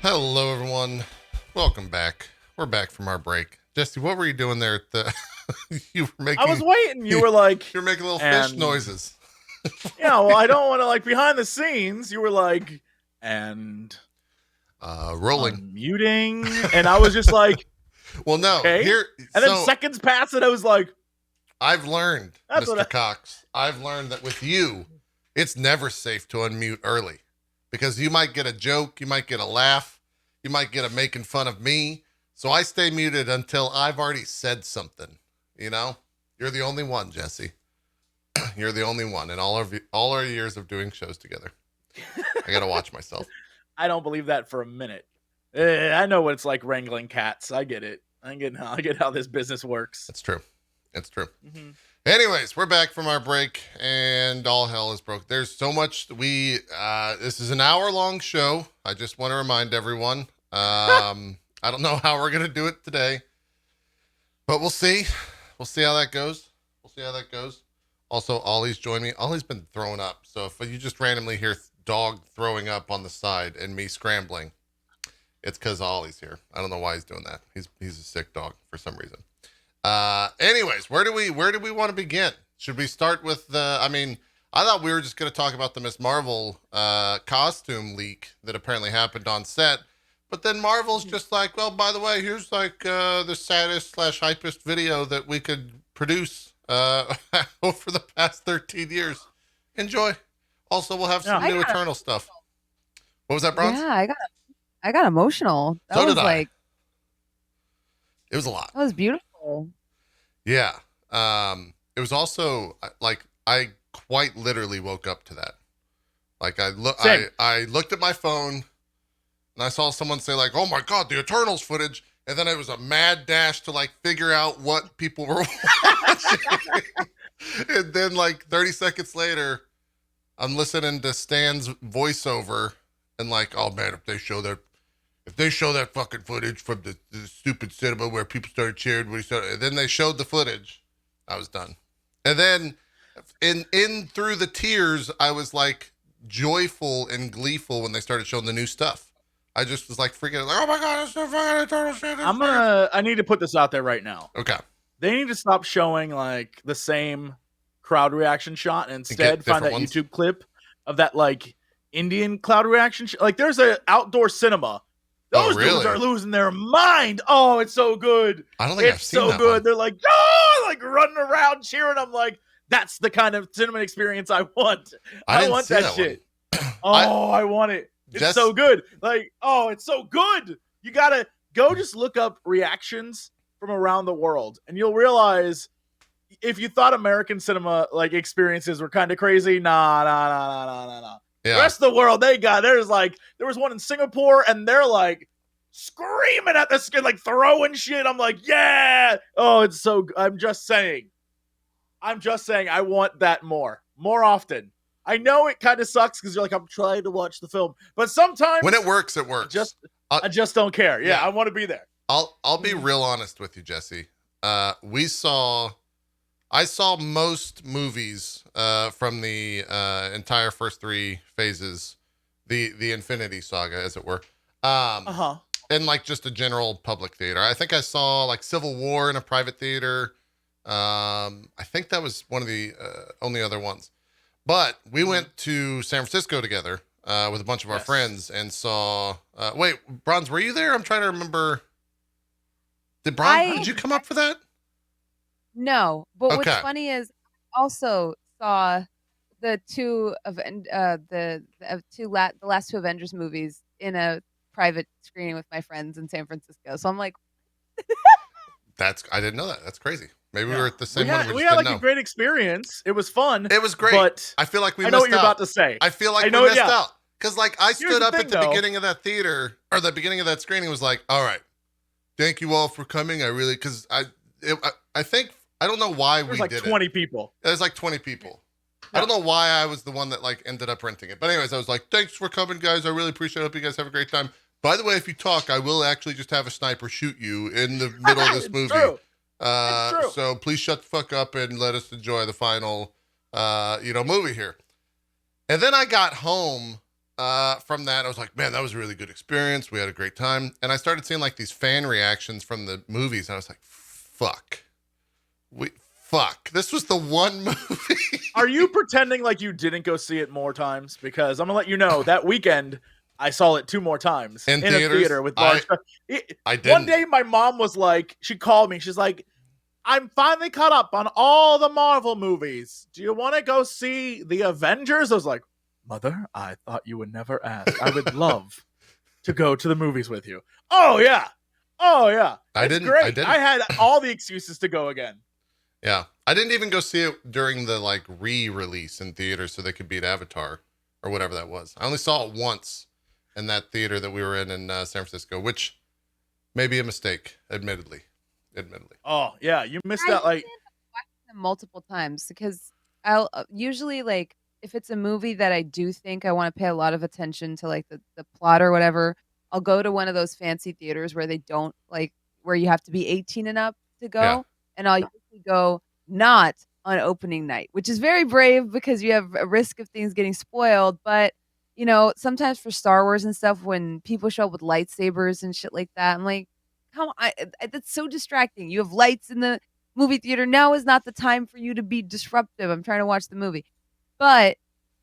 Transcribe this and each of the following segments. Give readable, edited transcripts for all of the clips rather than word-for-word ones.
Hello, everyone. Welcome back. We're back from our break. Jesse, what were you doing there at the... you were making... I was waiting. You were like... You're making little fish noises. Yeah, well, I don't want to, like, behind the scenes, you were like, and... rolling. Muting. And I was just like... Well, no. Okay. Here, and then seconds passed and I was like... I've learned, Mr. Cox, I've learned that with you, it's never safe to unmute early. Because you might get a joke, you might get a laugh, you might get a making fun of me. So I stay muted until I've already said something. You know? You're the only one, Jesse. You're the only one in all our years of doing shows together. I gotta watch myself. I don't believe that for a minute. I know what it's like wrangling cats. I get it. I get how this business works. That's true. It's true. Mm-hmm. Anyways, we're back from our break, and all hell is broke. There's so much this is an hour-long show. I just want to remind everyone. I don't know how we're going to do it today, but we'll see. We'll see how that goes. Also, Ollie's joined me. Ollie's been throwing up, so if you just randomly hear dog throwing up on the side and me scrambling, it's because Ollie's here. I don't know why he's doing that. He's a sick dog for some reason. Anyways, where do we want to begin? Should we start with I thought we were just going to talk about the Miss Marvel, costume leak that apparently happened on set, but then Marvel's just like, well, by the way, here's like, the saddest / hypest video that we could produce, over the past 13 years. Enjoy. Also, we'll have some new Eternal stuff. What was that, Bronze? Yeah, I got emotional. So did I. It was a lot. That was beautiful. Yeah. It was also like I quite literally woke up to that. Like I looked at my phone and I saw someone say like, "Oh my God, the Eternals footage," and then it was a mad dash to like figure out what people were watching. And then like 30 seconds later, I'm listening to Stan's voiceover and like, oh man, if they show that fucking footage from the stupid cinema where people started cheering when he started, and then they showed the footage, I was done. And then in through the tears, I was like joyful and gleeful when they started showing the new stuff. I just was like freaking like, oh my God, it's so fucking Eternal shit. I need to put this out there right now. Okay. They need to stop showing like the same crowd reaction shot and instead find that YouTube clip of that like Indian crowd reaction. Like there's an outdoor cinema. Those dudes are losing their mind. Oh, it's so good. I don't think I've seen that. It's so good. One. They're like, oh, like running around cheering. I'm like, that's the kind of cinema experience I want. I want that shit. I want it. It's so good. Like, oh, it's so good. You gotta go just look up reactions from around the world, and you'll realize if you thought American cinema like experiences were kind of crazy, nah. Yeah. The rest of the world, there was one in Singapore and they're like screaming at the skin, like throwing shit. I'm like, yeah. Oh, it's so, I'm just saying I want that more often. I know it kind of sucks because you're like, I'm trying to watch the film, but sometimes when it works, it works. I just don't care. Yeah. I want to be there. I'll be real honest with you, Jesse. I saw most movies from the entire first 3 phases, the Infinity Saga, as it were. In like just a general public theater. I think I saw like Civil War in a private theater. I think that was one of the only other ones. But we went to San Francisco together with a bunch of our friends and saw. Wait, Bronze, were you there? I'm trying to remember. Did you come up for that? No, but what's funny is I also saw the last 2 Avengers movies in a private screening with my friends in San Francisco. So I'm like, I didn't know that. That's crazy. Maybe we were at the same one. We had like a great experience. It was fun. It was great. But I feel like we I know what you're about to say. I feel like we missed out. Because like I stood up at the beginning of that theater or the beginning of that screening was like, all right, thank you all for coming. I really, because I think, I don't know why we did it. There's like 20 people. There's like 20 people. I don't know why I was the one that like ended up renting it. But anyways, I was like, thanks for coming, guys. I really appreciate it. Hope you guys have a great time. By the way, if you talk, I will actually just have a sniper shoot you in the middle of this movie. True. So please shut the fuck up and let us enjoy the final, movie here. And then I got home from that, I was like, man, that was a really good experience. We had a great time. And I started seeing like these fan reactions from the movies. And I was like, fuck. This was the one movie. Are you pretending like you didn't go see it more times? Because I'm going to let you know that weekend, I saw it 2 more times in a theater with large. I did. One day, my mom was like, she called me. She's like, I'm finally caught up on all the Marvel movies. Do you want to go see the Avengers? I was like, Mother, I thought you would never ask. I would love to go to the movies with you. Oh, yeah. Great. I had all the excuses to go again. Yeah. I didn't even go see it during the like re-release in theaters so they could beat Avatar or whatever that was. I only saw it once in that theater that we were in San Francisco, which may be a mistake, admittedly. Oh, yeah. You missed that. Like, watching them multiple times because I'll usually like, if it's a movie that I do think I want to pay a lot of attention to, like the plot or whatever, I'll go to one of those fancy theaters where they don't like, where you have to be 18 and up to go. Yeah. And I'll usually go not on opening night, which is very brave because you have a risk of things getting spoiled. But, you know, sometimes for Star Wars and stuff, when people show up with lightsabers and shit like that, I'm like, come on, that's so distracting. You have lights in the movie theater. Now is not the time for you to be disruptive. I'm trying to watch the movie. But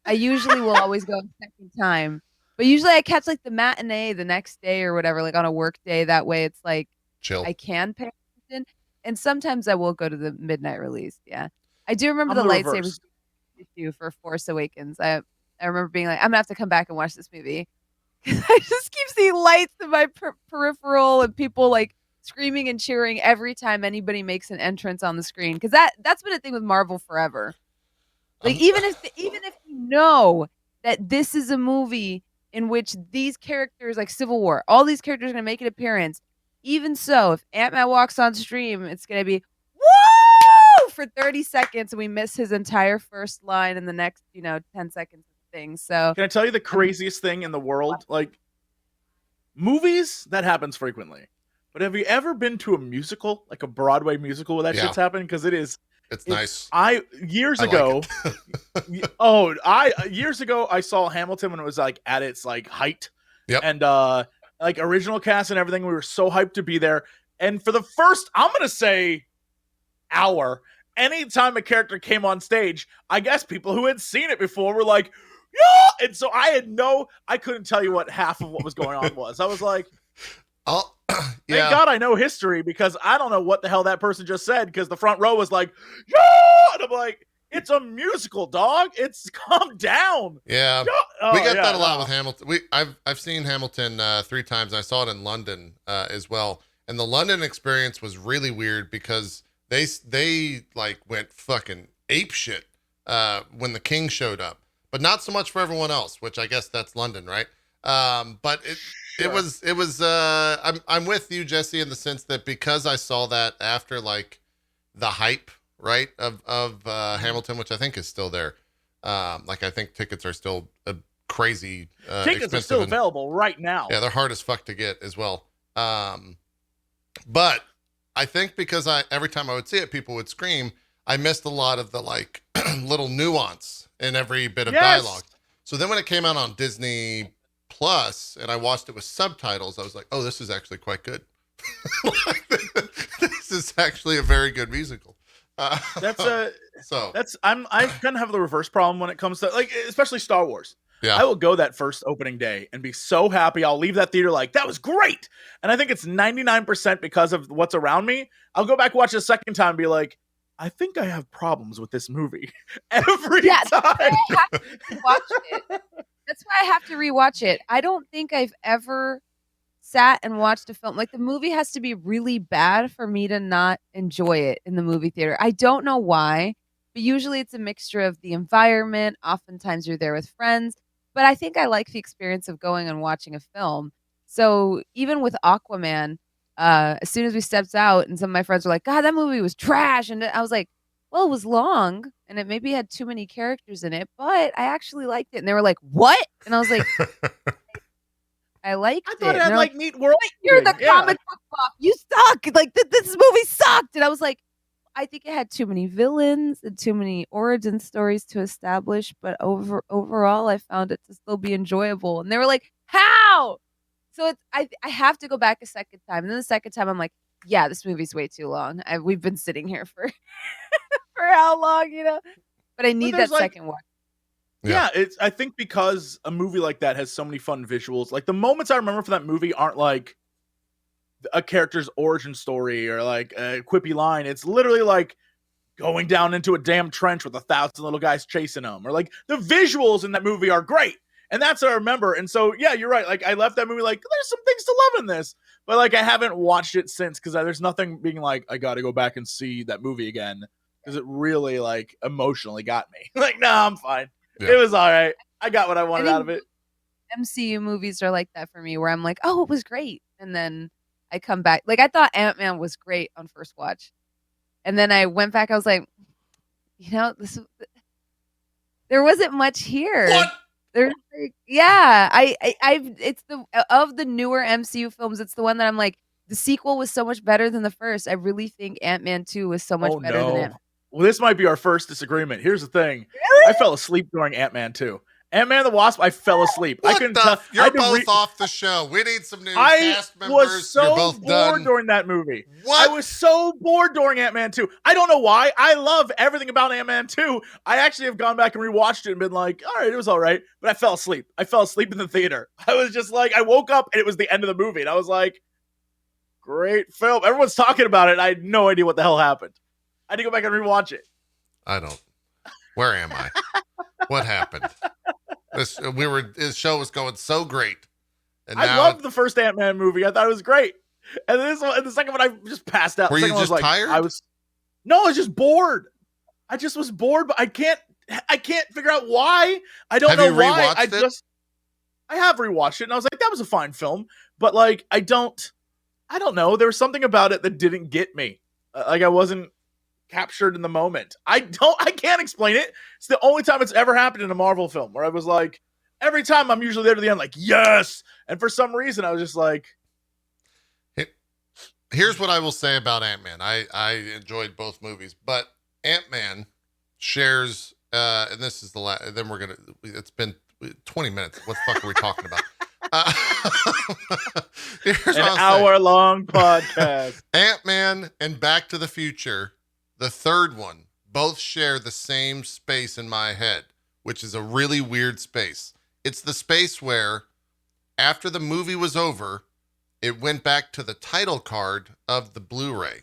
I usually will always go second time. But usually I catch like the matinee the next day or whatever, like on a work day. That way it's like chill. I can pay attention. And sometimes I will go to the midnight release. Yeah. I do remember the lightsabers issue for Force Awakens. I remember being like, I'm going to have to come back and watch this movie. I just keep seeing lights in my peripheral and people like screaming and cheering every time anybody makes an entrance on the screen. Because that's been a thing with Marvel forever. Like even if you know that this is a movie in which these characters, like Civil War, all these characters are going to make an appearance. Even so, if Ant-Man walks on stream, it's going to be woo for 30 seconds and we miss his entire first line in the next, 10 seconds of the thing. So can I tell you the craziest thing in the world? Like movies, that happens frequently. But have you ever been to a musical, like a Broadway musical where that shit's happening? Because it's nice. Years ago I saw Hamilton when it was like at its like height. Yep. And like original cast and everything, we were so hyped to be there. And for the first, I'm gonna say, hour, anytime a character came on stage, I guess people who had seen it before were like, yeah. And so I couldn't tell you what half of what was going on was. I was like, thank God I know history because I don't know what the hell that person just said because the front row was like, yeah! And I'm like, it's a musical, dog. It's calm down. Yeah. We got that a lot with Hamilton. I've seen Hamilton 3 times. I saw it in London as well. And the London experience was really weird because they like went fucking apeshit when the King showed up. But not so much for everyone else, which I guess that's London, right? But it was I'm with you, Jesse, in the sense that because I saw that after like the hype, right, of Hamilton, which I think is still there. Like I think tickets are still a crazy tickets are still available right now. Yeah, they're hard as fuck to get as well. But I think because every time I would see it, people would scream. I missed a lot of the like little nuance in every bit of dialogue. So then when it came out on Disney Plus and I watched it with subtitles, I was like, oh, this is actually quite good. This is actually a very good musical. I kind of have the reverse problem when it comes to like, especially Star Wars. Yeah. I will go that first opening day and be so happy. I'll leave that theater like, that was great. And I think it's 99% because of what's around me. I'll go back, watch it a second time and be like, I think I have problems with this movie every time. That's why I have to rewatch it. I don't think I've ever sat and watched a film. Like the movie has to be really bad for me to not enjoy it in the movie theater. I don't know why, but usually it's a mixture of the environment. Oftentimes you're there with friends. But I think I like the experience of going and watching a film. So even with Aquaman, as soon as we stepped out and some of my friends were like, God, that movie was trash. And I was like, well, it was long and it maybe had too many characters in it, but I actually liked it. And they were like, what? And I was like, I liked it. I thought it had like neat world. You're the comic book buff. You suck. Like this movie sucked. And I was like, I think it had too many villains and too many origin stories to establish, but overall I found it to still be enjoyable. And they were like, "How?" So it's I have to go back a second time. And then the second time I'm like, "Yeah, this movie's way too long. We've been sitting here for for how long, you know?" But I need that second one. Yeah, it's I think because a movie like that has so many fun visuals. Like the moments I remember for that movie aren't like a character's origin story or like a quippy line. It's literally like going down into a damn trench with 1,000 little guys chasing them, or like the visuals in that movie are great. And that's what I remember. And so, yeah, you're right. Like I left that movie like there's some things to love in this, but like I haven't watched it since because there's nothing being like I got to go back and see that movie again because it really like emotionally got me. Like, no, I'm fine. Yeah. It was all right. I got what I wanted out of it. MCU movies are like that for me, where I'm like, oh, it was great, and then I come back. Like I thought Ant-Man was great on first watch, and then I went back. I was like, you know, there wasn't much here. What? There's like, yeah, it's the of the newer MCU films, it's the one that I'm like, the sequel was so much better than the first. I really think Ant-Man 2 was so much better than Ant-Man. Well, this might be our first disagreement. Here's the thing. Really? I fell asleep during Ant-Man 2. Ant-Man and the Wasp, I fell asleep. What I couldn't tell. You're both off the show. We need some new cast members. I was so You're both bored done. during that movie. What? I was so bored during Ant-Man 2. I don't know why. I love everything about Ant-Man 2. I actually have gone back and rewatched it and been like, all right, it was all right. But I fell asleep. I fell asleep in the theater. I was just like, I woke up and it was the end of the movie. And I was like, great film. Everyone's talking about it. I had no idea what the hell happened. I had to go back and rewatch it. I don't. Where am I? What happened? This show was going so great, and I loved the first Ant-Man movie. I thought it was great, and this one, and the second one, I just passed out. Were you just tired? I was just bored. I just was bored, but I can't figure out why. I don't know why. I have rewatched it, and I was like, that was a fine film, but like, I don't know. There was something about it that didn't get me. Like I wasn't captured in the moment. I can't explain it. It's the only time it's ever happened in a Marvel film where I was like, every time I'm usually there to the end, like, yes. And for some reason, I was just like, here's what I will say about Ant-Man. I enjoyed both movies, but Ant-Man shares, and this is the last, then it's been 20 minutes. What the fuck are we talking about? An hour-long podcast. Ant-Man and Back to the Future, the third one, both share the same space in my head, which is a really weird space. It's the space where, after the movie was over, it went back to the title card of the Blu-ray.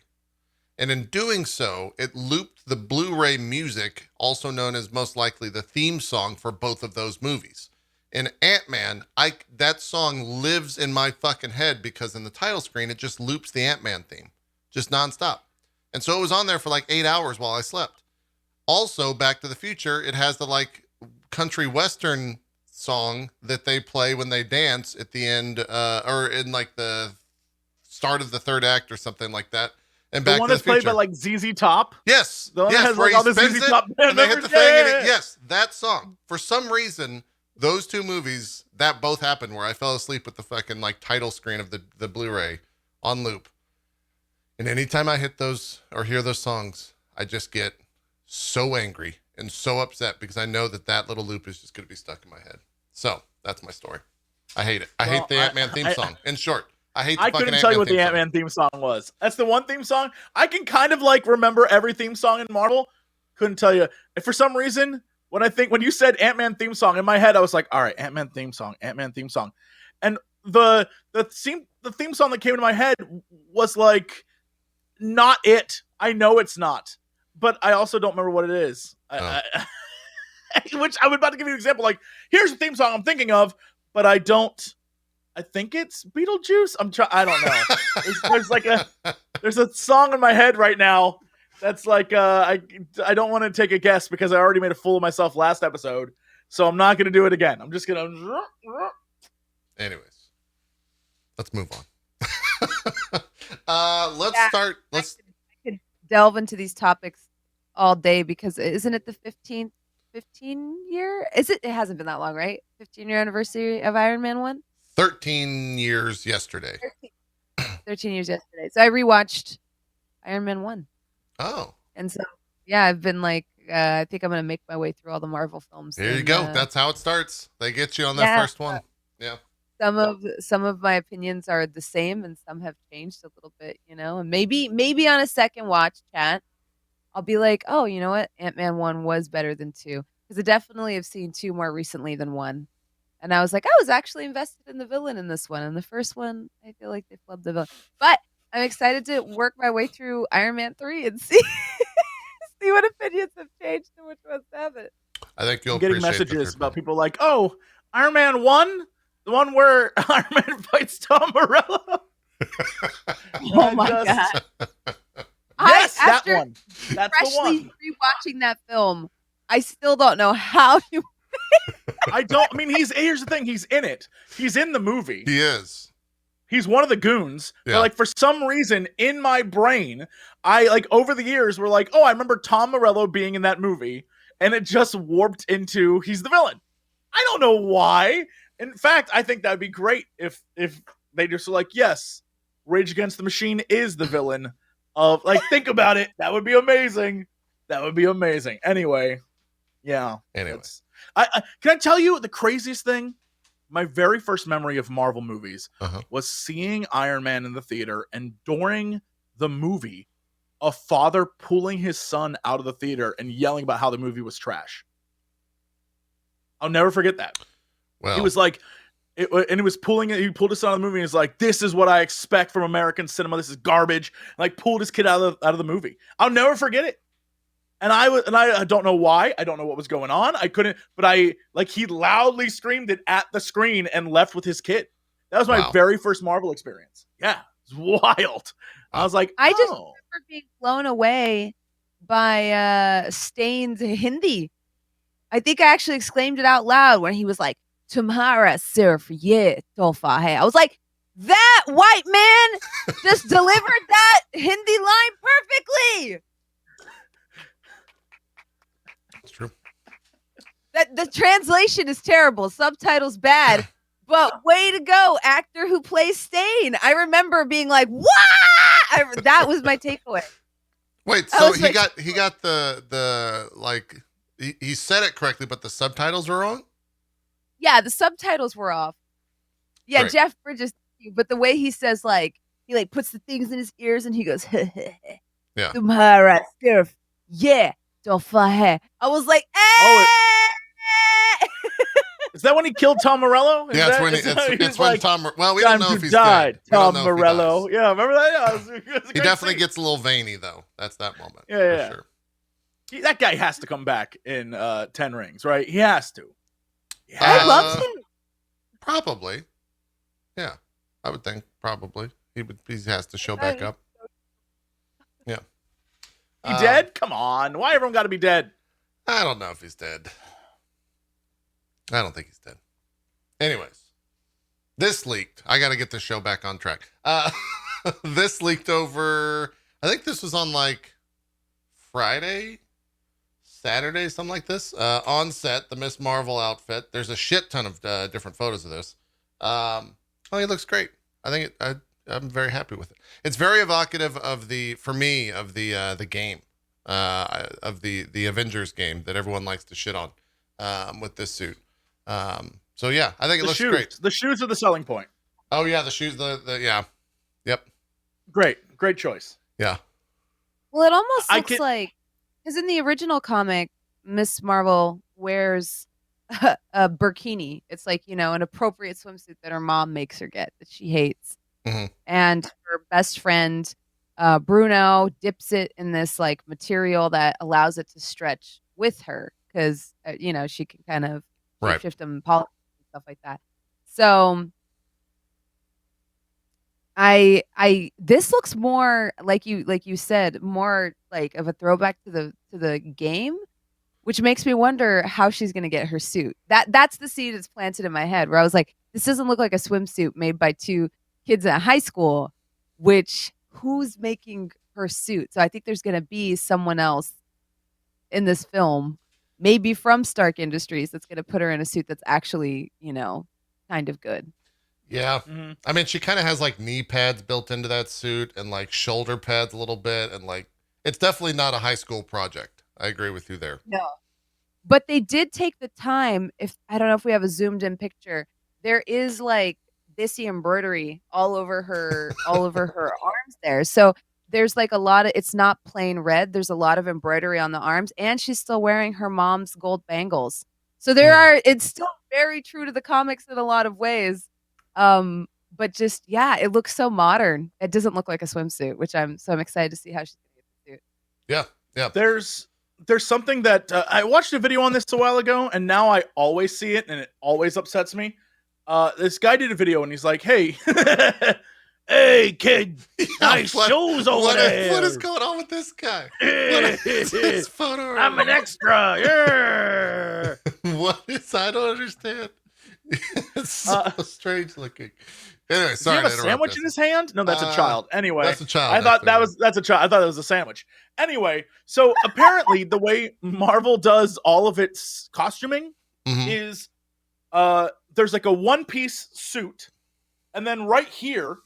And in doing so, it looped the Blu-ray music, also known as most likely the theme song for both of those movies. In Ant-Man, that song lives in my fucking head because in the title screen, it just loops the Ant-Man theme, just nonstop. And so it was on there for like 8 hours while I slept. Also, Back to the Future, it has the like country western song that they play when they dance at the end, or in like the start of the third act or something like that. And the one that's played by like ZZ Top? Yes. The one that has like all the ZZ Top and they hit the thing. And yes, that song. For some reason, those two movies, that both happened where I fell asleep with the fucking like title screen of the Blu-ray on loop. And anytime I hit those or hear those songs, I just get so angry and so upset because I know that little loop is just going to be stuck in my head. So that's my story. I hate it. I hate the Ant-Man theme song. In short, I hate the fucking Ant-Man theme song. I couldn't tell you what the Ant-Man theme song was. That's the one theme song. I can kind of like remember every theme song in Marvel. Couldn't tell you. And for some reason, when you said Ant-Man theme song in my head, I was like, all right, Ant-Man theme song. And the theme song that came into my head was like, not it. I know it's not, but I also don't remember what it is. Which I'm about to give you an example. Like, here's the theme song I'm thinking of, but I don't. I think it's Beetlejuice. I don't know. There's a song in my head right now that's like I don't want to take a guess because I already made a fool of myself last episode, so I'm not gonna do it again. I'm just gonna. Anyways, let's move on. Let's start. I could delve into these topics all day because isn't it the 15 year? It hasn't been that long, right? 15-year anniversary of Iron Man 1? 13 years yesterday. 13 years yesterday. So I rewatched Iron Man 1. Oh, And so, yeah, I've been like, I think I'm gonna make my way through all the Marvel films. There you go. That's how it starts. They get you on that first one. Yeah. Some of my opinions are the same, and some have changed a little bit, And maybe on a second watch, chat, I'll be like, oh, you know what? Ant-Man 1 was better than 2, because I definitely have seen 2 more recently than 1. And I was like, I was actually invested in the villain in this one. And the first one, I feel like they flubbed the villain. But I'm excited to work my way through Iron Man 3 and see what opinions have changed and which ones haven't. I think you'll I'm getting messages about people like, oh, Iron Man 1? The one where Iron Man fights Tom Morello? Oh my God. Yes, that one. That's freshly the one. Rewatching that film, I still don't know how you. Here's the thing. He's in it. He's in the movie. He is. He's one of the goons. Yeah. But, like, for some reason in my brain, over the years, we're like, oh, I remember Tom Morello being in that movie. And it just warped into he's the villain. I don't know why. In fact, I think that'd be great if they just were like, yes, Rage Against the Machine is the villain of, like, think about it. That would be amazing. That would be amazing. Anyway, yeah. Anyway. Can I tell you the craziest thing? My very first memory of Marvel movies was seeing Iron Man in the theater, and during the movie, a father pulling his son out of the theater and yelling about how the movie was trash. I'll never forget that. Well, he was like, he pulled his son out of the movie and he's like, this is what I expect from American cinema. This is garbage. And, like, pulled his kid out of the movie. I'll never forget it. And I don't know why. I don't know what was going on. I couldn't, but he loudly screamed it at the screen and left with his kid. That was my very first Marvel experience. Yeah, it's wild. I was like, I just remember being blown away by Stain's Hindi. I think I actually exclaimed it out loud when he was like, "Tumhara sirf ye tofa hai." I was like, that white man just delivered that Hindi line perfectly. That's true. That the translation is terrible, subtitles bad. But way to go, actor who plays Stain. I remember being like, "What?" That was my takeaway. Wait, so he got the like he said it correctly, but the subtitles were wrong? Yeah, the subtitles were off. Yeah, right. Jeff Bridges, but the way he says, like, he like puts the things in his ears and he goes, yeah. Tumhara sirf ye tofa hai. I was like, Is that when he killed Tom Morello? Yeah, it's when Tom. Well, we don't know if he's dead. Tom Morello. Yeah, remember that? Yeah, he definitely gets a little veiny, though. That's that moment. Yeah. For sure. That guy has to come back in 10 Rings, right? He has to. I love him. Probably. Yeah, I would think probably he has to show back up. Yeah. He dead? Come on. Why everyone got to be dead? I don't know if he's dead. I don't think he's dead. Anyways, this leaked. I got to get this show back on track. This leaked over, I think this was on like Friday, Saturday, something like this. On set, the Miss Marvel outfit. There's a shit ton of different photos of this. It looks great. I think I'm very happy with it. It's very evocative of the game, of the Avengers game that everyone likes to shit on, with this suit. So yeah, I think it looks great. The shoes are the selling point. Oh yeah, the shoes. Yeah, yep. Great choice. Yeah. Well, it almost looks like, because in the original comic, Miss Marvel wears a burkini. It's like, an appropriate swimsuit that her mom makes her get that she hates. Mm-hmm. And her best friend, Bruno, dips it in this like material that allows it to stretch with her because, she can kind of shift them, polish and stuff like that. So this looks more like you said, more like of a throwback to the game, which makes me wonder how she's going to get her suit. That's the seed that's planted in my head where I was like, this doesn't look like a swimsuit made by two kids in high school, who's making her suit? So I think there's going to be someone else in this film, maybe from Stark Industries, that's going to put her in a suit that's actually, kind of good. Yeah. Mm-hmm. I mean, she kind of has like knee pads built into that suit and like shoulder pads a little bit. And like, It's definitely not a high school project. I agree with you there. No. But they did take the time. If I don't know if we have a zoomed in picture, there is like this embroidery all over her arms there. So there's like a lot of, it's not plain red. There's a lot of embroidery on the arms, and she's still wearing her mom's gold bangles. So it's still very true to the comics in a lot of ways. But just it looks so modern. It doesn't look like a swimsuit, which I'm excited to see how she's gonna get the suit. Yeah, yeah. There's something that I watched a video on this a while ago, and now I always see it, and it always upsets me. This guy did a video, and he's like, "Hey, hey, kid, nice shoes over there. What is going on with this guy? What is this photo? I'm an extra. Yeah. What is? I don't understand. It's so strange looking. Anyway, sorry. Does he have a sandwich in his hand? No, that's a child. Anyway, that's a child. I thought that's a child. I thought it was a sandwich. Anyway, so apparently the way Marvel does all of its costuming is there's like a one-piece suit, and then right here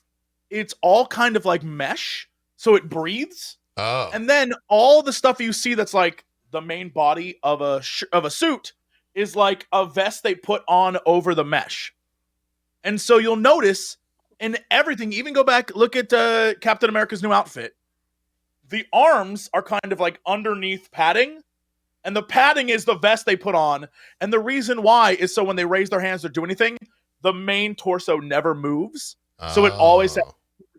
it's all kind of like mesh, so it breathes. Oh. And then all the stuff you see that's like the main body of a suit is like a vest they put on over the mesh. And so you'll notice in everything, even go back, look at Captain America's new outfit. The arms are kind of like underneath padding, and the padding is the vest they put on. And the reason why is so when they raise their hands or do anything, the main torso never moves. So it always has a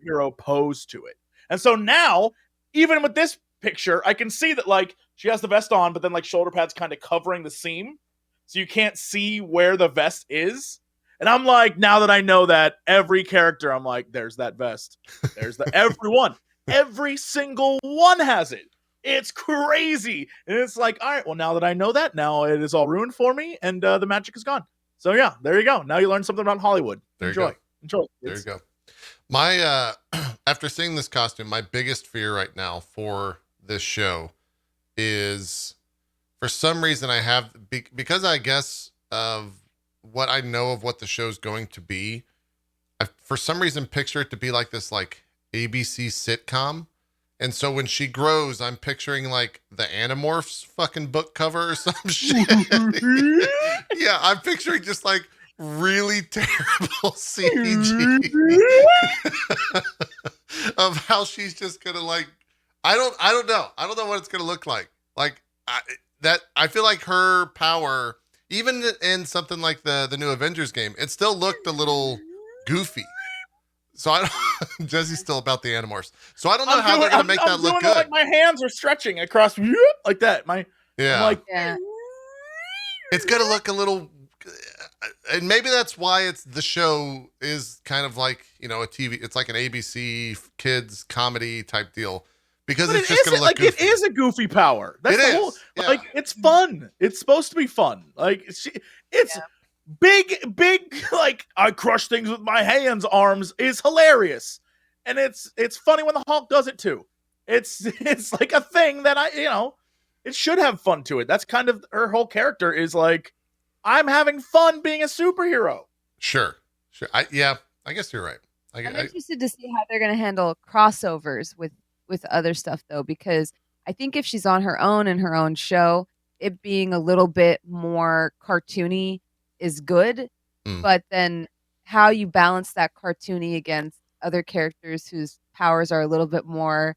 superhero pose to it. And so now, even with this picture, I can see that like she has the vest on, but then like shoulder pads kind of covering the seam. So you can't see where the vest is. And I'm like, now that I know that, every character, I'm like, there's that vest. There's everyone. Every single one has it. It's crazy. And it's like, all right, well, now that I know that, now it is all ruined for me, and the magic is gone. So yeah, there you go. Now you learned something about Hollywood. Enjoy. There you go. My after seeing this costume, my biggest fear right now for this show is, for some reason, I have because I guess of what I know of what the show's going to be, I for some reason picture it to be like this like ABC sitcom. And so when she grows, I'm picturing like the Animorphs fucking book cover or some shit. Yeah, I'm picturing just like really terrible CG of how she's just gonna like, I don't know. I don't know what it's gonna look like. Like I feel like her power, even in something like the new Avengers game, it still looked a little goofy. So I don't, Jesse's still about the Animorphs. So I don't know how they're gonna make that look good. Like my hands are stretching across like that. It's gonna look a little, and maybe that's why the show is kind of like, you know, a TV. It's like an ABC kids comedy type deal, because it's just gonna look like goofy. It is a goofy power. That's the whole. Yeah. Like it's fun. It's supposed to be fun. Like it's big. Like I crush things with my hands. Arms is hilarious, and it's funny when the Hulk does it too. It's like a thing that it should have fun to it. That's kind of her whole character is like, I'm having fun being a superhero. Sure. I guess you're right. I'm interested to see how they're going to handle crossovers with other stuff, though, because I think if she's on her own in her own show, it being a little bit more cartoony is good. But then how you balance that cartoony against other characters whose powers are a little bit more,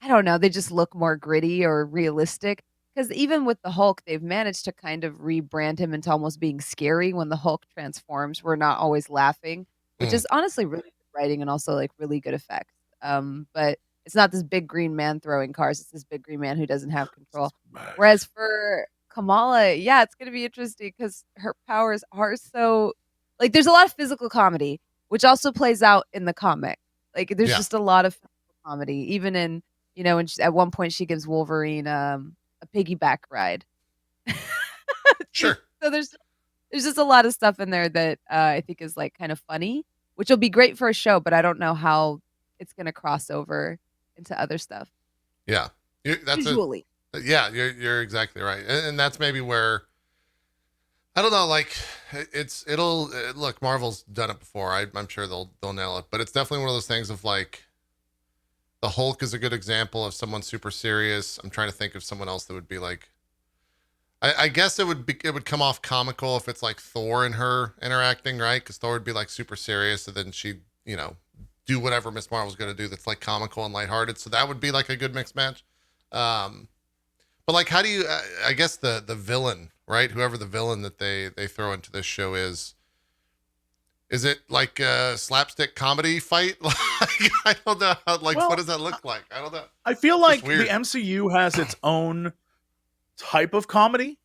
I don't know, they just look more gritty or realistic. Because even with the Hulk, they've managed to kind of rebrand him into almost being scary when the Hulk transforms. We're not always laughing, which is honestly really good writing and also like really good effects. But it's not this big green man throwing cars. It's this big green man who doesn't have control. Whereas for Kamala, it's going to be interesting because her powers are so, like, there's a lot of physical comedy, which also plays out in the comic. Like, there's just a lot of physical comedy, even in, when at one point she gives Wolverine a piggyback ride. Sure. So there's just a lot of stuff in there that I think is like kind of funny, which will be great for a show, but I don't know how it's going to cross over into other stuff. Yeah. Visually. You're exactly right. And that's maybe where, I don't know, like look, Marvel's done it before. I'm sure they'll nail it, but it's definitely one of those things of like, The Hulk is a good example of someone super serious. I'm trying to think of someone else that would be like. I guess it would come off comical if it's like Thor and her interacting, right? Because Thor would be like super serious, and then she'd do whatever Miss Marvel's going to do that's like comical and lighthearted. So that would be like a good mixed match. But like, how do you? I guess the villain, right? Whoever the villain that they throw into this show is it like a slapstick comedy fight? Like, I don't know. Like, what does that look like? I don't know. I feel like the MCU has its own type of comedy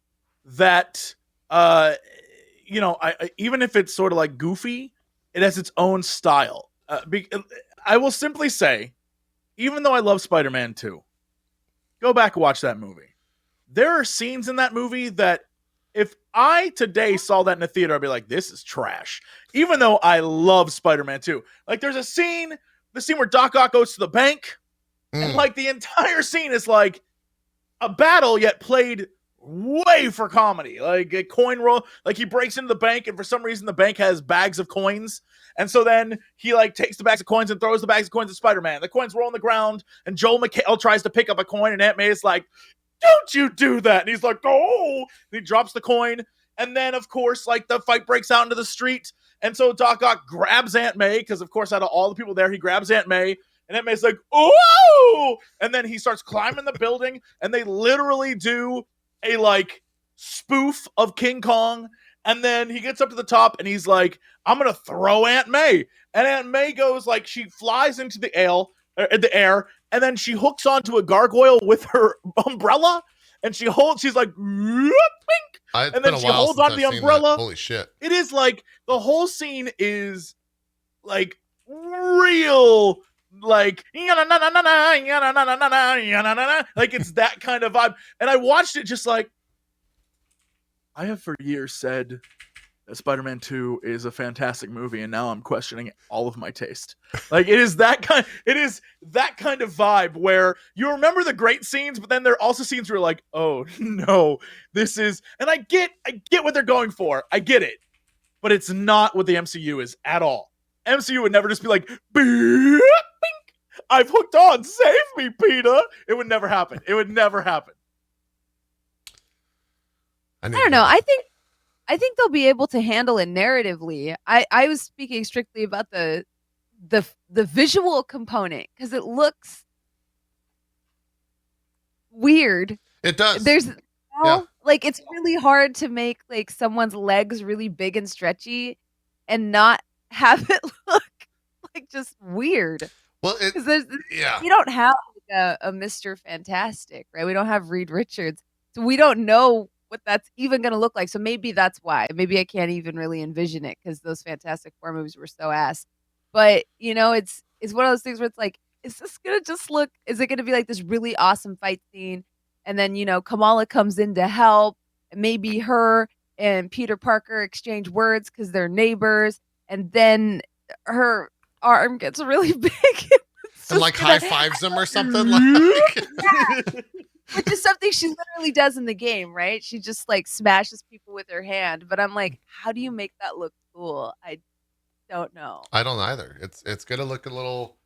that even if it's sort of like goofy, it has its own style. I will simply say, even though I love Spider-Man 2, go back and watch that movie. There are scenes in that movie that if I today saw that in a theater, I'd be like, this is trash. Even though I love Spider-Man 2. Like, there's the scene where Doc Ock goes to the bank, and like the entire scene is like a battle, yet played way for comedy. Like a coin roll, like he breaks into the bank, and for some reason the bank has bags of coins, and so then he like takes the bags of coins and throws the bags of coins at Spider-Man. The coins roll on the ground, and Joel McHale tries to pick up a coin, and Aunt May is like, don't you do that. And he's like, oh, and he drops the coin, and then of course like the fight breaks out into the street, and so Doc Ock grabs Aunt May, because of course out of all the people there, he grabs Aunt May. And Aunt May's like, oh! And then he starts climbing the building, and they literally do a like spoof of King Kong. And then he gets up to the top, and he's like, I'm gonna throw Aunt May. And Aunt May goes like, she flies into the air, and then she hooks onto a gargoyle with her umbrella, and she's like, and then she holds onto the umbrella. Holy shit! It is like the whole scene is like real. Like it's that kind of vibe, and I watched it just like, I have for years said that Spider-Man 2 is a fantastic movie, and now I'm questioning all of my taste. Like it is that kind of vibe where you remember the great scenes, but then there are also scenes where you're like, oh no, this is, and I get what they're going for, I get it, but it's not what the MCU is at all. MCU would never just be like, beep, I've hooked on, save me, Peter. It would never happen. It would never happen. I don't know. I think they'll be able to handle it narratively. I was speaking strictly about the visual component, because it looks weird. It does. There's like, it's really hard to make like someone's legs really big and stretchy and not have it look like just weird. Well, we don't have like a Mr. Fantastic, right? We don't have Reed Richards, so we don't know what that's even going to look like. So maybe that's why. Maybe I can't even really envision it, because those Fantastic Four movies were so ass. But it's one of those things where it's like, is this gonna just look? Is it gonna be like this really awesome fight scene, and then Kamala comes in to help, and maybe her and Peter Parker exchange words because they're neighbors, and then her arm gets really big and like high fives them or something like. Which is something she literally does in the game, right? She just like smashes people with her hand. But I'm like, how do you make that look cool? I don't know. I don't either. It's gonna look a little.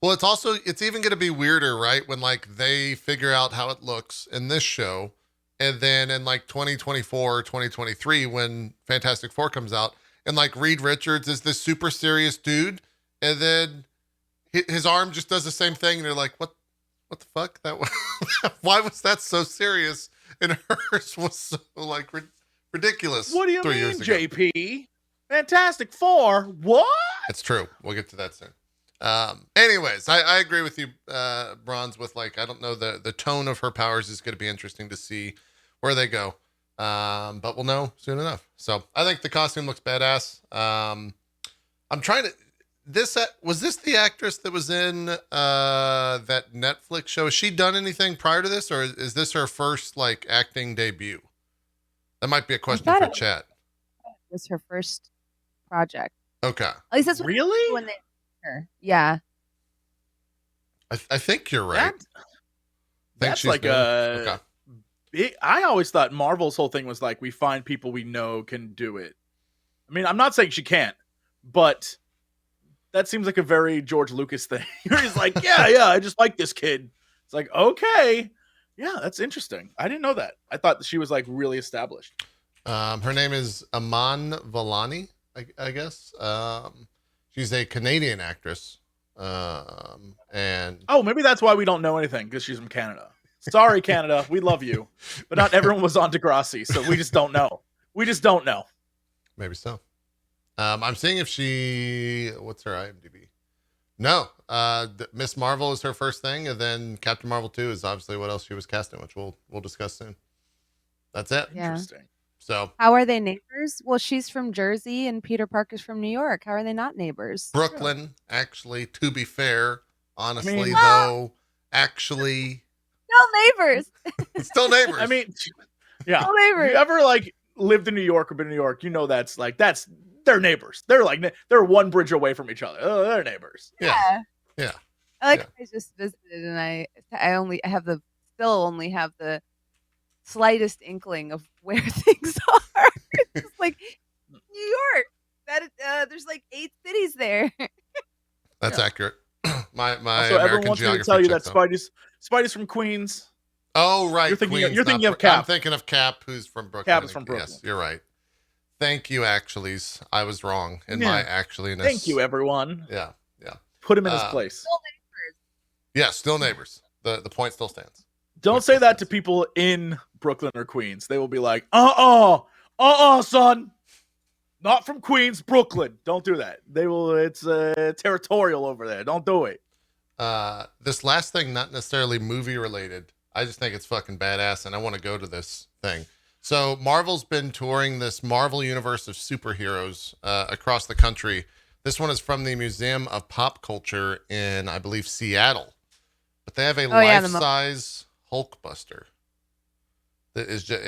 Well, it's even gonna be weirder, right? When like they figure out how it looks in this show, and then in like 2024 or 2023 when Fantastic Four comes out, and like Reed Richards is this super serious dude, and then his arm just does the same thing, and you're like, what the fuck? Why was that so serious? And hers was so like ridiculous. What do you mean, JP? Fantastic Four? What? It's true. We'll get to that soon. Anyways, I agree with you, Bronze, with like, I don't know, the tone of her powers is going to be interesting to see where they go. But we'll know soon enough. So I think the costume looks badass. I'm trying to. Was this the actress that was in that Netflix show? Has she done anything prior to this, or is this her first like acting debut? That might be a question for chat. It was her first project. Okay. At least that's really when they her. Yeah. I think you're right. That's like a. Okay. I always thought Marvel's whole thing was like, we find people we know can do it. I mean, I'm not saying she can't, but that seems like a very George Lucas thing. He's like, yeah, I just like this kid. It's like, okay, yeah, that's interesting. I didn't know that. I thought that she was like really established. Her name is Aman Vellani, I guess. She's a Canadian actress. And maybe that's why we don't know anything, because she's from Canada. Sorry, Canada, we love you, but not everyone was on Degrassi, so we just don't know. Maybe so. I'm seeing if what's her IMDb? No, Miss Marvel is her first thing, and then Captain Marvel 2 is obviously what else she was casting, which we'll discuss soon. That's it. Yeah. Interesting. So how are they neighbors? Well, she's from Jersey and Peter Parker's from New York. How are they not neighbors? Brooklyn, actually, to be fair, honestly, though, actually still neighbors. Still neighbors. I mean, yeah. Still neighbors. If you ever like lived in New York or been in New York, you know that's they're neighbors. They're one bridge away from each other. Oh, they're neighbors. Yeah. I just visited, and I still only have the slightest inkling of where things are. It's like New York. That there's like 8 cities there. That's accurate. my also, everyone wants me to tell you that Spidey's from Queens. Oh, right. You're thinking of Cap. I'm thinking of Cap, who's from Brooklyn. Cap is from Brooklyn. Yes, you're right. Thank you, actuallys. I was wrong in my actuallyness. Thank you, everyone. Yeah. Put him in his place. Still neighbors. Yeah, still neighbors. The point still stands. Don't say that to people in Brooklyn or Queens. They will be like, son. Not from Queens, Brooklyn. Don't do that. They will. It's territorial over there. Don't do it. This last thing, not necessarily movie related. I just think it's fucking badass, and I want to go to this thing. So Marvel's been touring this Marvel universe of superheroes across the country. This one is from the Museum of Pop Culture in, I believe, Seattle. But they have a life-size Hulkbuster that is just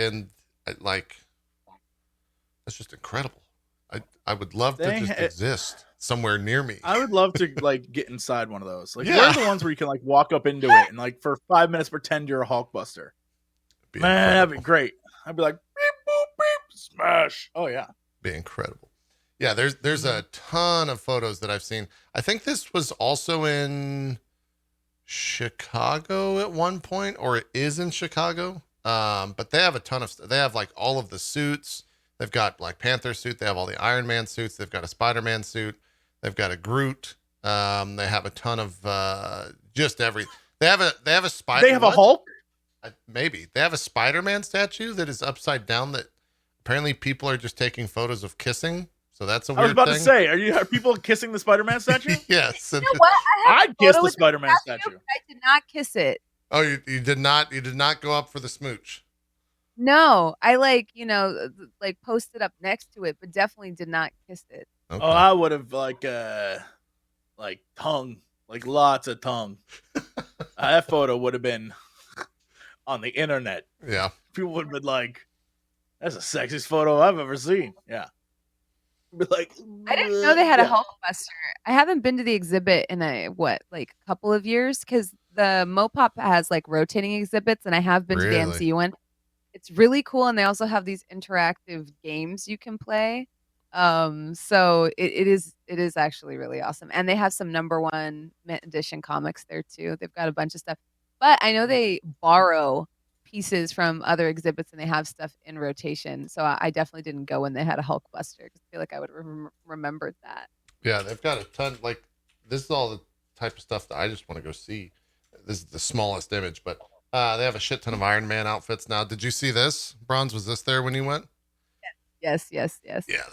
that's just incredible. I would love to just exist somewhere near me. I would love to like get inside one of those. Like, where are the ones where you can like walk up into it and like for 5 minutes pretend you're a Hulkbuster? Man, that'd be great. I'd be like, beep, boop, beep, smash. Oh yeah, be incredible. Yeah, there's a ton of photos that I've seen. I think this was also in Chicago at one point, or it is in Chicago. But they have a ton of. They have like all of the suits. They've got Black Panther suit. They have all the Iron Man suits. They've got a Spider-Man suit. They've got a Groot. They have a ton of just everything. They have a Spider. They have a Hulk. Maybe they have a Spider-Man statue that is upside down. That apparently people are just taking photos of kissing. So that's a weird thing. I was about to say, are people kissing the Spider-Man statue? Yes. You know what? I kissed the Spider-Man statue. I did not kiss it. Oh, you did not. You did not go up for the smooch. No, I posted up next to it, but definitely did not kiss it. Okay. Oh, I would have like tongue, like lots of tongue. That photo would have been on the internet. Yeah, people would have been like, "That's the sexiest photo I've ever seen." Yeah, be like, I didn't know they had a Hulkbuster. I haven't been to the exhibit in a couple of years, because the Mopop has like rotating exhibits, and I have been to the MCU one. It's really cool, and they also have these interactive games you can play. So it is actually really awesome, and they have some #1 mint edition comics there too. They've got a bunch of stuff, but I know they borrow pieces from other exhibits, and they have stuff in rotation. So I definitely didn't go when they had a Hulkbuster, because I feel like I would have remembered that. Yeah, they've got a ton. Like, this is all the type of stuff that I just want to go see. This is the smallest image, but they have a shit ton of Iron Man outfits now. Did you see this? Bronze, was this there when you went? Yes. Yeah,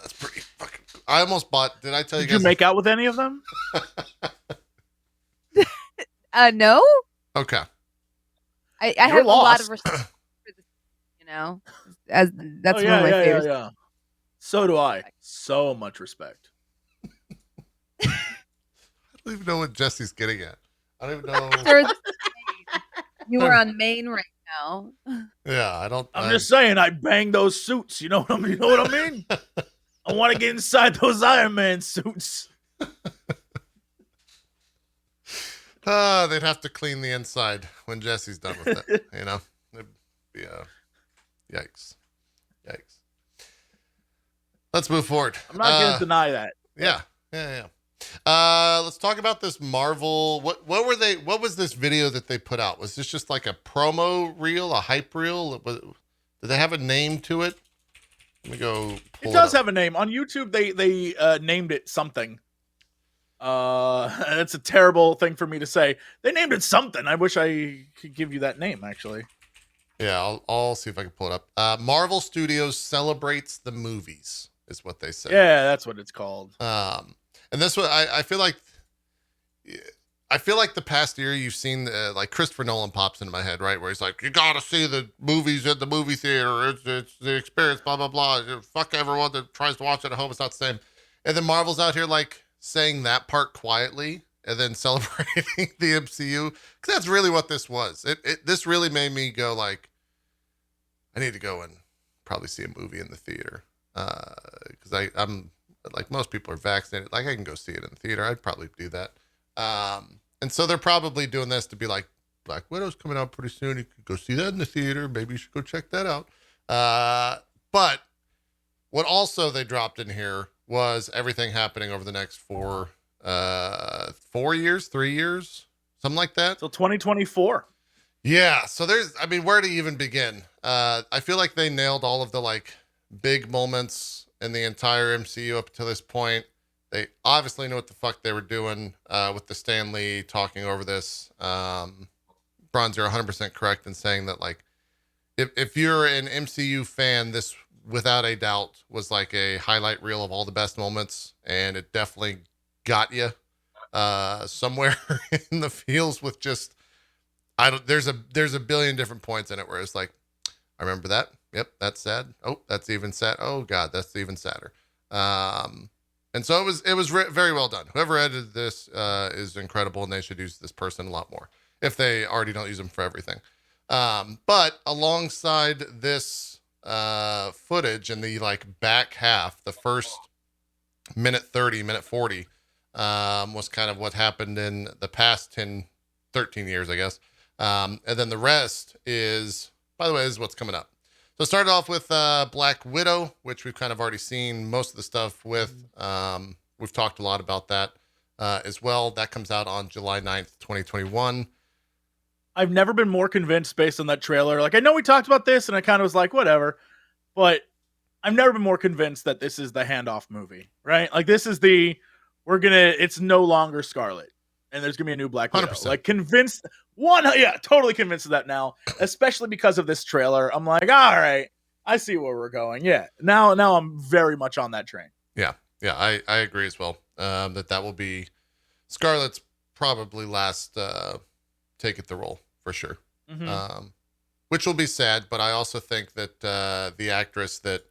that's pretty fucking cool. I almost bought. Did I tell you guys? Did you make out with any of them? No. Okay. I have a lot of respect for this, as that's one of my favorites. Yeah. So do I. So much respect. I don't even know what Jesse's getting at. I don't even know. You are on Maine right now. Yeah, I don't. I'm just saying, I bang those suits. You know what I mean? I want to get inside those Iron Man suits. They'd have to clean the inside when Jesse's done with it. It'd be yikes. Let's move forward. I'm not going to deny that. Yeah. Let's talk about this Marvel. What were they? What was this video that they put out? Was this just like a promo reel, a hype reel? Did they have a name to it? Let me go. It does have a name on YouTube. They named it something. It's a terrible thing for me to say. They named it something. I wish I could give you that name, actually. Yeah, I'll see if I can pull it up. Marvel Studios celebrates the movies, is what they say. Yeah, that's what it's called. And this one, I feel like the past year you've seen like Christopher Nolan pops into my head, right? Where he's like, you gotta see the movies at the movie theater. It's the experience, blah, blah, blah. Fuck everyone that tries to watch it at home. It's not the same. And then Marvel's out here like saying that part quietly and then celebrating the MCU. Because that's really what this was. This really made me go like, I need to go and probably see a movie in the theater. Because I'm like most people are vaccinated. Like I can go see it in the theater. I'd probably do that. And so they're probably doing this to be like, Black Widow's coming out pretty soon. You could go see that in the theater. Maybe you should go check that out. But what also they dropped in here was everything happening over the next 4 years, 3 years, something like that. So 2024. Yeah. So where to even begin? I feel like they nailed all of the like big moments in the entire MCU up to this point. They obviously knew what the fuck they were doing with the Stan Lee talking over this. Bronze, you're 100% correct in saying that, like, if you're an MCU fan, this without a doubt was like a highlight reel of all the best moments, and it definitely got you somewhere in the feels with just there's a billion different points in it where it's like, I remember that. Yep, that's sad. Oh, that's even sad. Oh God, that's even sadder. And so it was very well done. Whoever edited this is incredible, and they should use this person a lot more if they already don't use them for everything. But alongside this footage in the like back half, the first minute 30, minute 40 was kind of what happened in the past 10, 13 years, I guess. And then the rest is, by the way, is what's coming up. So it started off with Black Widow, which we've kind of already seen most of the stuff with. We've talked a lot about that as well. That comes out on July 9th, 2021. I've never been more convinced based on that trailer. Like, I know we talked about this, and I kind of was like, whatever. But I've never been more convinced that this is the handoff movie, right? Like, this is it's no longer Scarlet. And there's going to be a new Black Widow. 100%. Like, totally convinced of that now. Especially because of this trailer. I'm like, all right, I see where we're going. Yeah, now I'm very much on that train. Yeah, I agree as well. That will be Scarlett's probably last take at the role for sure. Mm-hmm. Which will be sad, but I also think that the actress that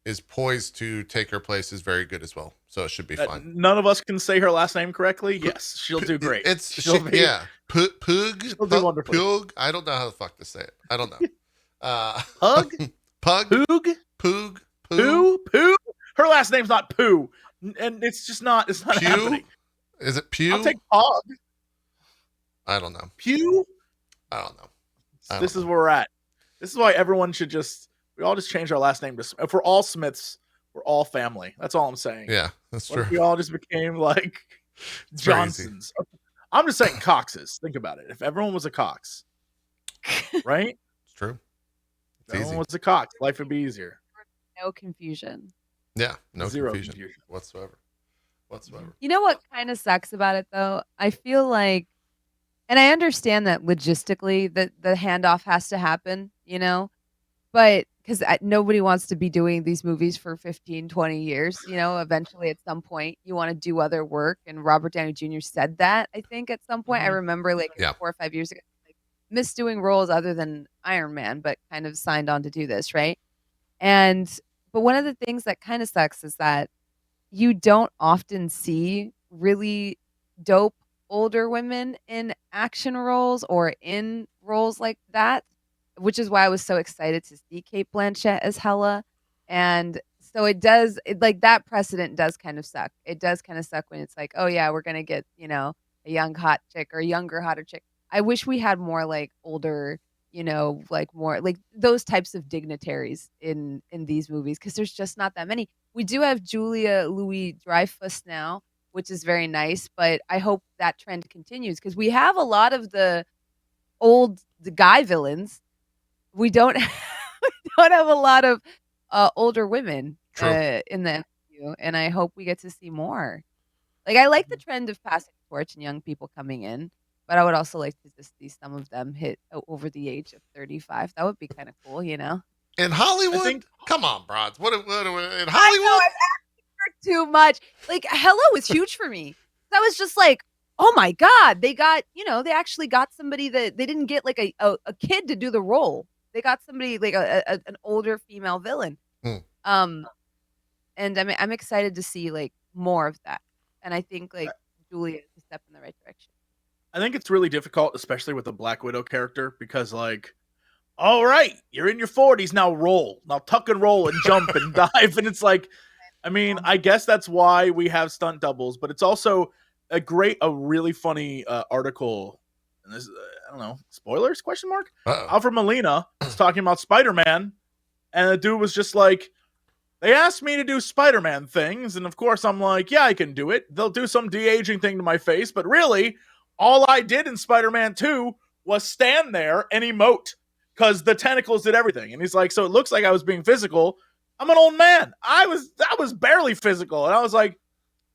is poised to take her place is very good as well. So it should be fun. None of us can say her last name correctly. Yes, she'll do great. Pug. She'll do wonderfully. Pug. I don't know how the fuck to say it. I don't know. Pug? Pug? Poog? Poo? Her last name's not Poo. And it's not Pew? happening. Is it Pew? I'll take Pog. I don't know. Pew? I don't know. This is where we're at. This is why everyone should we all just change our last name to, if we're all Smiths, we're all family. That's all I'm saying. Yeah, that's true. We all just became like it's Johnsons. I'm just saying Coxes. Think about it. If everyone was a Cox, right? It's true. If everyone was a Cox, life would be easier. No confusion. Yeah, no Zero confusion whatsoever. You know what kind of sucks about it, though? I feel like, and I understand that logistically that the handoff has to happen, but because nobody wants to be doing these movies for 15, 20 years, eventually at some point you want to do other work. And Robert Downey Jr. said that, I think, at some point. I remember 4 or 5 years ago, missed doing roles other than Iron Man, but kind of signed on to do this, right? But one of the things that kind of sucks is that you don't often see really dope older women in action roles or in roles like that, which is why I was so excited to see Cate Blanchett as Hela. And so that precedent does kind of suck. It does kind of suck when it's like, oh yeah, we're going to get, a young hot chick or a younger, hotter chick. I wish we had more like older, more like those types of dignitaries in these movies, because there's just not that many. We do have Julia Louis-Dreyfus now, which is very nice. But I hope that trend continues because we have a lot of the guy villains. We don't have a lot of older women in the MCU, and I hope we get to see more. Like, I like the trend of passing the torch and young people coming in, but I would also like to just see some of them hit over the age of 35. That would be kind of cool, you know? In Hollywood? Come on, Broads. What in Hollywood? I know, I've asked too much. Like, Hello was huge for me. That was just like, oh my God, they got, they actually got somebody that they didn't get like a kid to do the role. They got somebody like an older female villain. And I'm excited to see like more of that. And I think like Julia is a step in the right direction. I think it's really difficult, especially with the Black Widow character, because like, all right, you're in your 40s now, tuck and roll and jump and dive. And it's like, I mean, I guess that's why we have stunt doubles, but it's also a really funny article. And this, I don't know, spoilers? ? Alfred Molina was talking about Spider-Man, and the dude was just like, they asked me to do Spider-Man things, and of course I'm like, yeah, I can do it. They'll do some de-aging thing to my face, but really, all I did in Spider-Man 2 was stand there and emote, because the tentacles did everything. And he's like, so it looks like I was being physical. I'm an old man. I was barely physical. And I was like,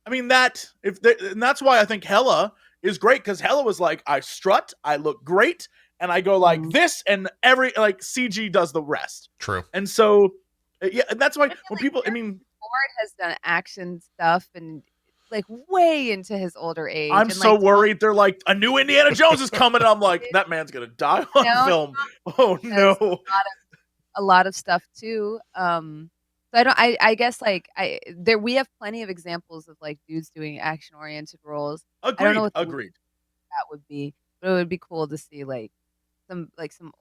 I mean, and that's why I think Hela is great, because Hela was like, I strut, I look great, and I go like this, and CG does the rest. True. And so, yeah, and that's why when people, Ford has done action stuff and like way into his older age. I'm so worried. They're like, a new Indiana Jones is coming, and I'm like, that man's gonna die on film. Oh no. A lot of stuff too. So I guess like we have plenty of examples of like dudes doing action oriented roles. Agreed. I don't know what Agreed. That would be, but it would be cool to see like some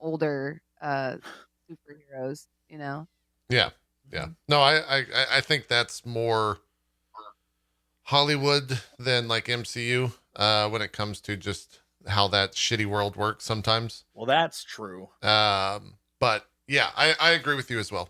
older superheroes, you know? Yeah. No, I think that's more Hollywood than like MCU when it comes to just how that shitty world works sometimes. Well, that's true. But yeah, I agree with you as well.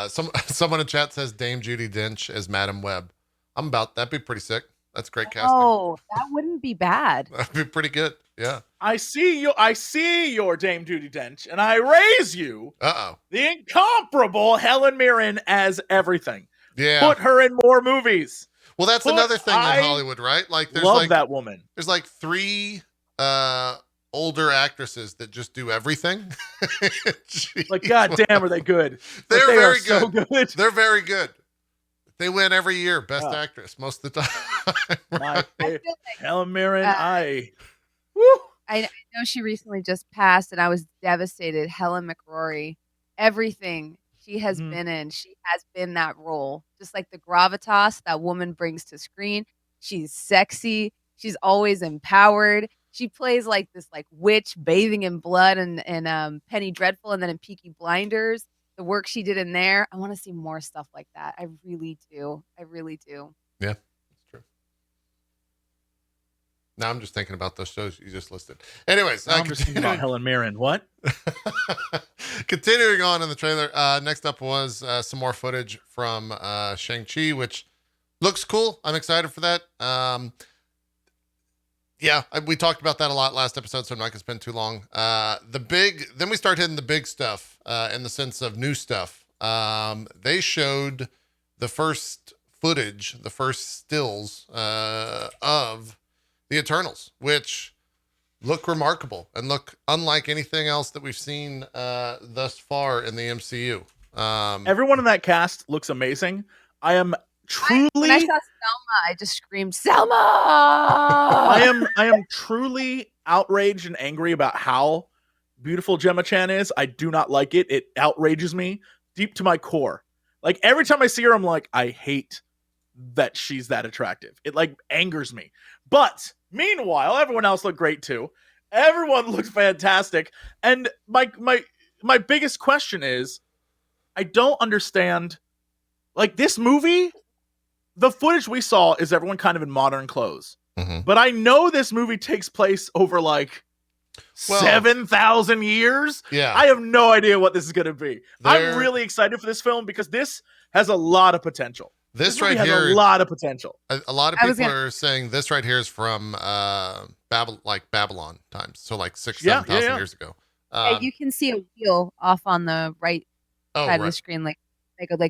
Someone in chat says Dame Judi Dench as Madam Web. That'd be pretty sick. That's great casting. Oh, that wouldn't be bad. That'd be pretty good. Yeah. I see your Dame Judi Dench, and I raise you the incomparable Helen Mirren as everything. Yeah. Put her in more movies. Well, that's another thing in Hollywood, right? Like, there's love that woman. There's like 3 older actresses that just do everything. Jeez, like, God damn, are they good? They're very good. So good. They're very good. They win every year, best actress most of the time. Helen Mirren, I know she recently just passed, and I was devastated. Helen McRory, everything she has been in, she has been that role. Just like the gravitas that woman brings to screen. She's sexy. She's always empowered. She plays like this like witch bathing in blood and Penny Dreadful, and then in Peaky Blinders. The work she did in there, I want to see more stuff like that. I really do. Yeah, that's true. Now I'm just thinking about those shows you just listed. Anyways, I'm just thinking about Helen Mirren. What? Continuing on in the trailer, next up was some more footage from Shang-Chi, which looks cool. I'm excited for that. Yeah, we talked about that a lot last episode, so I'm not going to spend too long. Then we start hitting the big stuff in the sense of new stuff. They showed the first footage, the first stills of the Eternals, which look remarkable and look unlike anything else that we've seen thus far in the MCU. Everyone in that cast looks amazing. I am truly. When I saw Selma, I just screamed, Selma! I am truly outraged and angry about how beautiful Gemma Chan is. I do not like it. It outrages me deep to my core. Like, every time I see her, I'm like, I hate that she's that attractive. It like angers me. But meanwhile, everyone else looked great too. Everyone looks fantastic. And my biggest question is, I don't understand. Like, this movie, the footage we saw is everyone kind of in modern clothes. Mm-hmm. But I know this movie takes place over like 7,000 years. Yeah. I have no idea what this is going to be. I'm really excited for this film because this has a lot of potential. This right has here, a lot of potential. A lot of people are saying this right here is from Babylon times, so like 6,000-7,000 years ago. You can see a wheel off on the right side of the screen, like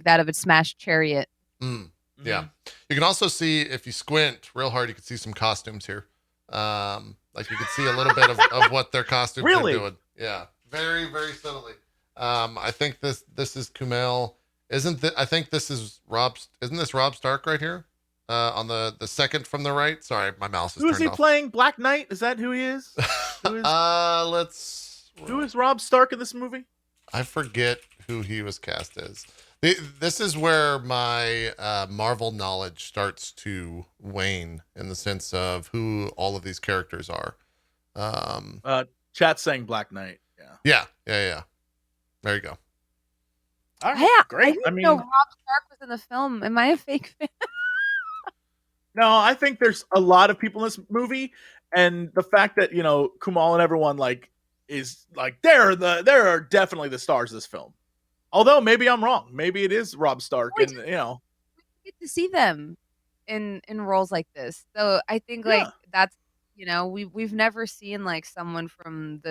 that of a smashed chariot. Yeah, you can also see, if you squint real hard, you can see some costumes here. Like you can see a little bit of what their costumes are doing. Yeah, very, very subtly. I think this is Kumail. I think this is Rob. Isn't this Rob Stark right here? On the second from the right. Sorry, my mouse is turned off. Who is he playing? Black Knight? Is that who he is? Who is Rob Stark in this movie? I forget who he was cast as. This is where my Marvel knowledge starts to wane, in the sense of who all of these characters are. Chat saying Black Knight. Yeah. There you go. All right, great. I didn't know Rob Stark was in the film. Am I a fake fan? No, I think there's a lot of people in this movie, and the fact that Kumail and everyone is they're definitely the stars of this film. Although maybe I'm wrong. Maybe it is Rob Stark, we get to see them in roles like this. So I think that's we've never seen someone from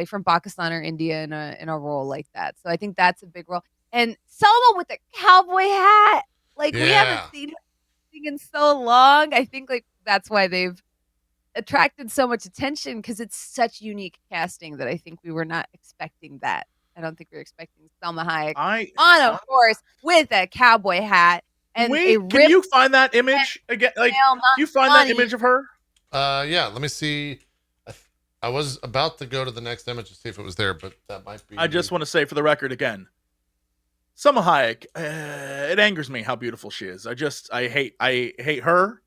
from Pakistan or India in a role like that. So I think that's a big role. And Selma with the cowboy hat, we haven't seen her in so long. I think that's why they've attracted so much attention, because it's such unique casting that I think we were not expecting that. I don't think we were expecting Salma Hayek on a horse with a cowboy hat and can you find that image again? Can you find that image of her? Yeah, let me see. I was about to go to the next image to see if it was there, but that might be. I just want to say for the record again, Salma Hayek, it angers me how beautiful she is. I hate her.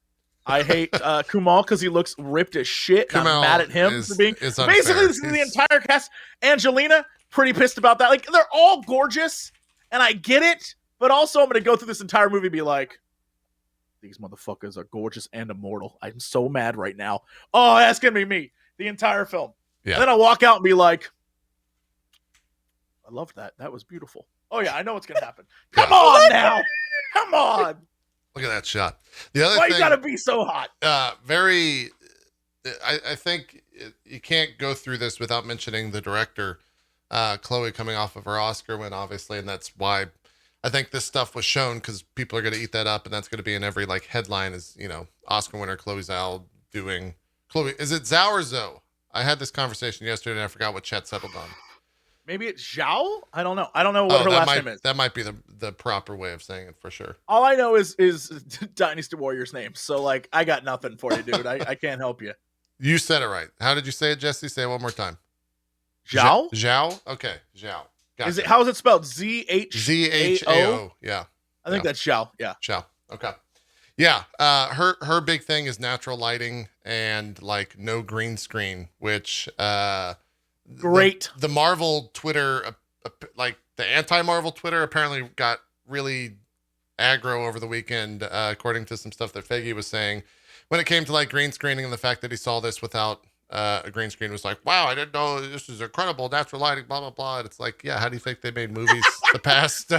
I hate Kumail because he looks ripped as shit. And I'm mad at him for being. Basically, this is the entire cast. Angelina, pretty pissed about that. They're all gorgeous, and I get it, but also I'm going to go through this entire movie and be like, these motherfuckers are gorgeous and immortal. I'm so mad right now. Oh, that's going to be me the entire film. Yeah. And then I walk out and be like, I loved that. That was beautiful. Oh, yeah, I know what's going to happen. Come on now. Come on. Look at that shot. The other Why thing, you gotta be so hot? I think you can't go through this without mentioning the director, Chloe, coming off of her Oscar win, obviously, and that's why I think this stuff was shown, because people are going to eat that up, and that's going to be in every headline. Is Oscar winner Chloe Zhao doing Chloe? Is it Zhao or Zoe? I had this conversation yesterday, and I forgot what Chet settled on. Maybe it's Zhao? I don't know. I don't know what her last name is. That might be the proper way of saying it for sure. All I know is Dynasty Warrior's name. So I got nothing for you, dude. I can't help you. You said it right. How did you say it, Jesse? Say it one more time. Zhao? Zhao? Okay. Zhao. Gotcha. How is it spelled? Z-H-A-O? Yeah. I think that's Zhao. Yeah. Zhao. Okay. Yeah. Her big thing is natural lighting and no green screen, which great. The Marvel Twitter, the anti-Marvel Twitter, apparently got really aggro over the weekend, according to some stuff that Feige was saying, when it came to green screening, and the fact that he saw this without a green screen was wow, I didn't know this is incredible natural lighting, blah blah blah. And it's yeah, how do you think they made movies the past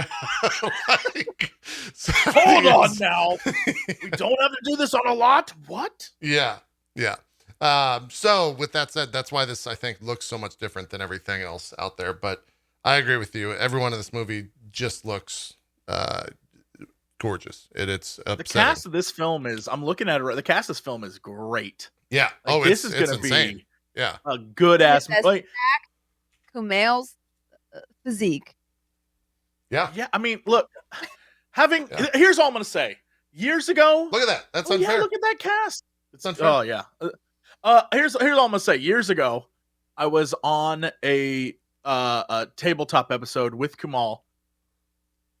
hold on now, we don't have to do this on a lot. What? Yeah. So with that said, that's why this, I think, looks so much different than everything else out there. But I agree with you. Everyone in this movie just looks gorgeous. It's upsetting. The cast of this film is, I'm looking at it, the cast of this film is great. Yeah. This is going to be a good ass movie. Kumail's physique. Yeah. I mean, look, here's all I'm going to say. Years ago. Look at that. That's unfair. Yeah, look at that cast. It's unfair. Oh, yeah. Here's all I'm going to say. Years ago, I was on a tabletop episode with Kumail.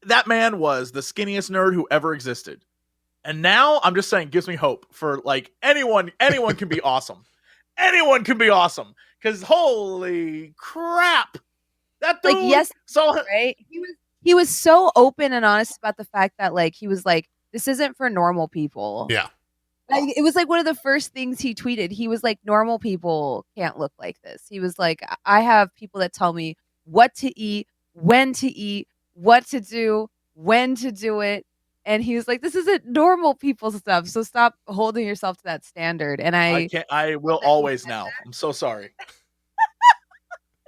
That man was the skinniest nerd who ever existed. And now I'm just saying, gives me hope for anyone can be awesome. Anyone can be awesome. Because holy crap. That dude. Right? He was so open and honest about the fact that he was this isn't for normal people. Yeah. It was one of the first things he tweeted. He was normal people can't look like this. He was I have people that tell me what to eat, when to eat, what to do, when to do it. And he was like, "This isn't normal people stuff, so stop holding yourself to that standard." And I can't. I will always now. I'm so sorry.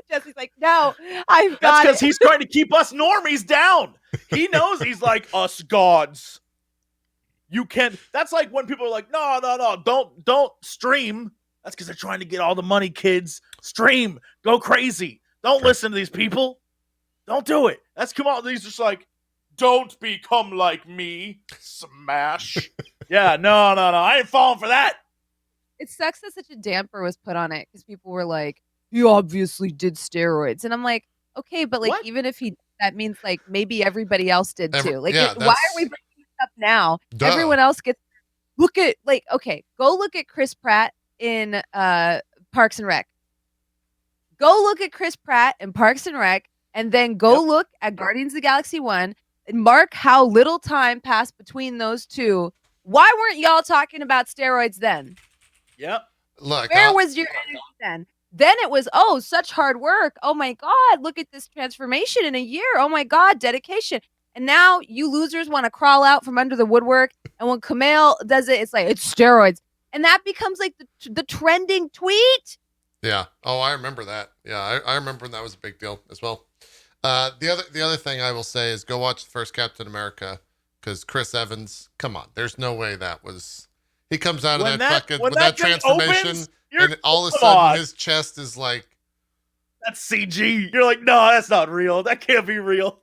Jesse's like, "No, I've got That's because it." he's trying to keep us normies down. He knows he's like us gods. You can. That's like when people are like, "No, don't stream." That's because they're trying to get all the money, kids. Stream, go crazy. Don't listen to these people. Don't do it. That's come on. These just like, don't become like me. Smash. Yeah, no. I ain't falling for that. It sucks that such a damper was put on it because people were like, "He obviously did steroids," and I'm like, okay, but like, What? even if he, that means like maybe everybody else did too. Like, yeah, why are we bringing this up now? Duh. Everyone else gets. Look at okay, go look at Chris Pratt in Parks and Rec. Go look at Chris Pratt in Parks and Rec, and then go look at Guardians of the Galaxy 1 and mark how little time passed between those two. Why weren't y'all talking about steroids then? Yep. Look, where was your energy then? Then it was, oh, such hard work. Oh my God, look at this transformation in a year. Oh my God, dedication. And now you losers want to crawl out from under the woodwork. And when Kumail does it, it's like, it's steroids. And that becomes like the trending tweet. Yeah. Oh, I remember that. Yeah, I remember when that was a big deal as well. The other thing I will say is go watch the first Captain America because Chris Evans, come on, there's no way that was. He comes out of that transformation, opens, and all of a sudden his chest is like. That's CG. You're like, no, that's not real. That can't be real.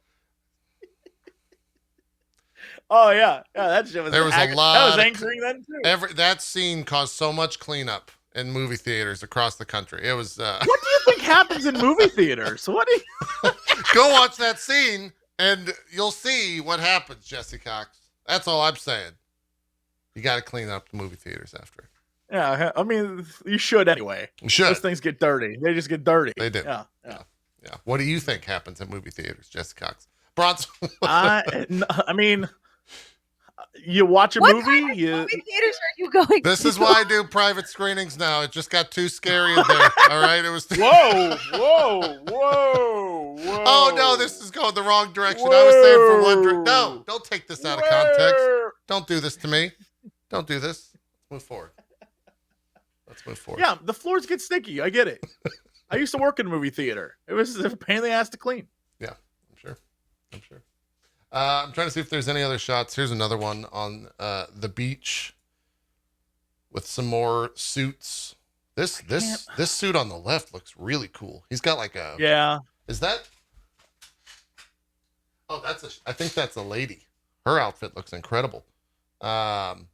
Oh yeah, that shit was. There was a lot. That was angering then too. That scene caused so much cleanup in movie theaters across the country. It was. What do you think happens in movie theaters? What do you? Go watch that scene, and you'll see what happens, Jesse Cox. That's all I'm saying. You got to clean up the movie theaters after. Yeah, I mean, you should anyway. You should. Those things get dirty. They just get dirty. They do. Yeah. What do you think happens in movie theaters, Jesse Cox? Bronze. I mean, you watch a movie. What kind of movie theaters are you going? This is why I do private screenings now. It just got too scary in there. All right, it was. Whoa! Oh no, this is going the wrong direction. I was saying for one. No, don't take this out of context. Don't do this to me. Don't do this. Let's move forward. Yeah, the floors get sticky. I get it. I used to work in a movie theater. It was a pain in the ass to clean. Yeah, I'm sure. I'm trying to see if there's any other shots. Here's another one on the beach with some more suits. This suit on the left looks really cool. He's got like a. Yeah. Is that? Oh, I think that's a lady. Her outfit looks incredible. I'm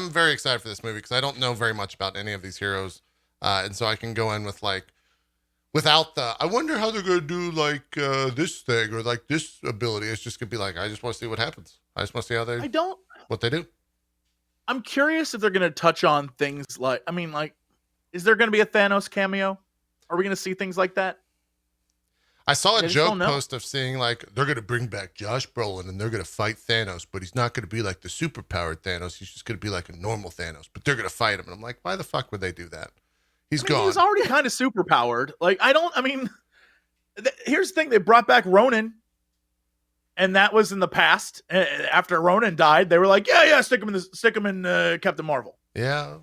very excited for this movie because I don't know very much about any of these heroes, and so I can go in with like, without the. I wonder how they're gonna do like this thing or like this ability. It's just gonna be like I just want to see what happens. I just want to see how what they do. I'm curious if they're gonna touch on things like. I mean, like, is there gonna be a Thanos cameo? Are we gonna see things like that? I saw a joke post of seeing like they're gonna bring back Josh Brolin and they're gonna fight Thanos, but he's not gonna be like the superpowered Thanos. He's just gonna be like a normal Thanos, but they're gonna fight him. And I'm like, why the fuck would they do that? He's gone. He was already kind of superpowered. Like here's the thing: they brought back Ronan, and that was in the past. After Ronan died, they were like, yeah, stick him in Captain Marvel. Yeah.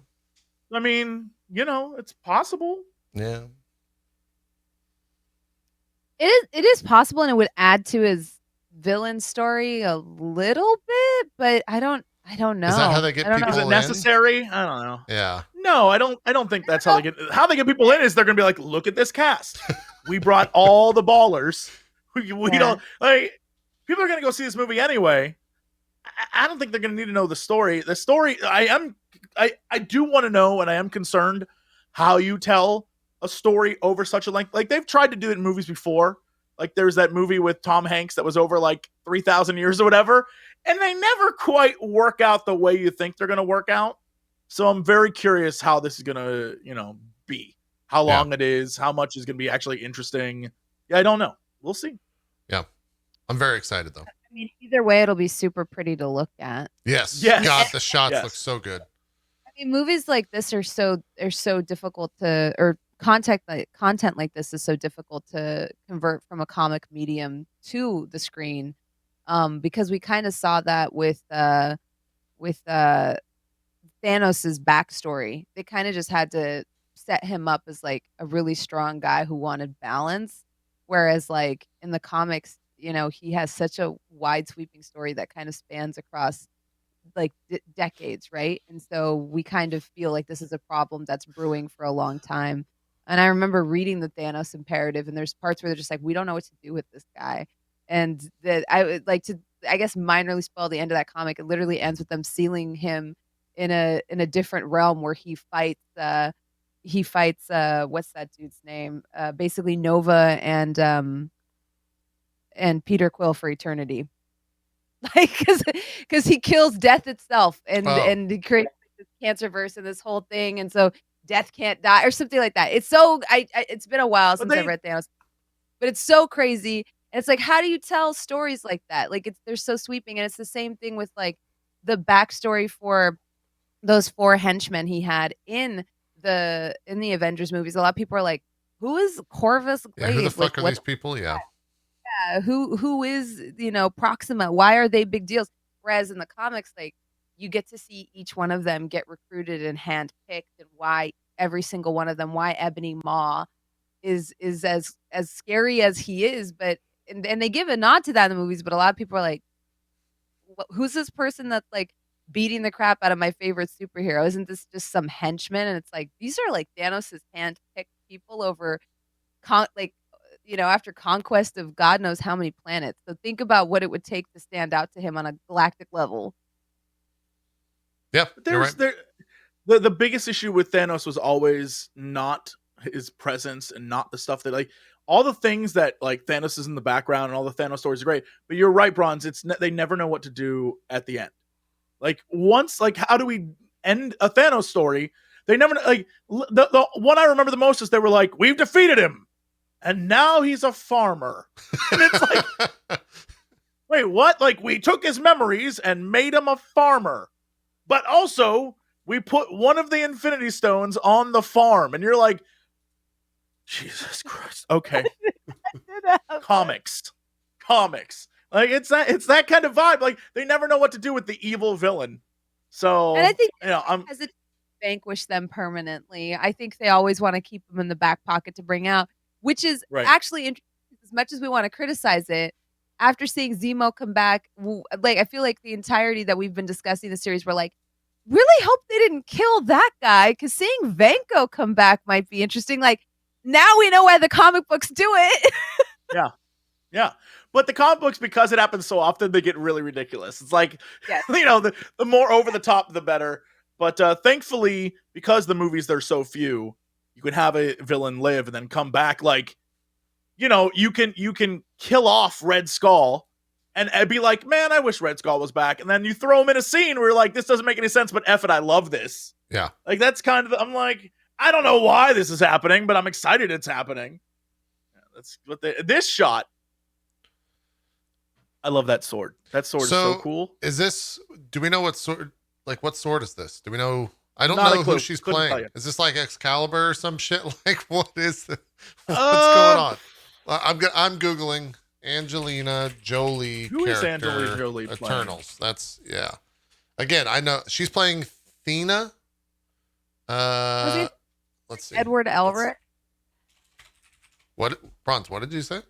I mean, it's possible. Yeah. It is possible, and it would add to his villain story a little bit, but I don't know. Is that how they get people in? Is it necessary? I don't know. Yeah. No, I don't think that's how they get people in. Is they're gonna be like, look at this cast. We brought all the ballers. We don't like. People are gonna go see this movie anyway. I don't think they're gonna need to know the story. The story, I do want to know, and I am concerned how you tell a story over such a length. Like they've tried to do it in movies before. Like there's that movie with Tom Hanks that was over like 3,000 years or whatever. And they never quite work out the way you think they're going to work out. So I'm very curious how this is going to, be. How long it is, how much is going to be actually interesting. Yeah, I don't know. We'll see. Yeah. I'm very excited though. I mean, either way, it'll be super pretty to look at. Yes. God, the shots look so good. I mean, movies like this are so difficult to, or content like this is so difficult to convert from a comic medium to the screen. because we kind of saw that with Thanos's backstory. They kind of just had to set him up as like a really strong guy who wanted balance, whereas like in the comics, you know, he has such a wide sweeping story that kind of spans across like decades, right? And so we kind of feel like this is a problem that's brewing for a long time. And I remember reading the Thanos imperative, and there's parts where they're just like, we don't know what to do with this guy. And that I would like to, I guess, minorly spoil the end of that comic. It literally ends with them sealing him in a different realm where he fights what's that dude's name? Basically Nova and Peter Quill for eternity. Like, because he kills death itself, and he creates this cancer verse and this whole thing, and so death can't die or something like that. It's so it's been a while since I've read Thanos, but it's so crazy. And it's like, how do you tell stories like that? Like, they're so sweeping, and it's the same thing with like the backstory for those 4 henchmen he had in the Avengers movies. A lot of people are like, who is Corvus Glaive? Yeah, who the fuck are these people? Yeah. Who is, you know, Proxima? Why are they big deals? Whereas in the comics, like, you get to see each one of them get recruited and handpicked, and why every single one of them, why Ebony Maw is as scary as he is. But and they give a nod to that in the movies, but a lot of people are like, who's this person that's like beating the crap out of my favorite superhero? Isn't this just some henchman? And it's like, these are like Thanos's handpicked people over like, you know, after conquest of God knows how many planets. So think about what it would take to stand out to him on a galactic level. Yeah, the biggest issue with Thanos was always not his presence and not the stuff that, like, all the things that like Thanos is in the background and all the Thanos stories are great. But you're right, Bronze. They never know what to do at the end. Like, once, like, how do we end a Thanos story? They never, like, the one I remember the most is they were like, we've defeated him, and now he's a farmer. And it's like, wait, what? Like, we took his memories and made him a farmer, but also we put one of the Infinity Stones on the farm, and you're like, Jesus Christ. Okay. Comics. Like, it's that kind of vibe. Like, they never know what to do with the evil villain. So, and I think, you know, as it vanquish them permanently. I think they always want to keep them in the back pocket to bring out, which is actually interesting. As much as we want to criticize it, after seeing Zemo come back, like, I feel like the entirety that we've been discussing the series, we're like, really hope they didn't kill that guy, because seeing Vanko come back might be interesting. Like, now we know why the comic books do it. Yeah. But the comic books, because it happens so often, they get really ridiculous. It's like, you know, the more over the top, the better. But thankfully, because the movies, they're so few, you can have a villain live and then come back. Like, you know, you can kill off Red Skull and be like, man, I wish Red Skull was back. And then you throw him in a scene where you're like, this doesn't make any sense, but F it, I love this. Yeah. Like, that's kind of, I'm like, I don't know why this is happening, but I'm excited it's happening. Yeah, that's what this shot. I love that sword. That sword is so cool. Do we know what sword, like, what sword is this? Do we know? I don't know who she's playing. Is this like Excalibur or some shit? Like, what is what's going on? I'm Googling Angelina Jolie who character. Is Angelina Jolie Eternals. Playing? That's, yeah. Again, I know she's playing Thena. Let's see. Edward Elric. What, Bronze? What did you say?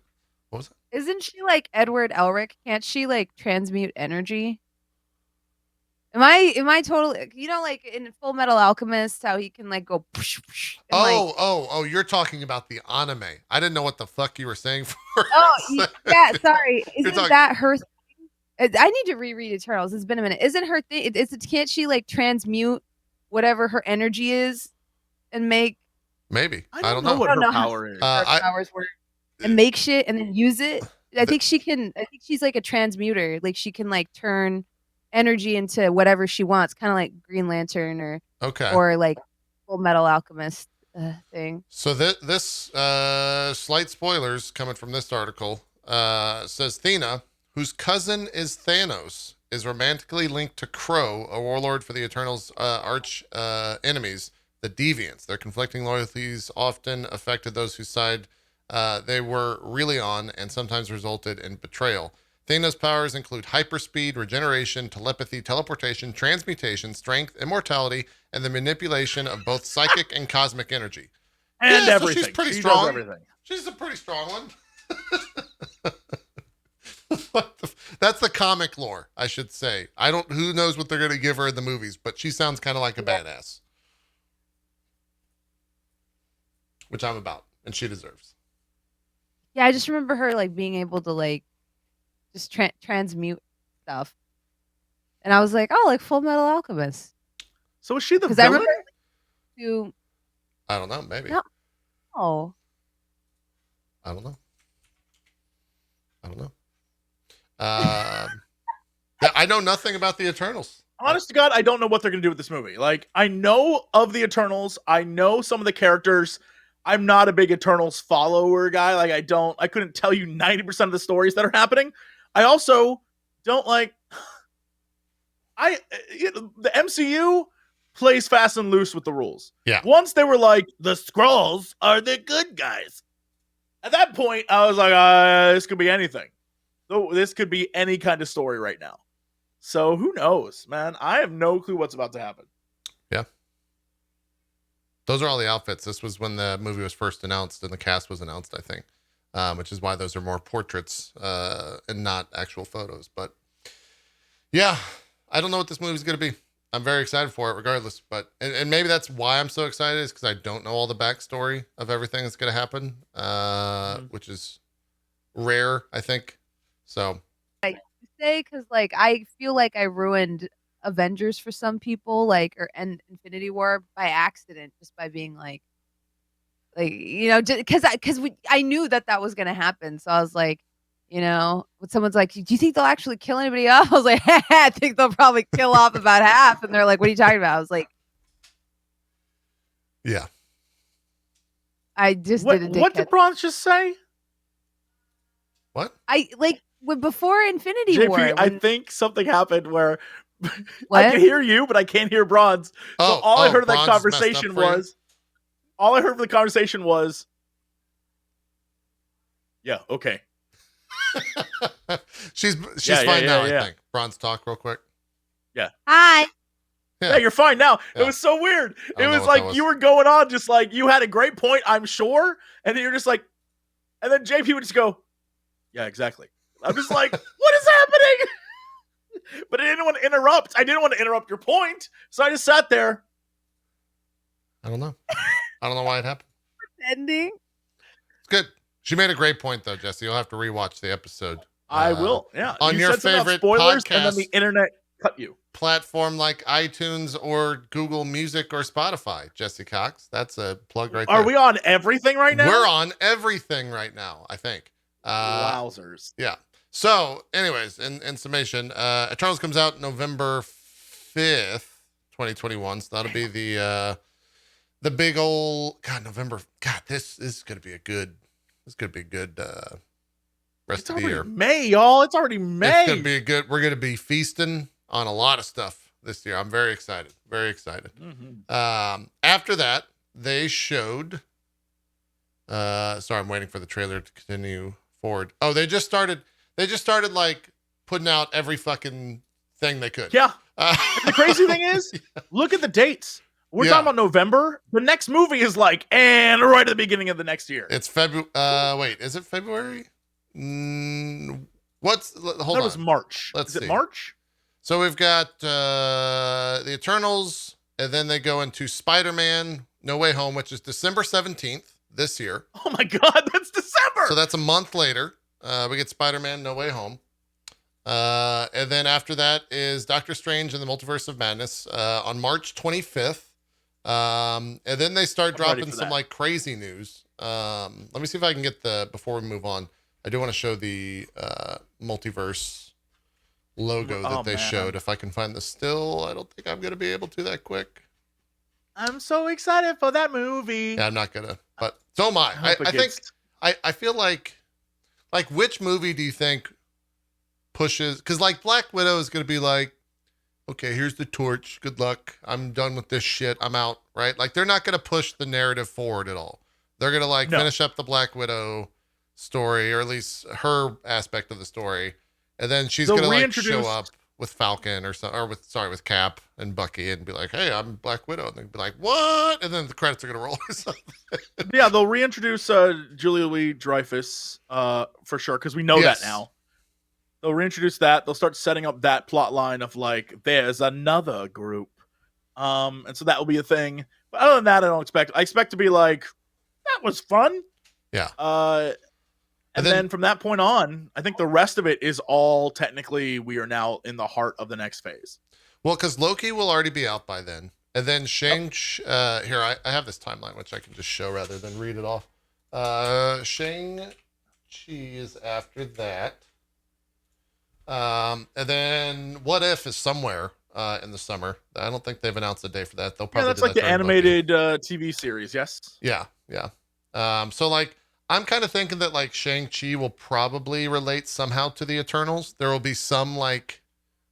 What was it? Isn't she like Edward Elric? Can't she like transmute energy? Am I totally, you know, like in Full Metal Alchemist, how he can like go. Oh, you're talking about the anime. I didn't know what the fuck you were saying for. Oh, yeah, sorry. Isn't that her thing? I need to reread Eternals. It's been a minute. Isn't her thing? Can't she like transmute whatever her energy is and make? Maybe. I don't know what her power is. Her powers were. And make shit and then use it. I think she can. I think she's like a transmuter. Like, she can like turn energy into whatever she wants, kind of like Green Lantern or like Full Metal Alchemist thing. So this slight spoilers coming from this article says Thena, whose cousin is Thanos, is romantically linked to Crow, a warlord for the Eternals' arch enemies, the Deviants. Their conflicting loyalties often affected those whose side they were really on, and sometimes resulted in betrayal. Thanos' powers include hyperspeed, regeneration, telepathy, teleportation, transmutation, strength, immortality, and the manipulation of both psychic and cosmic energy. And yeah, everything. So she's pretty she strong. Does everything. She's a pretty strong one. That's the comic lore, I should say. Who knows what they're going to give her in the movies, but she sounds kind of like a badass. Which I'm about, and she deserves. Yeah, I just remember her like being able to like just transmute stuff. And I was like, oh, like Full Metal Alchemist. So is she the villain? I don't know, maybe. No. Oh. I don't know. I know nothing about the Eternals. Honest to God, I don't know what they're going to do with this movie. Like, I know of the Eternals. I know some of the characters. I'm not a big Eternals follower guy. Like, I couldn't tell you 90% of the stories that are happening. I also don't like, the MCU plays fast and loose with the rules. Yeah. Once they were like, the Skrulls are the good guys. At that point, I was like, this could be anything. This could be any kind of story right now. So who knows, man? I have no clue what's about to happen. Yeah. Those are all the outfits. This was when the movie was first announced and the cast was announced, I think, which is why those are more portraits and not actual photos. But yeah, I don't know what this movie is going to be. I'm very excited for it regardless. But and maybe that's why I'm so excited is because I don't know all the backstory of everything that's going to happen, which is rare, I think. So I say because like I feel like I ruined Avengers for some people, like and Infinity War by accident, just by being like you know, because I knew that was gonna happen, so I was like, you know, when someone's like, "Do you think they'll actually kill anybody off?" I was like, I think they'll probably kill off about half, and they're like, "What are you talking about?" I was like, yeah, I just did a dickhead. What did Bronze just say? What? I like before Infinity JP, War. I think something happened where I can hear you, but I can't hear Bronze. So all I heard of that conversation was, yeah, okay. she's fine now, I think. Bronze, talk real quick. Yeah. Hi. Yeah, you're fine now. Yeah. It was so weird. It was like you were going on just like you had a great point, I'm sure. And then you're just like, and then JP would just go, yeah, exactly. I'm just like, what is happening? But I didn't want to interrupt. I didn't want to interrupt your point. So I just sat there. I don't know. I don't know why it happened. Ending. It's good. She made a great point, though, Jesse. You'll have to rewatch the episode. I will. Yeah. On your favorite spoilers, podcast, and then the internet cut you. Platform like iTunes or Google Music or Spotify, Jesse Cox. That's a plug right there. Are we on everything right now? We're on everything right now, I think. Wowzers. Yeah. So, anyways, in summation, Eternals comes out November 5th, 2021. So that'll be the big old November. God, this is gonna be a good. This is gonna be a good rest of the year. May, y'all. It's already May. It's gonna be a good. We're gonna be feasting on a lot of stuff this year. I'm very excited. Very excited. Mm-hmm. After that, they showed. Sorry, I'm waiting for the trailer to continue forward. Oh, they just started like putting out every fucking thing they could. Yeah. The crazy thing is, look at the dates. We're talking about November. The next movie is like, and right at the beginning of the next year. It's February. Wait, is it February? Hold on. That was March. Let's see. Is it March? So we've got the Eternals, and then they go into Spider-Man No Way Home, which is December 17th this year. Oh my God, that's December. So that's a month later. We get Spider-Man No Way Home. And then after that is Doctor Strange and the Multiverse of Madness on March 25th. And then they start dropping some like crazy news. Let me see if I can get before we move on, I do want to show the Multiverse logo that they showed. If I can find the still, I don't think I'm going to be able to that quick. I'm so excited for that movie. Yeah, I'm not going to, but so am I. I think, I feel like which movie do you think pushes, because like Black Widow is going to be like, okay, here's the torch, good luck, I'm done with this shit, I'm out, right? Like they're not going to push the narrative forward at all. They're going to finish up the Black Widow story, or at least her aspect of the story, And then she's going to like show up with Falcon or with Cap and Bucky and be like, hey, I'm Black Widow. And they'd be like, what? And then the credits are going to roll or something. Yeah, they'll reintroduce Julia Louis-Dreyfus for sure, because we know that now. They'll reintroduce that. They'll start setting up that plot line of like, there's another group. And so that will be a thing. But other than that, I expect to be like, that was fun. Yeah. And then from that point on, I think the rest of it is all technically we are now in the heart of the next phase. Well, because Loki will already be out by then. And then Shang-Chi, here, I have this timeline, which I can just show rather than read it off. Shang-Chi is after that. And then What If is somewhere in the summer. I don't think they've announced a day for that. They'll probably that's like the animated TV series, yes? Yeah. So like, I'm kind of thinking that like Shang-Chi will probably relate somehow to the Eternals. There will be some like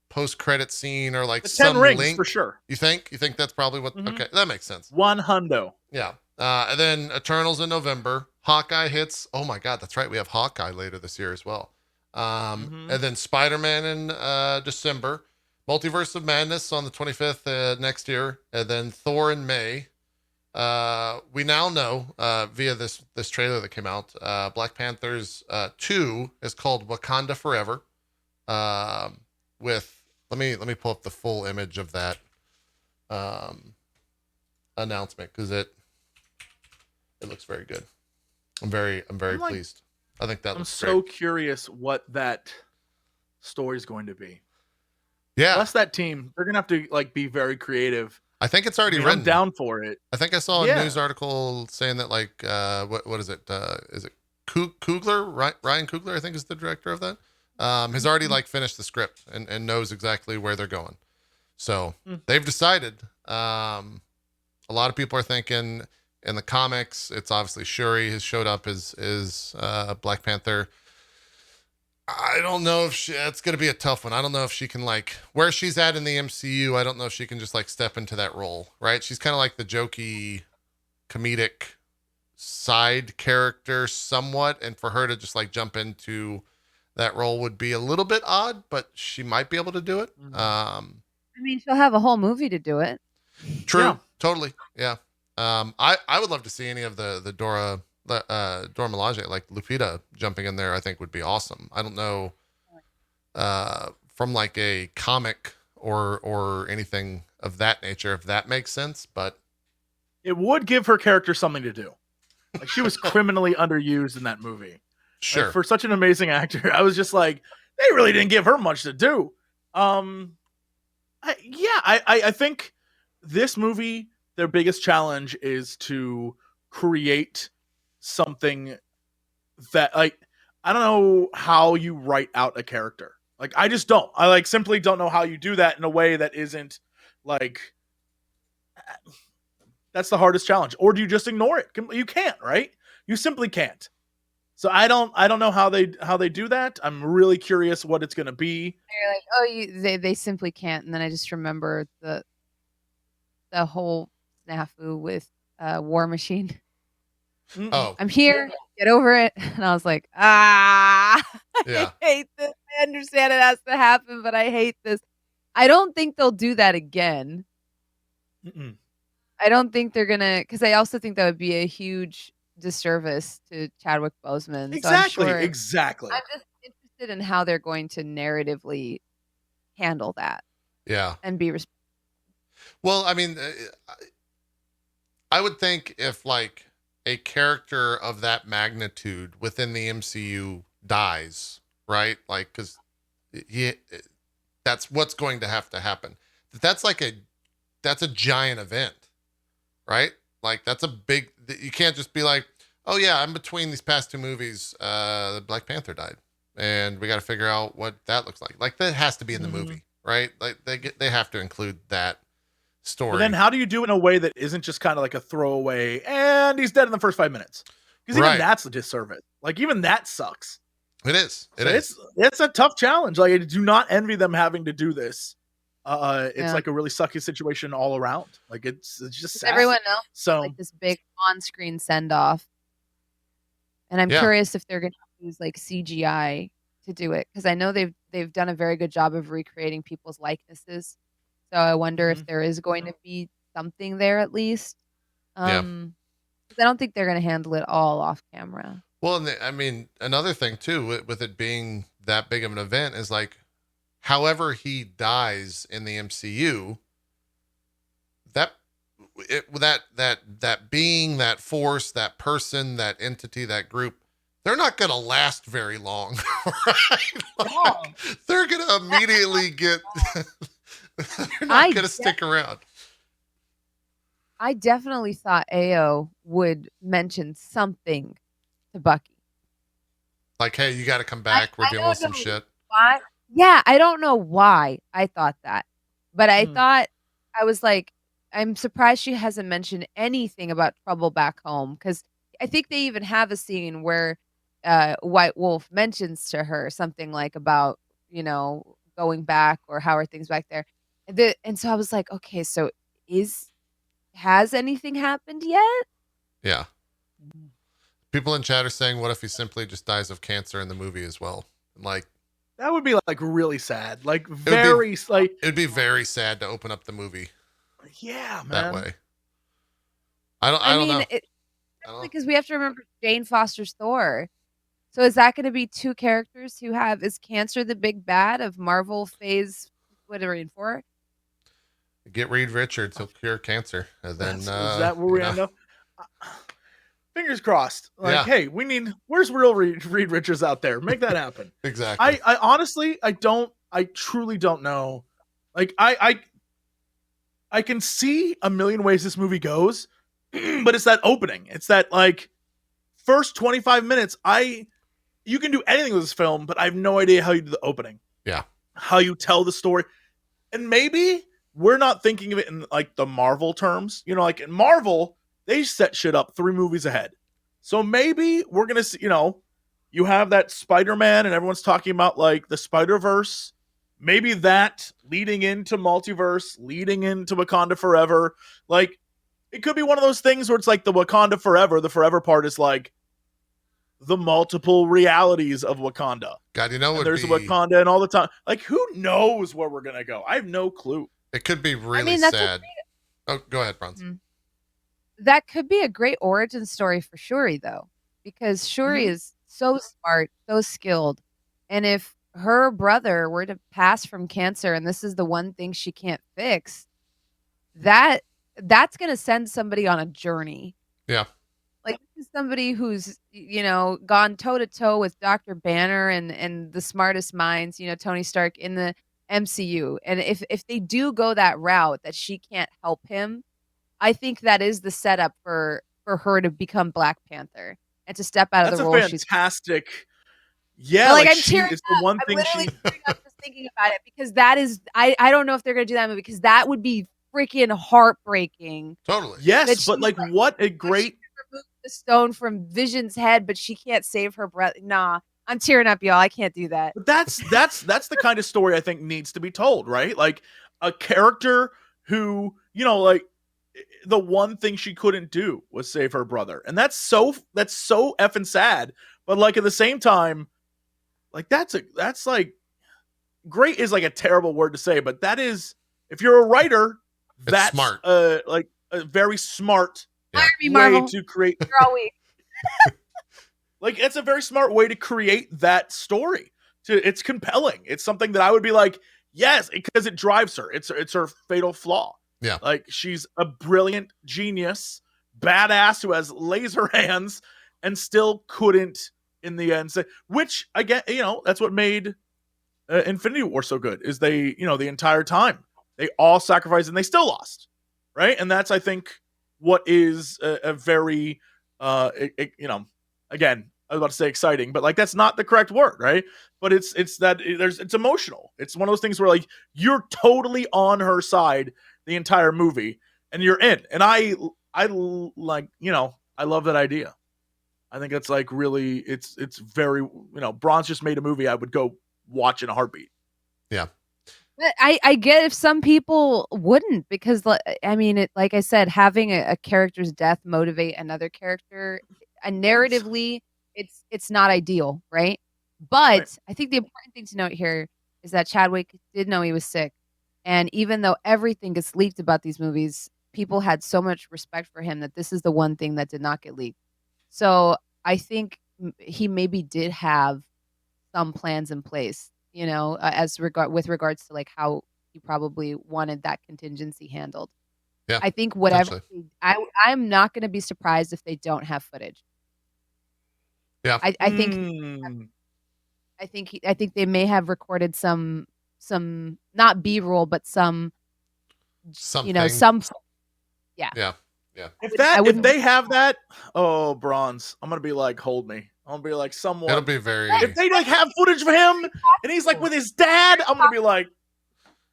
post-credit scene or like some 10 rings link for sure. You think that's probably what? Okay, that makes sense. 100. Yeah. And then Eternals in November. Hawkeye hits. Oh my God, that's right. We have Hawkeye later this year as well. And then Spider-Man in December. Multiverse of Madness on the 25th next year, and then Thor in May. We now know via this trailer that came out, Black Panther's 2 is called Wakanda Forever. With let me pull up the full image of that announcement because it looks very good. I'm very pleased. I think that. I'm so curious what that story is going to be. Yeah, plus that team, they're gonna have to like be very creative. I think it's already written. I'm down for it. I think I saw a news article saying that like what is it? Is it Coogler? Ryan Coogler, I think, is the director of that. Has already like finished the script and knows exactly where they're going. So they've decided. A lot of people are thinking in the comics, it's obviously Shuri has showed up as Black Panther. I don't know if it's going to be a tough one. I don't know if she can like where she's at in the MCU. I don't know if she can just like step into that role, right? She's kind of like the jokey comedic side character somewhat. And for her to just like jump into that role would be a little bit odd, but she might be able to do it. I mean, she'll have a whole movie to do it. True. Totally. Yeah. I would love to see any of the Dora Milaje, like Lupita jumping in there, I think would be awesome. I don't know from like a comic or anything of that nature, if that makes sense, but it would give her character something to do. Like she was criminally underused in that movie. Sure. Like, for such an amazing actor, I was just like, they really didn't give her much to do. I think this movie, their biggest challenge is to create something that like I don't know how you write out a character. Like I just don't. I like simply don't know how you do that in a way that isn't like that's the hardest challenge. Or do you just ignore it? You can't, right? You simply can't. So I don't know how they do that. I'm really curious what it's going to be. You're like, oh, they simply can't. And then I just remember the whole snafu with War Machine. Oh, I'm here. Get over it. And I was like, I hate this. I understand it has to happen, but I hate this. I don't think they'll do that again. I don't think they're gonna, because I also think that would be a huge disservice to Chadwick Boseman. Exactly. So exactly. I'm just interested in how they're going to narratively handle that. Yeah. And be responsible. Well, I mean, I would think if like a character of that magnitude within the MCU dies, right? Like, because that's what's going to have to happen. That's a giant event, right? Like that's a big. You can't just be like, oh yeah, I'm between these past two movies. The Black Panther died, and we got to figure out what that looks like. Like that has to be in the movie, right? Like they have to include that story. But then how do you do it in a way that isn't just kind of like a throwaway and he's dead in the first 5 minutes? Because even that's a disservice. Like even that sucks. It is. It's a tough challenge. Like I do not envy them having to do this. It's like a really sucky situation all around. Like it's just sad. Everyone else so like this big on-screen send off. And I'm curious if they're going to use like CGI to do it because I know they've done a very good job of recreating people's likenesses. So I wonder if there is going to be something there at least. Yeah. 'Cause I don't think they're gonna handle it all off camera. Well, and I mean, another thing too, with it being that big of an event is like, however he dies in the MCU, that being, that force, that person, that entity, that group, they're not going to last very long, right? Like, they're going to immediately get, they're not going to stick around. I definitely thought Ao would mention something to Bucky. Like, hey, you got to come back. We're dealing with some shit. Why? Yeah, I don't know why I thought that. But I thought, I was like, I'm surprised she hasn't mentioned anything about trouble back home. Because I think they even have a scene where White Wolf mentions to her something like about, going back or how are things back there. And so I was like, okay, so has anything happened yet? Yeah. People in chat are saying, what if he simply just dies of cancer in the movie as well? Like, that would be like really sad. Like it would be very sad to open up the movie. Yeah, man. That way. I don't know. Because we have to remember Jane Foster's Thor. So is that going to be two characters who is cancer the big bad of Marvel phase, what are we in for? Get Reed Richards, he'll cure cancer. And then is that where we end up? Fingers crossed. Like, hey, where's real Reed Richards out there? Make that happen. Exactly. I honestly, I truly don't know. Like, I can see a million ways this movie goes, but it's that opening. It's that, like, first 25 minutes. You can do anything with this film, but I have no idea how you do the opening. Yeah. How you tell the story. And maybe we're not thinking of it in, like, the Marvel terms. Like in Marvel, they set shit up 3 movies ahead. So maybe we're going to see, you have that Spider-Man and everyone's talking about, like, the Spider-Verse. Maybe that leading into Multiverse, leading into Wakanda Forever. Like, it could be one of those things where it's like the Wakanda Forever. The Forever part is like the multiple realities of Wakanda. God, there's Wakanda and all the time. Like, who knows where we're going to go? I have no clue. It could be really sad. Oh, go ahead, Bronze. That could be a great origin story for Shuri, though, because Shuri is so smart, so skilled. And if her brother were to pass from cancer and this is the one thing she can't fix, that's going to send somebody on a journey. Yeah. Like, this is somebody who's, gone toe-to-toe with Dr. Banner and the smartest minds, Tony Stark in the MCU. And if they do go that route that she can't help him, I think that is the setup for her to become Black Panther and to step out of the role. That's fantastic. Yeah, like I'm tearing up. The one thing I'm just thinking about it because that is I don't know if they're gonna do that movie because that would be freaking heartbreaking. Totally. Yes, but like what a great remove the stone from Vision's head, but she can't save her breath. Nah, I'm tearing up, y'all. I can't do that. But that's the kind of story I think needs to be told, right? Like a character who, like the one thing she couldn't do was save her brother. And that's so effing sad. But like at the same time, like that's like great is like a terrible word to say, but that is, if you're a writer, that's smart. Like a very smart way to create. You're all weak. Like it's a very smart way to create that story. It's compelling. It's something that I would be like, yes, because it drives her. It's her fatal flaw. Yeah. Like she's a brilliant genius, badass who has laser hands and still couldn't in the end say, which again, that's what made Infinity War so good is they, the entire time they all sacrificed and they still lost. Right. And that's, I think, what is a very, again, I was about to say exciting, but like, that's not the correct word. Right. But it's emotional. It's one of those things where like, you're totally on her side the entire movie and you're in. And I like, I love that idea. I think it's like really, it's very, Bronze just made a movie I would go watch in a heartbeat. Yeah. But I get if some people wouldn't, because I mean, like I said, having a character's death motivate another character, narratively, it's not ideal, right? But I think the important thing to note here is that Chadwick did know he was sick. And even though everything gets leaked about these movies, people had so much respect for him that this is the one thing that did not get leaked. So I think he maybe did have some plans in place, with regards to like how he probably wanted that contingency handled. Yeah, I think whatever. I'm not going to be surprised if they don't have footage. Yeah, I think they may have recorded some not B-roll, but some yeah. If they have that, oh, Bronze, I'm gonna be like, hold me. I'm gonna be like, someone. It'll be very. If they like have footage of him and he's like with his dad, I'm gonna be like,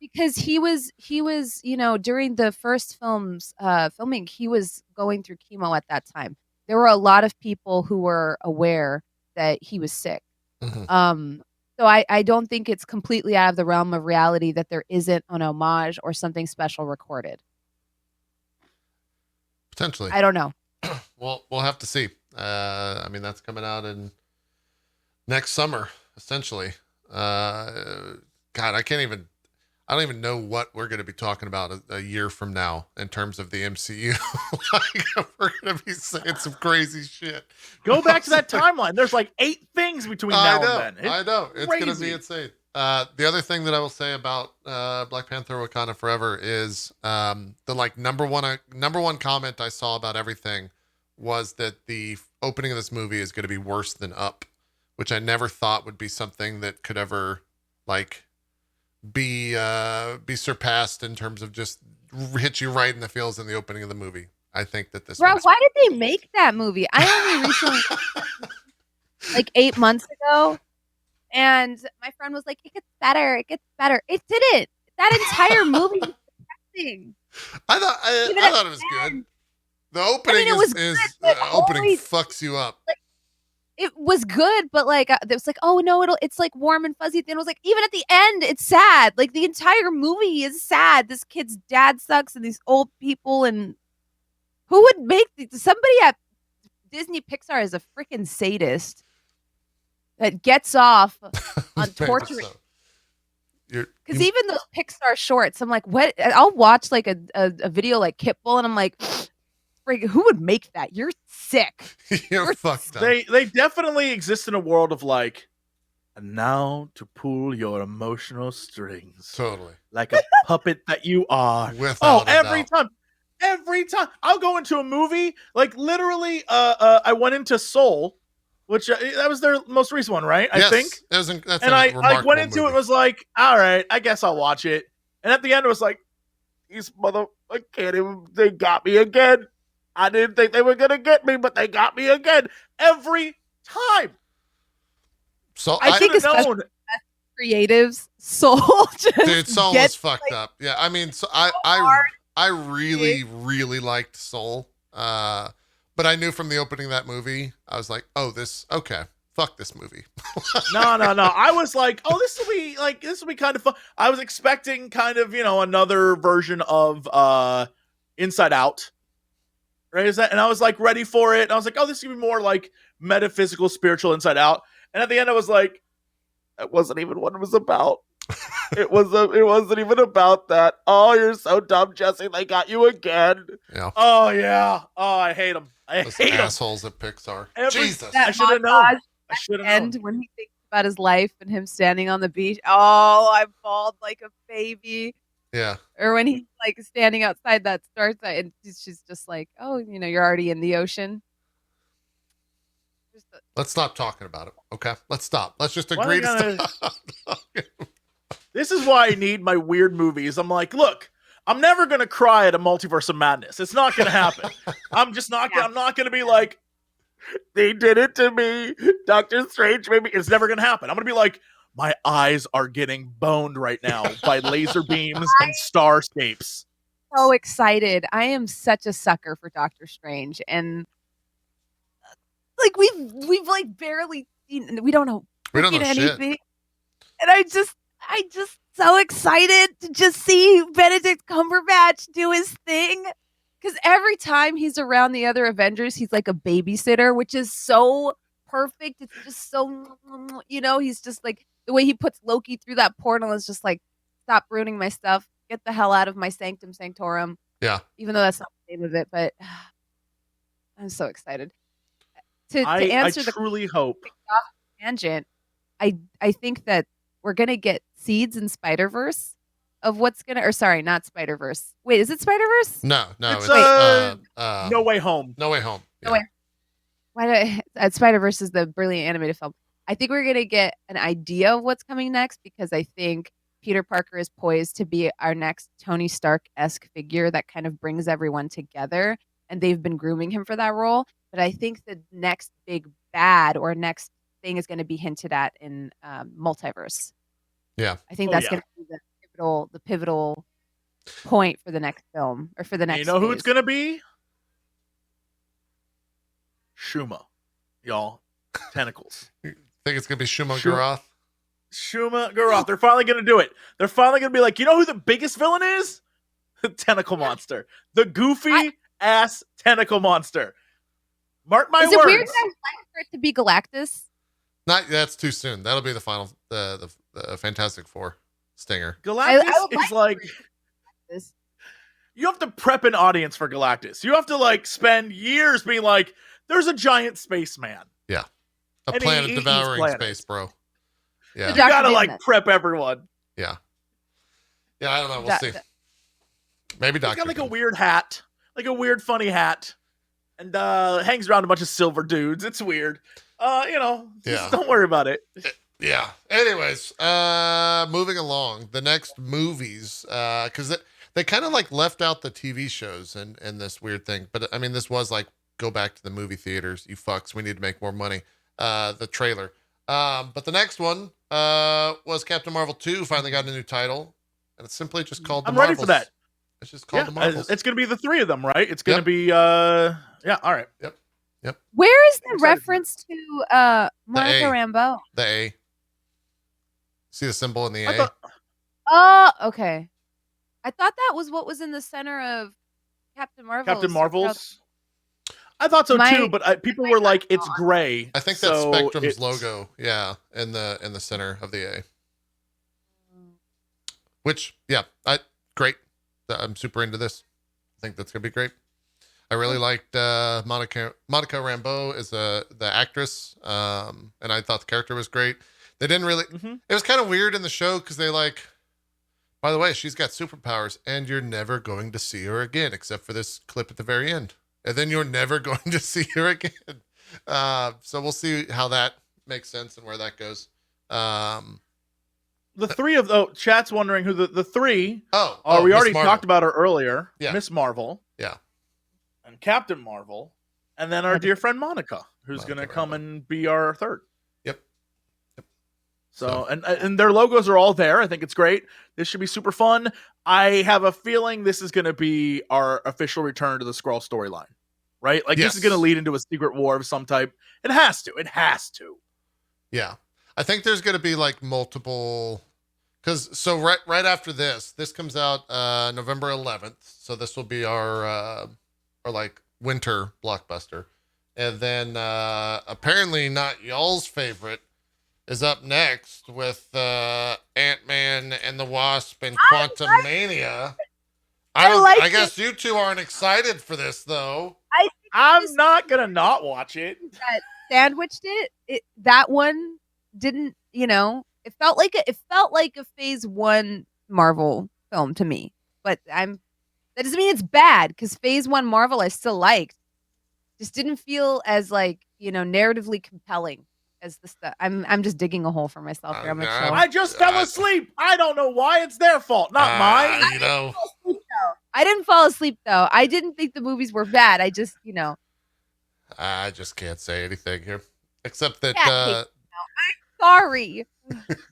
because he was during the first film's filming, he was going through chemo at that time. There were a lot of people who were aware that he was sick. Mm-hmm. So I don't think it's completely out of the realm of reality that there isn't an homage or something special recorded. Potentially. I don't know. Well, we'll have to see. I mean, that's coming out in next summer, essentially. God, I don't even know what we're going to be talking about a year from now in terms of the MCU. We're going to be saying some crazy shit. Go back to that timeline. There's like 8 things between now and then. I know. It's going to be insane. The other thing that I will say about Black Panther Wakanda Forever is the like number one comment I saw about everything was that the opening of this movie is going to be worse than Up, which I never thought would be something that could ever like be surpassed in terms of just hit you right in the feels in the opening of the movie. I think that this. Bro, why did they make that movie? I only recently, like 8 months ago, and my friend was like, "It gets better. It gets better." It didn't. That entire movie was depressing. I thought it was good. The opening opening fucks you up. Like, it was good, but like it was like, oh no, it's like warm and fuzzy. Then it was like, even at the end, it's sad. Like the entire movie is sad. This kid's dad sucks, and these old people, and who would make somebody at Disney Pixar is a freaking sadist that gets off on torturing. Because even those Pixar shorts, I'm like, what? I'll watch like a video like Kitbull, and I'm like, who would make that? You're sick. You're fucked up. They definitely exist in a world of like, and now to pull your emotional strings. Totally. Like a puppet that you are. Every time. I'll go into a movie, like literally, I went into Soul, which that was their most recent one, right? I think. I went into it, was like, all right, I guess I'll watch it. And at the end, it was like, they got me again. I didn't think they were going to get me, but they got me again every time. So I think especially creatives, Soul Soul was fucked up. Yeah, I mean, so I really, really liked Soul. But I knew from the opening of that movie, I was like, fuck this movie. No. I was like, this will be kind of fun. I was expecting kind of, another version of Inside Out. Right? And I was like ready for it. And I was like, this is gonna be more like metaphysical, spiritual Inside Out. And at the end, I was like, that wasn't even what it was about. It wasn't even about that. Oh, you're so dumb, Jesse. They got you again. Yeah. Oh yeah. Oh, I hate them. Those assholes at Pixar. Jesus. I should have known. I should have known. When he thinks about his life and him standing on the beach. Oh, I bawled like a baby. Yeah. Or when he's like standing outside that star site and she's just like, oh, you're already in the ocean. Let's stop talking about it. Okay. Let's stop. Let's just agree to stop. This is why I need my weird movies. I'm like, look, I'm never going to cry at a Multiverse of Madness. It's not going to happen. I'm just not I'm not going to be like, they did it to me. Doctor Strange, maybe. It's never going to happen. I'm going to be like, my eyes are getting boned right now by laser beams and starscapes. So excited. I am such a sucker for Doctor Strange. And like we've like barely seen, we don't know anything. Shit. And I just so excited to just see Benedict Cumberbatch do his thing. Because every time he's around the other Avengers, he's like a babysitter, which is so perfect. It's just so, he's just like, the way he puts Loki through that portal is just like, stop ruining my stuff. Get the hell out of my sanctum sanctorum. Yeah. Even though that's not the name of it, but I'm so excited. To answer I truly hope. Tangent, I think that we're gonna get seeds in Spider-Verse of what's gonna, or sorry, not Spider-Verse. Wait, is it Spider-Verse? No, It's No Way Home. No Way Home. Yeah. No way. Why do Spider-Verse is the brilliant animated film. I think we're gonna get an idea of what's coming next because I think Peter Parker is poised to be our next Tony Stark-esque figure that kind of brings everyone together, and they've been grooming him for that role. But I think the next big bad or next thing is going to be hinted at in Multiverse. Yeah, I think that's going to be the pivotal point for the next film or for the next. You know who it's going to be? Shuma, y'all. Tentacles. Think it's going to be Shuma Gorath? Shuma Gorath. They're finally going to do it. They're finally going to be like, you know who the biggest villain is? The tentacle monster. The goofy ass tentacle monster. Mark my words. Is it weird that I would like for it to be Galactus? That's too soon. That'll be the final, the Fantastic Four stinger. Galactus is like you have to prep an audience for Galactus. You have to like spend years being like, there's a giant spaceman. Yeah, a planet devouring space, bro. Yeah, you gotta like prep everyone. Yeah, I don't know. We'll see. Maybe Doctor. He's got like a weird hat, like a weird funny hat. And hangs around a bunch of silver dudes. It's weird. Just don't worry about it. Yeah. Anyways, moving along. The next movies, because they kind of like left out the TV shows and this weird thing. But I mean, this was like, go back to the movie theaters, you fucks. We need to make more money. The trailer. But the next one was Captain Marvel 2. Finally got a new title. And it's simply just called The Marvels. I'm ready for that. It's just called The Marvels. It's going to be the three of them, right? It's going to be, yeah, all right. Yep. Where is the reference to Monica Rambeau? The A. See the symbol in the A? Oh, okay. I thought that was what was in the center of Captain Marvel's. I thought so too, but people were like, it's gray. I think that's Spectrum's logo, in the center of the A. Which, great. I'm super into this. I think that's gonna be great. I really liked Monica Rambeau as the actress, and I thought the character was great. They didn't really. It was kind of weird in the show because they like. By the way, she's got superpowers, and you're never going to see her again, except for this clip at the very end, and then you're never going to see her again. So we'll see how that makes sense and where that goes. The three of chat's wondering who the three. We already talked about her earlier. Yeah. Miss Marvel. Yeah. And Captain Marvel, and then our dear friend Monica, who's going to come and be our third. Yep. So and their logos are all there. I think it's great. This should be super fun. I have a feeling this is going to be our official return to the Skrull storyline, right? Like this is going to lead into a secret war of some type. It has to. It has to. Yeah, I think there's going to be like multiple. Because right after this comes out November 11th. So this will be our like winter blockbuster. And then apparently not y'all's favorite is up next with Ant-Man and the Wasp and Quantumania. I guess you two aren't excited for this though. I'm not gonna not watch it. Sandwiched it. That one didn't, it felt like a phase 1 Marvel film to me. But that doesn't mean it's bad, because phase 1 Marvel I still liked. Just didn't feel as like, narratively compelling as the stuff. I'm just digging a hole for myself here. I just fell asleep. I don't know why. It's their fault, not mine. I didn't fall asleep though. I didn't think the movies were bad. I just, I just can't say anything here except that. I'm sorry.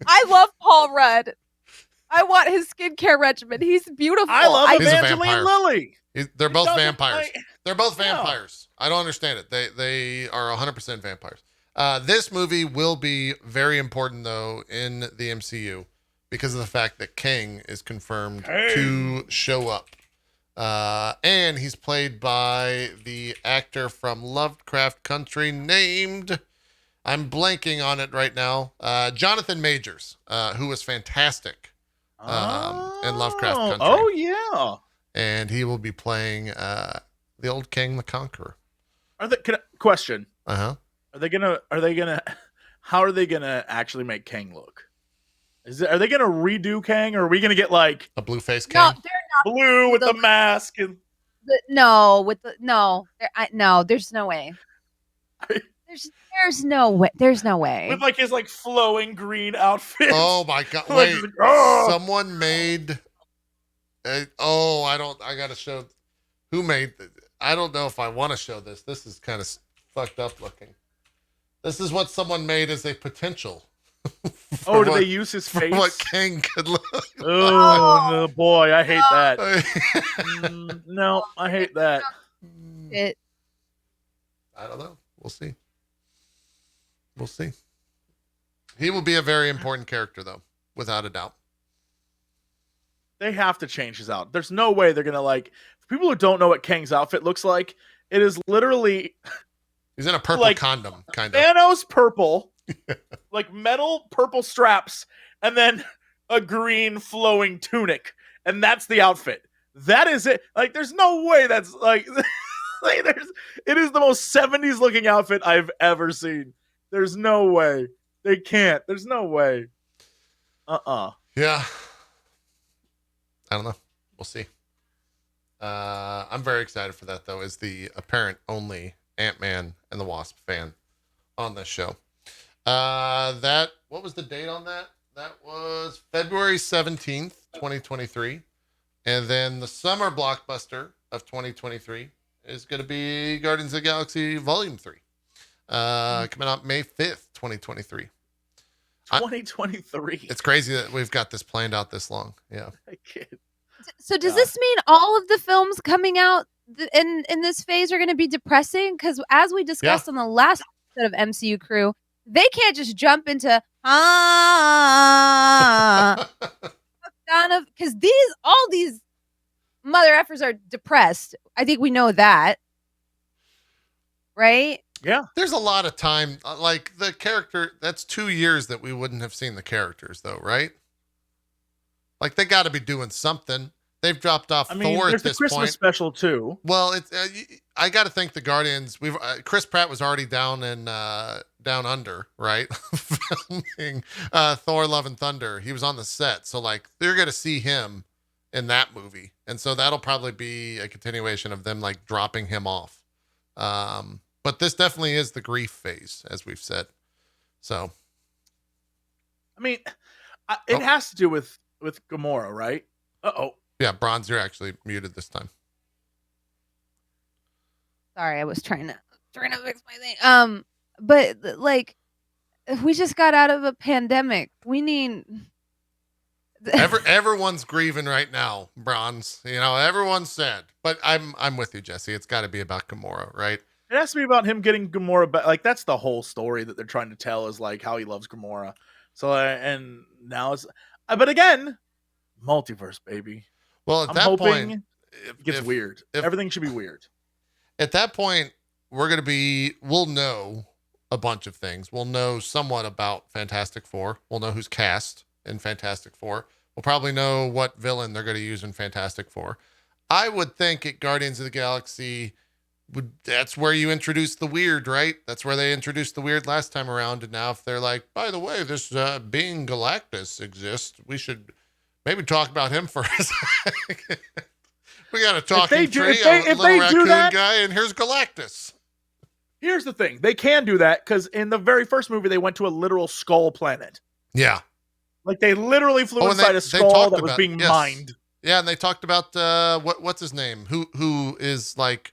I love Paul Rudd. I want his skincare regimen. He's beautiful. I love Evangeline Lilly. They're both vampires. They're both vampires. I don't understand it. They are 100% vampires. This movie will be very important though in the MCU because of the fact that Kang is confirmed to show up. And he's played by the actor from Lovecraft Country named I'm blanking on it right now. Jonathan Majors, who was fantastic in Lovecraft Country. Oh yeah. And he will be playing the old Kang the Conqueror. Question. Uh-huh. Are they gonna how are they gonna actually make Kang look? Are they gonna redo Kang, or are we gonna get like a blue face Kang? No, they're not blue with the mask and no, there's no way. There's no way. There's no way. With like his like flowing green outfit. Oh my god! Wait, someone made. I gotta show. Who made? I don't know if I want to show this. This is kind of fucked up looking. This is what someone made as a potential. Oh, did they use his face? What Kang could look like. Oh, no, boy, I hate that. No, I hate that. I don't know. We'll see. We'll see. He will be a very important character, though, without a doubt. They have to change his outfit. There's no way they're going to, like... For people who don't know what Kang's outfit looks like, it is literally... He's in a purple condom, kind of. Thanos purple, like metal purple straps, and then a green flowing tunic. And that's the outfit. That is it. Like, there's no way that's, like... it is the most 70s looking outfit I've ever seen. There's no way. They can't. There's no way. Yeah. I don't know. We'll see. I'm very excited for that, though, as the apparent only Ant-Man and the Wasp fan on this show. What was the date on that? That was February 17th, 2023. And then the summer blockbuster of 2023 is going to be Guardians of the Galaxy Volume 3. Coming out May 5th, 2023. 2023. It's crazy that we've got this planned out this long. Yeah. So does this mean all of the films coming out in this phase are going to be depressing? Because as we discussed on the last episode of MCU Crew, they can't just jump into because all these mother effers are depressed. I think we know that, right? Yeah. There's a lot of time. Like the character, that's 2 years that we wouldn't have seen the characters, though, right? Like they got to be doing something. They've dropped off Thor at this Christmas point. Special too. Well, it's I got to think the Guardians. Chris Pratt was already down in Down Under, right? Filming Thor: Love and Thunder. He was on the set, so like they're gonna see him in that movie, and so that'll probably be a continuation of them like dropping him off. But this definitely is the grief phase, as we've said. So, I mean, it has to do with Gamora, right? Yeah, Bronze, you're actually muted this time. Sorry, I was trying to fix my thing. But like, we just got out of a pandemic. We need. Everyone's grieving right now, Bronze. You know, everyone's sad. But I'm with you, Jesse. It's got to be about Gamora, right? It has to be about him getting Gamora back. Like that's the whole story that they're trying to tell is like how he loves Gamora. So and now it's, but again, multiverse, baby. Well, at that point, it gets weird. Everything should be weird. At that point, we'll know a bunch of things. We'll know somewhat about Fantastic Four. We'll know who's cast in Fantastic Four. We'll probably know what villain they're going to use in Fantastic Four. I would think at Guardians of the Galaxy, that's where you introduce the weird, right? That's where they introduced the weird last time around. And now if they're like, by the way, this being Galactus exists, we should maybe talk about him for a second. We got a talking tree, a little raccoon guy, and here's Galactus. Here's the thing. They can do that because in the very first movie, they went to a literal skull planet. Yeah. Like they literally flew inside a skull that was being mined. Yeah, and they talked about what's his name? Who is like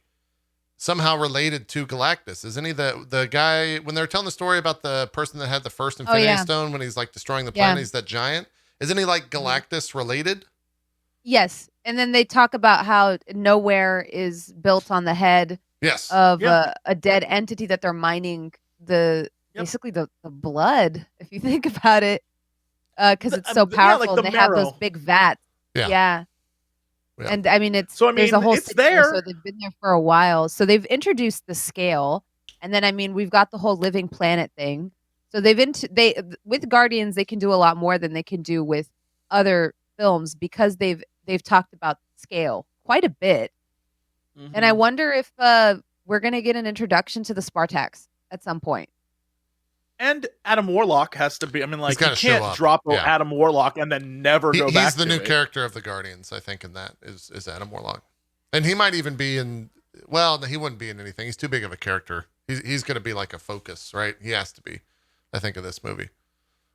somehow related to Galactus. Isn't he the guy when they're telling the story about the person that had the first Infinity Stone when he's like destroying the planet, he's that giant? Isn't he like Galactus related? Yes. And then they talk about how nowhere is built on the head of a dead entity that they're mining basically the blood, if you think about it, because it's so powerful and they have those big vats. Yeah. And I mean, there's a whole it's there. so they've been there for a while. So they've introduced the scale And then, I mean, we've got the whole living planet thing. So with Guardians, they can do a lot more than they can do with other films because they've talked about scale quite a bit. Mm-hmm. And I wonder if we're going to get an introduction to the Spartax at some point. And Adam Warlock has to be. I mean, like, you can't drop Adam Warlock and then never go back. He's the new character of the Guardians, I think, in that is Adam Warlock. And he might even be in. Well, he wouldn't be in anything. He's too big of a character. He's going to be like a focus, right? He has to be, I think, of this movie.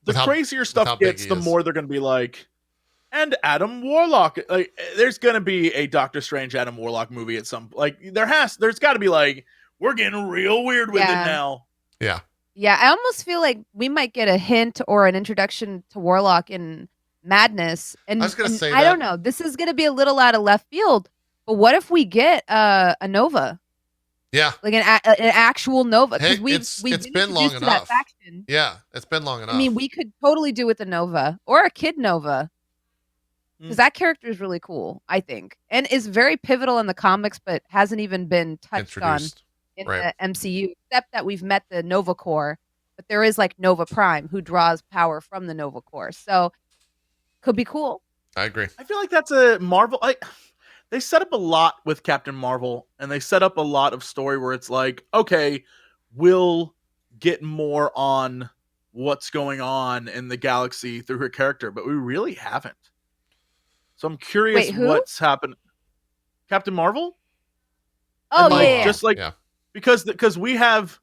The crazier stuff gets, the more they're going to be like, and Adam Warlock. Like, there's going to be a Doctor Strange Adam Warlock movie at some. Like, there's got to be like, we're getting real weird with it now. Yeah. Yeah, I almost feel like we might get a hint or an introduction to Warlock in Madness. And I was going to say, I don't know. This is going to be a little out of left field. But what if we get a Nova? Yeah, like an actual Nova. Because it's been long enough. Yeah, it's been long enough. I mean, we could totally do with a Nova or a kid Nova. Because that character is really cool, I think, and is very pivotal in the comics, but hasn't even been touched on in the MCU, except that we've met the Nova Corps, but there is like Nova Prime who draws power from the Nova Corps, so could be cool. I agree. I feel like that's a Marvel. They set up a lot with Captain Marvel, and they set up a lot of story where it's like, okay, we'll get more on what's going on in the galaxy through her character, but we really haven't. So I'm curious what's happened. Captain Marvel? Oh, yeah. Just like, because we have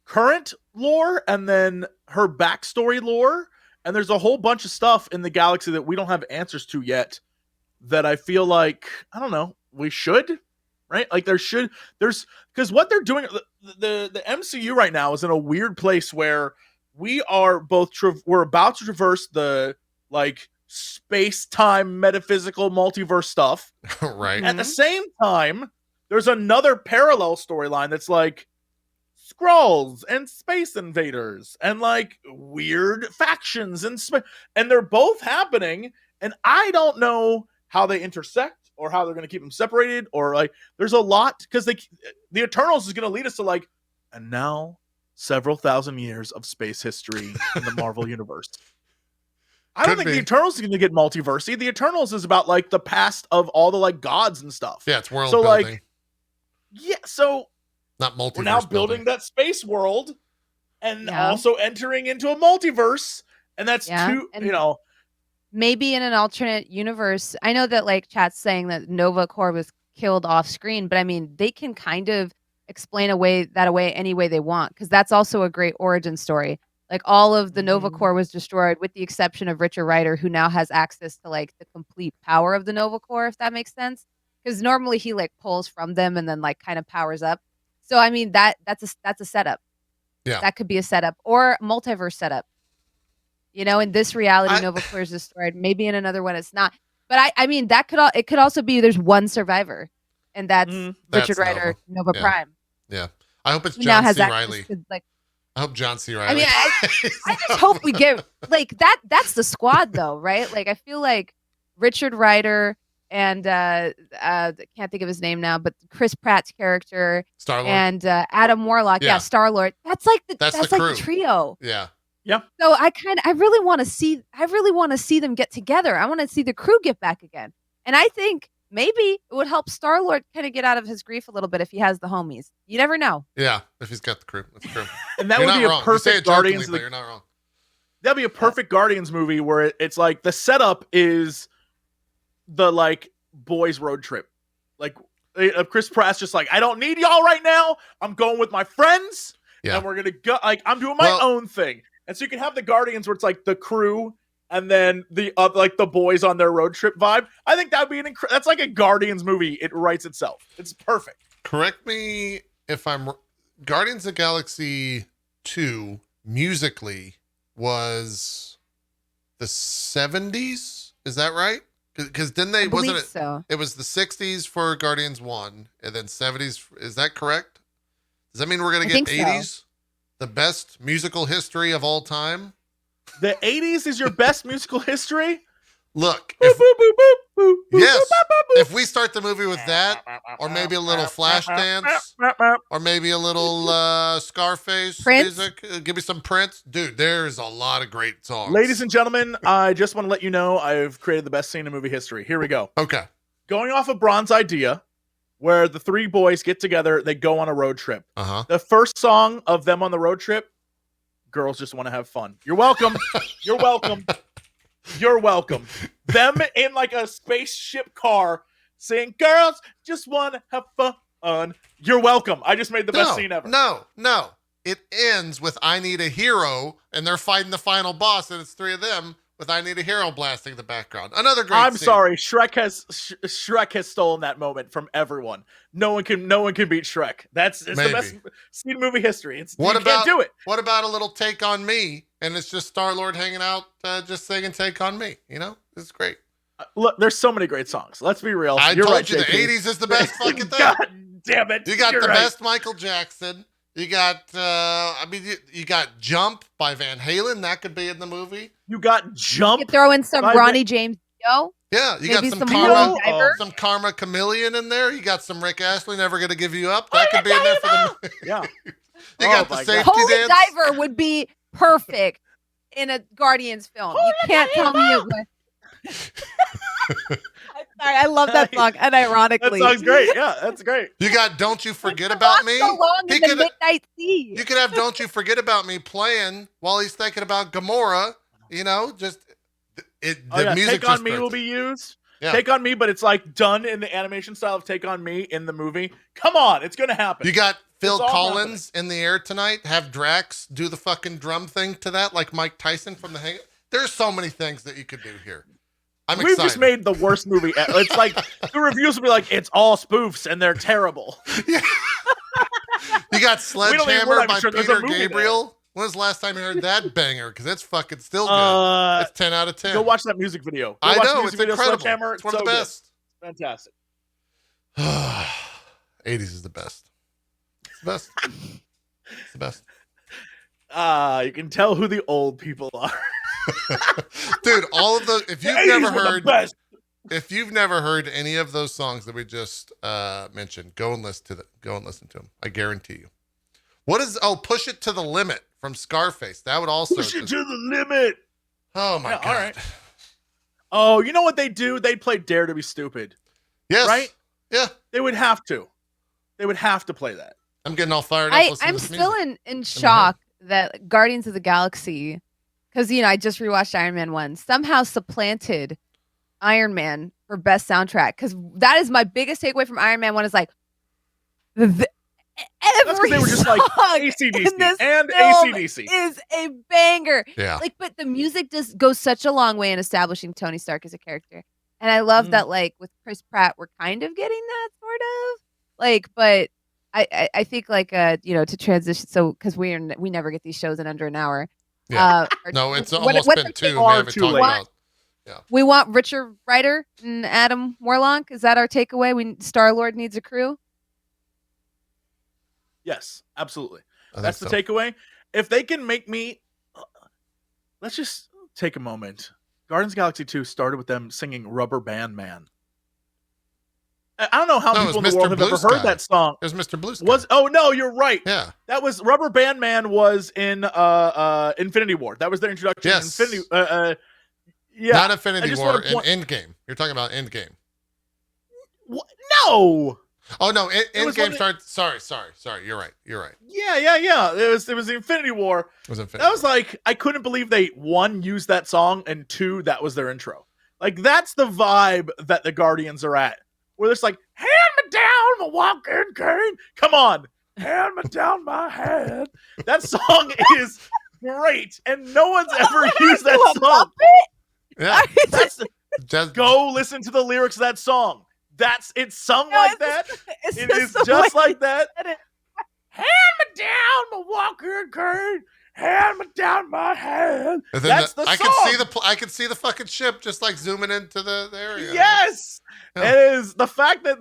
current lore and then her backstory lore, and there's a whole bunch of stuff in the galaxy that we don't have answers to yet that I feel like, I don't know, we should, right? Like because what they're doing, the MCU right now is in a weird place where we are we're about to traverse the like space-time metaphysical multiverse stuff. Right. At the same time, there's another parallel storyline that's like Skrulls and space invaders and like weird factions and they're both happening, and I don't know how they intersect or how they're going to keep them separated, or like there's a lot, because the Eternals is going to lead us to like, and now several thousand years of space history in the Marvel universe. I don't think the Eternals is going to get multiversey. The Eternals is about like the past of all the like gods and stuff. Yeah, it's world building. Like, yeah, so not multiverse. We're now building that space world and also entering into a multiverse, and that's maybe in an alternate universe. I know that like chat's saying that Nova Corps was killed off screen, but I mean they can kind of explain away any way they want, because that's also a great origin story. Like all of the Nova Corps was destroyed with the exception of Richard Rider, who now has access to like the complete power of the Nova Corps, if that makes sense. Because normally he like pulls from them and then like kind of powers up. So I mean that's a setup. Yeah, that could be a setup or multiverse setup. You know, in this reality, Nova Corps is destroyed. Maybe in another one it's not. But I mean it could also be there's one survivor, and that's Richard Rider, Nova Prime. Yeah, I hope it's John C. Reilly. I hope John C. Reilly. I mean, I just hope we get like that. That's the squad, though, right? Like, I feel like Richard Rider and can't think of his name now, but Chris Pratt's character, Star-Lord, and Adam Warlock, Star-Lord. That's like the trio. Yeah. So I really want to see them get together. I want to see the crew get back again, and I think maybe it would help Star-Lord kind of get out of his grief a little bit if he has the homies. You never know. Yeah, if he's got the crew. That's true. And that would be a perfect Guardians. But you're not wrong. That'd be a perfect Guardians movie where it's like the setup is the like boys road trip. Like Chris Pratt's just like, I don't need y'all right now. I'm going with my friends, and we're gonna go. Like I'm doing my own thing. And so you can have the Guardians where it's like the crew and then the like the boys on their road trip vibe. I think that'd be that's like a Guardians movie. It writes itself. It's perfect. Correct me if I'm Guardians of the Galaxy 2 musically was the 70s. Is that right? Because then it was the 60s for Guardians 1 and then 70s. Is that correct? Does that mean we're going to get 80s? So. The best musical history of all time? The 80s is your best musical history? Look, if we start the movie with that, or maybe a little flash dance, or maybe a little Scarface Prince? music, give me some Prince. Dude, there's a lot of great songs. Ladies and gentlemen, I just want to let you know I've created the best scene in movie history. Here we go. Okay. Going off of Bron's idea, where the three boys get together, they go on a road trip. Uh-huh. The first song of them on the road trip, Girls Just Want to Have Fun. You're welcome. You're welcome. You're welcome. Them in like a spaceship car saying, Girls Just Want to Have Fun. You're welcome. I just made the best scene ever. No. It ends with I Need a Hero, and they're fighting the final boss, and it's three of them with I Need a Hero blasting in the background. Another great I'm scene. sorry. Shrek has stolen that moment from everyone. No one can beat Shrek. It's the best scene in movie history. Can't do it. What about a little Take on Me? And it's just Star-Lord hanging out, just singing Take on Me. You know, it's great. Look, there's so many great songs. Let's be real. You're right, you, JP. the 80s is the best fucking thing. God damn it. You got the best Michael Jackson. You got, you got Jump by Van Halen. That could be in the movie. You got Jump. You throw in some Ronnie James Dio. Yeah, you maybe got some Karma Chameleon in there. You got some Rick Astley, Never Gonna Give You Up. That could be in there for the Yeah. You got the safety Holy dance. Diver would be perfect in a Guardians film. You can't tell me it was. I'm sorry, I love that song, and ironically, that song's great. Yeah, that's great. You got Don't You Forget About Me. So long in the Midnight Sea. You could have Don't You Forget About Me playing while he's thinking about Gamora. You know, just the music. Take on Me will be used. Yeah. Take on Me, but it's like done in the animation style of Take on Me in the movie. Come on, it's gonna happen. You got Phil Collins in the air tonight. Have Drax do the fucking drum thing to that, like Mike Tyson from The Hang. There's so many things that you could do here. We've excited. Just made the worst movie ever. It's like the reviews will be like, it's all spoofs and they're terrible. Yeah. You got Sledgehammer by Peter Gabriel. When was the last time you heard that banger? Because it's fucking still good. It's 10 out of 10. Go watch that music video. I know, it's incredible. It's one of the best. Fantastic. 80s is the best. It's the best. It's the best. You can tell who the old people are. Dude, all of those, if you've never heard any of those songs that we just mentioned, go and listen to them. I guarantee you. What is Push It to the Limit from Scarface? That would also Push It to the Limit. Oh my God. All right. Oh, you know what they do? They play Dare to Be Stupid. Yes. Right? Yeah. They would have to. They would have to play that. I'm getting all fired up. I'm still in shock that Guardians of the Galaxy, because I just rewatched Iron Man 1, somehow supplanted Iron Man for best soundtrack. Because that is my biggest takeaway from Iron Man 1 is like every they were just like AC/DC and AC/DC is a banger. Yeah. But the music just goes such a long way in establishing Tony Stark as a character. And I love that with Chris Pratt we're kind of getting that sort of. But I think to transition, so because we never get these shows in under an hour. Yeah. No, it's almost been 2. We haven't talked about. Yeah. We want Richard Rider and Adam Warlock. Is that our takeaway? Star-Lord needs a crew. Yes, absolutely. That's the takeaway. If they can make me, let's just take a moment. Guardians of the Galaxy 2 started with them singing Rubber Band Man. I don't know how people in the world have ever heard that song. It was Mr. Blue Sky. Oh no, you're right. Yeah. That was Rubber Band Man was in Infinity War. That was their introduction. Yes. Yeah. Not Infinity War, in Endgame. You're talking about Endgame. What? No. Oh no, Endgame started. Sorry. You're right. Yeah. It was the Infinity War. It was Infinity. That was like, I couldn't believe they 1 used that song and 2 that was their intro. Like that's the vibe that the Guardians are at. Where it's like, hand me down my walking cane. Come on, hand me down my hand. That song is great, and no one's ever used that song. Yeah. Just go listen to the lyrics of that song. It's sung like that. It is just like that. Hand me down my walking cane. Hand me down my hand. That's the song. I can see the fucking ship just like zooming into the area. Yes. Yeah. It is the fact that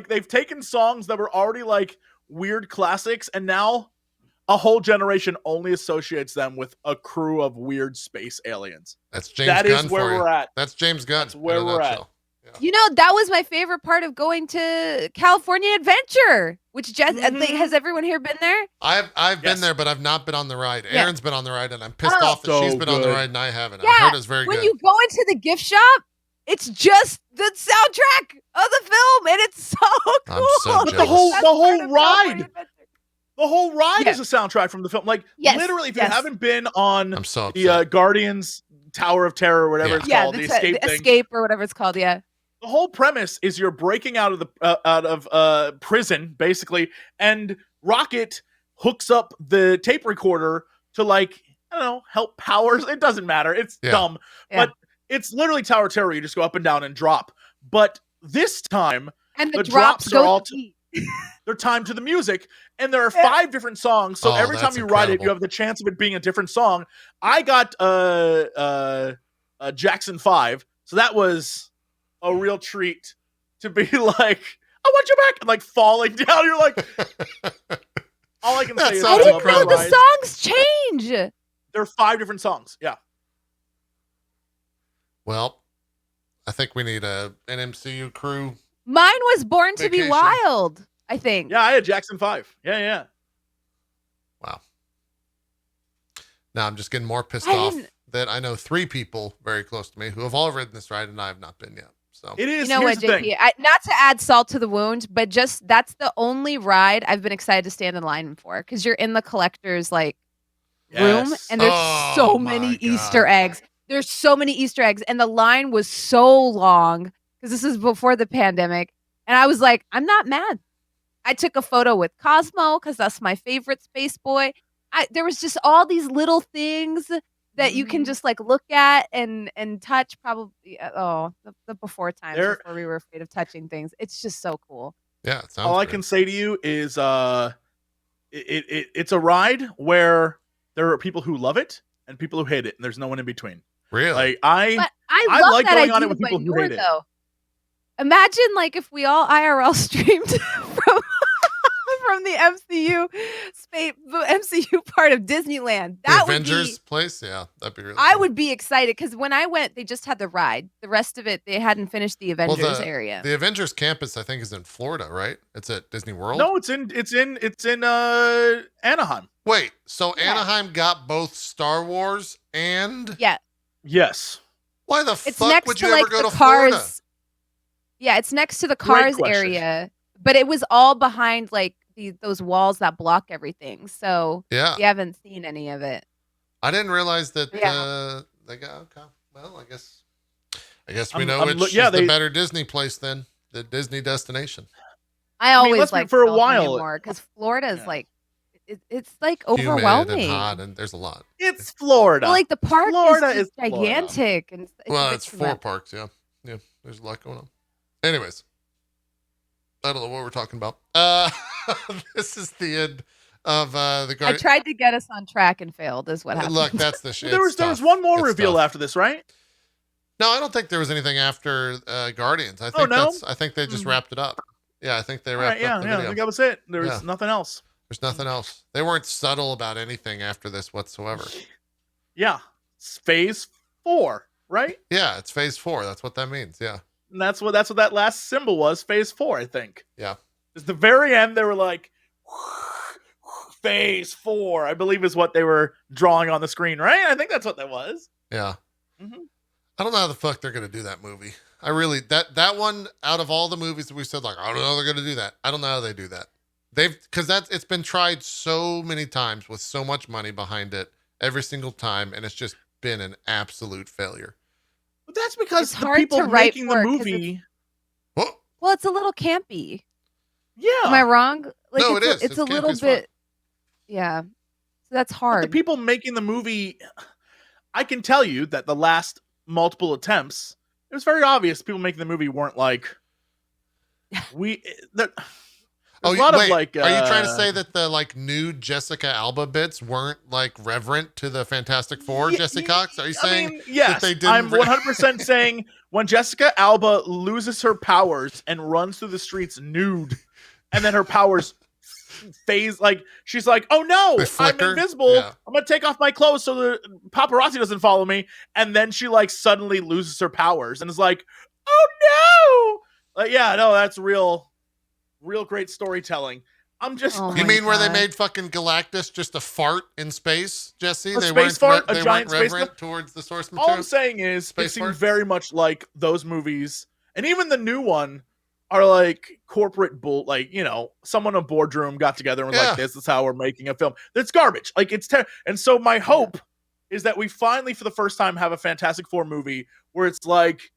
they've taken songs that were already like weird classics and now a whole generation only associates them with a crew of weird space aliens. That's James Gunn. That is where we're at. That's James Gunn. That's where we're at. Yeah. You know, that was my favorite part of going to California Adventure, which has everyone here been there? I've been there, but I've not been on the ride. Erin's been on the ride, and I'm pissed off that she's been on the ride and I haven't. I heard it's very good. When you go into the gift shop, it's just the soundtrack of the film, and it's so cool. I'm so jealous. The whole ride. The whole ride is a soundtrack from the film. Like, literally, if you haven't been on the Guardians Tower of Terror or whatever it's called, the Escape or whatever it's called, the whole premise is you're breaking out of prison, basically, and Rocket hooks up the tape recorder to, like, I don't know, help powers. It doesn't matter. It's dumb. Yeah. But it's literally Tower of Terror. You just go up and down and drop. But this time, and the drops are all they're timed to the music, and there are 5 different songs. So every time you ride it, you have the chance of it being a different song. I got Jackson 5, so that was a real treat to be like, I want you back, and like falling down. You're like, all I can say is I didn't know the songs change. There are 5 different songs. Yeah. Well, I think we need an MCU crew. Mine was Born to Be Wild, I think. Yeah, I had Jackson 5. Yeah. Wow. Now I'm just getting more pissed off that I know 3 people very close to me who have all ridden this ride, and I have not been yet. So it is. You know what, JP? Not to add salt to the wound, but just that's the only ride I've been excited to stand in line for, because you're in the collector's room, and there's so many Easter eggs. There's so many Easter eggs, and the line was so long because this is before the pandemic, and I was like, I'm not mad. I took a photo with Cosmo because that's my favorite space boy. There was just all these little things that you can just like look at and touch. Probably the before times before we were afraid of touching things. It's just so cool. Yeah, it sounds all great. I can say to you is it's a ride where there are people who love it and people who hate it, and there's no one in between. Really? Like I love like that going idea, on it with people who hate it. Imagine like if we all IRL streamed from the MCU part of Disneyland. That the Avengers place? Yeah, that'd be really cool. I would be excited because when I went, they just had the ride. The rest of it, they hadn't finished the Avengers area. The Avengers Campus, I think, is in Florida, right? It's at Disney World. No, it's in Anaheim. Wait, so Anaheim got both Star Wars and Yes. Why the fuck would you ever go to Florida? Yeah, it's next to the Cars area, but it was all behind like those walls that block everything. So you haven't seen any of it. I didn't realize that they got okay. Well, I guess we know which is the better Disney place then, the Disney destination. I always like for a while more because Florida is like it's like overwhelming. And hot, and there's a lot. It's Florida. Well, like the park is gigantic, and it's 4 parks. Yeah, there's a lot going on. Anyways, I don't know what we're talking about. This is the end of the Guardian. I tried to get us on track and failed, is what happened. Look, that's the shit. There was one more reveal after this, right? No, I don't think there was anything after Guardians. I think they just wrapped it up. Yeah, I think they wrapped up the video. I think that was it. There was nothing else. There's nothing else. They weren't subtle about anything after this whatsoever. Yeah. It's phase 4, right? Yeah, it's phase 4. That's what that means. Yeah. And that's what that last symbol was, phase 4, I think. Yeah. At the very end, they were like, phase 4, I believe is what they were drawing on the screen, right? I think that's what that was. Yeah. Mm-hmm. I don't know how the fuck they're going to do that movie. I really, that one, out of all the movies that we said, like, I don't know how they're going to do that. I don't know how they do that. Because it's been tried so many times with so much money behind it every single time, and it's just been an absolute failure. But that's because the people making the movie. Well, it's a little campy. Yeah. Am I wrong? Like, no, it is. It's a little bit. Yeah. So that's hard. But the people making the movie, I can tell you that the last multiple attempts, it was very obvious people making the movie weren't like. Are you trying to say that the like new Jessica Alba bits weren't like reverent to the Fantastic Four, Jesse Cox? Are you saying yes, that they didn't? I'm 100% saying when Jessica Alba loses her powers and runs through the streets nude, and then her powers phase, like she's like, oh no, I'm invisible. Yeah. I'm gonna take off my clothes so the paparazzi doesn't follow me. And then she like suddenly loses her powers and is like, oh no. Like, yeah, no, that's real great storytelling. I'm just. You mean where they made fucking Galactus just a fart in space, Jesse? They weren't giant space fart towards the source material. All I'm saying is, it seems very much like those movies, and even the new one, are like corporate bull. Like, you know, someone in a boardroom got together and was like, "This is how we're making a film." That's garbage. Like, it's and so my hope is that we finally, for the first time, have a Fantastic Four movie where it's like,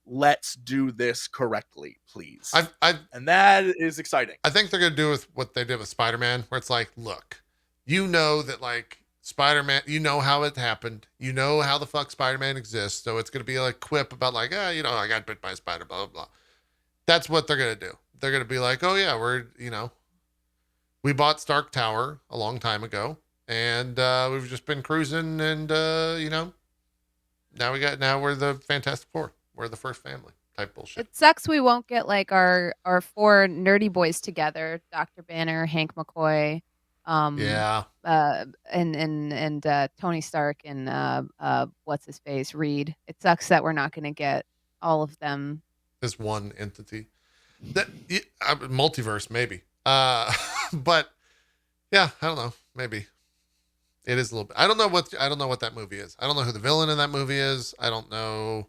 let's do this correctly, please. And that is exciting. I think they're going to do with what they did with Spider-Man, where it's like, look, you know that like Spider-Man, you know how it happened. You know how the fuck Spider-Man exists. So it's going to be like quip about like, you know, I got bit by a spider, blah, blah, blah. That's what they're going to do. They're going to be like, oh yeah, we bought Stark Tower a long time ago and we've just been cruising and, now we're the Fantastic Four. We're the first family type bullshit. It sucks we won't get like our four nerdy boys together: Dr. Banner, Hank McCoy, and Tony Stark and what's his face, Reed. It sucks that we're not going to get all of them as one entity. That multiverse maybe, but yeah, I don't know. Maybe it is a little bit. I don't know what that movie is. I don't know who the villain in that movie is. I don't know.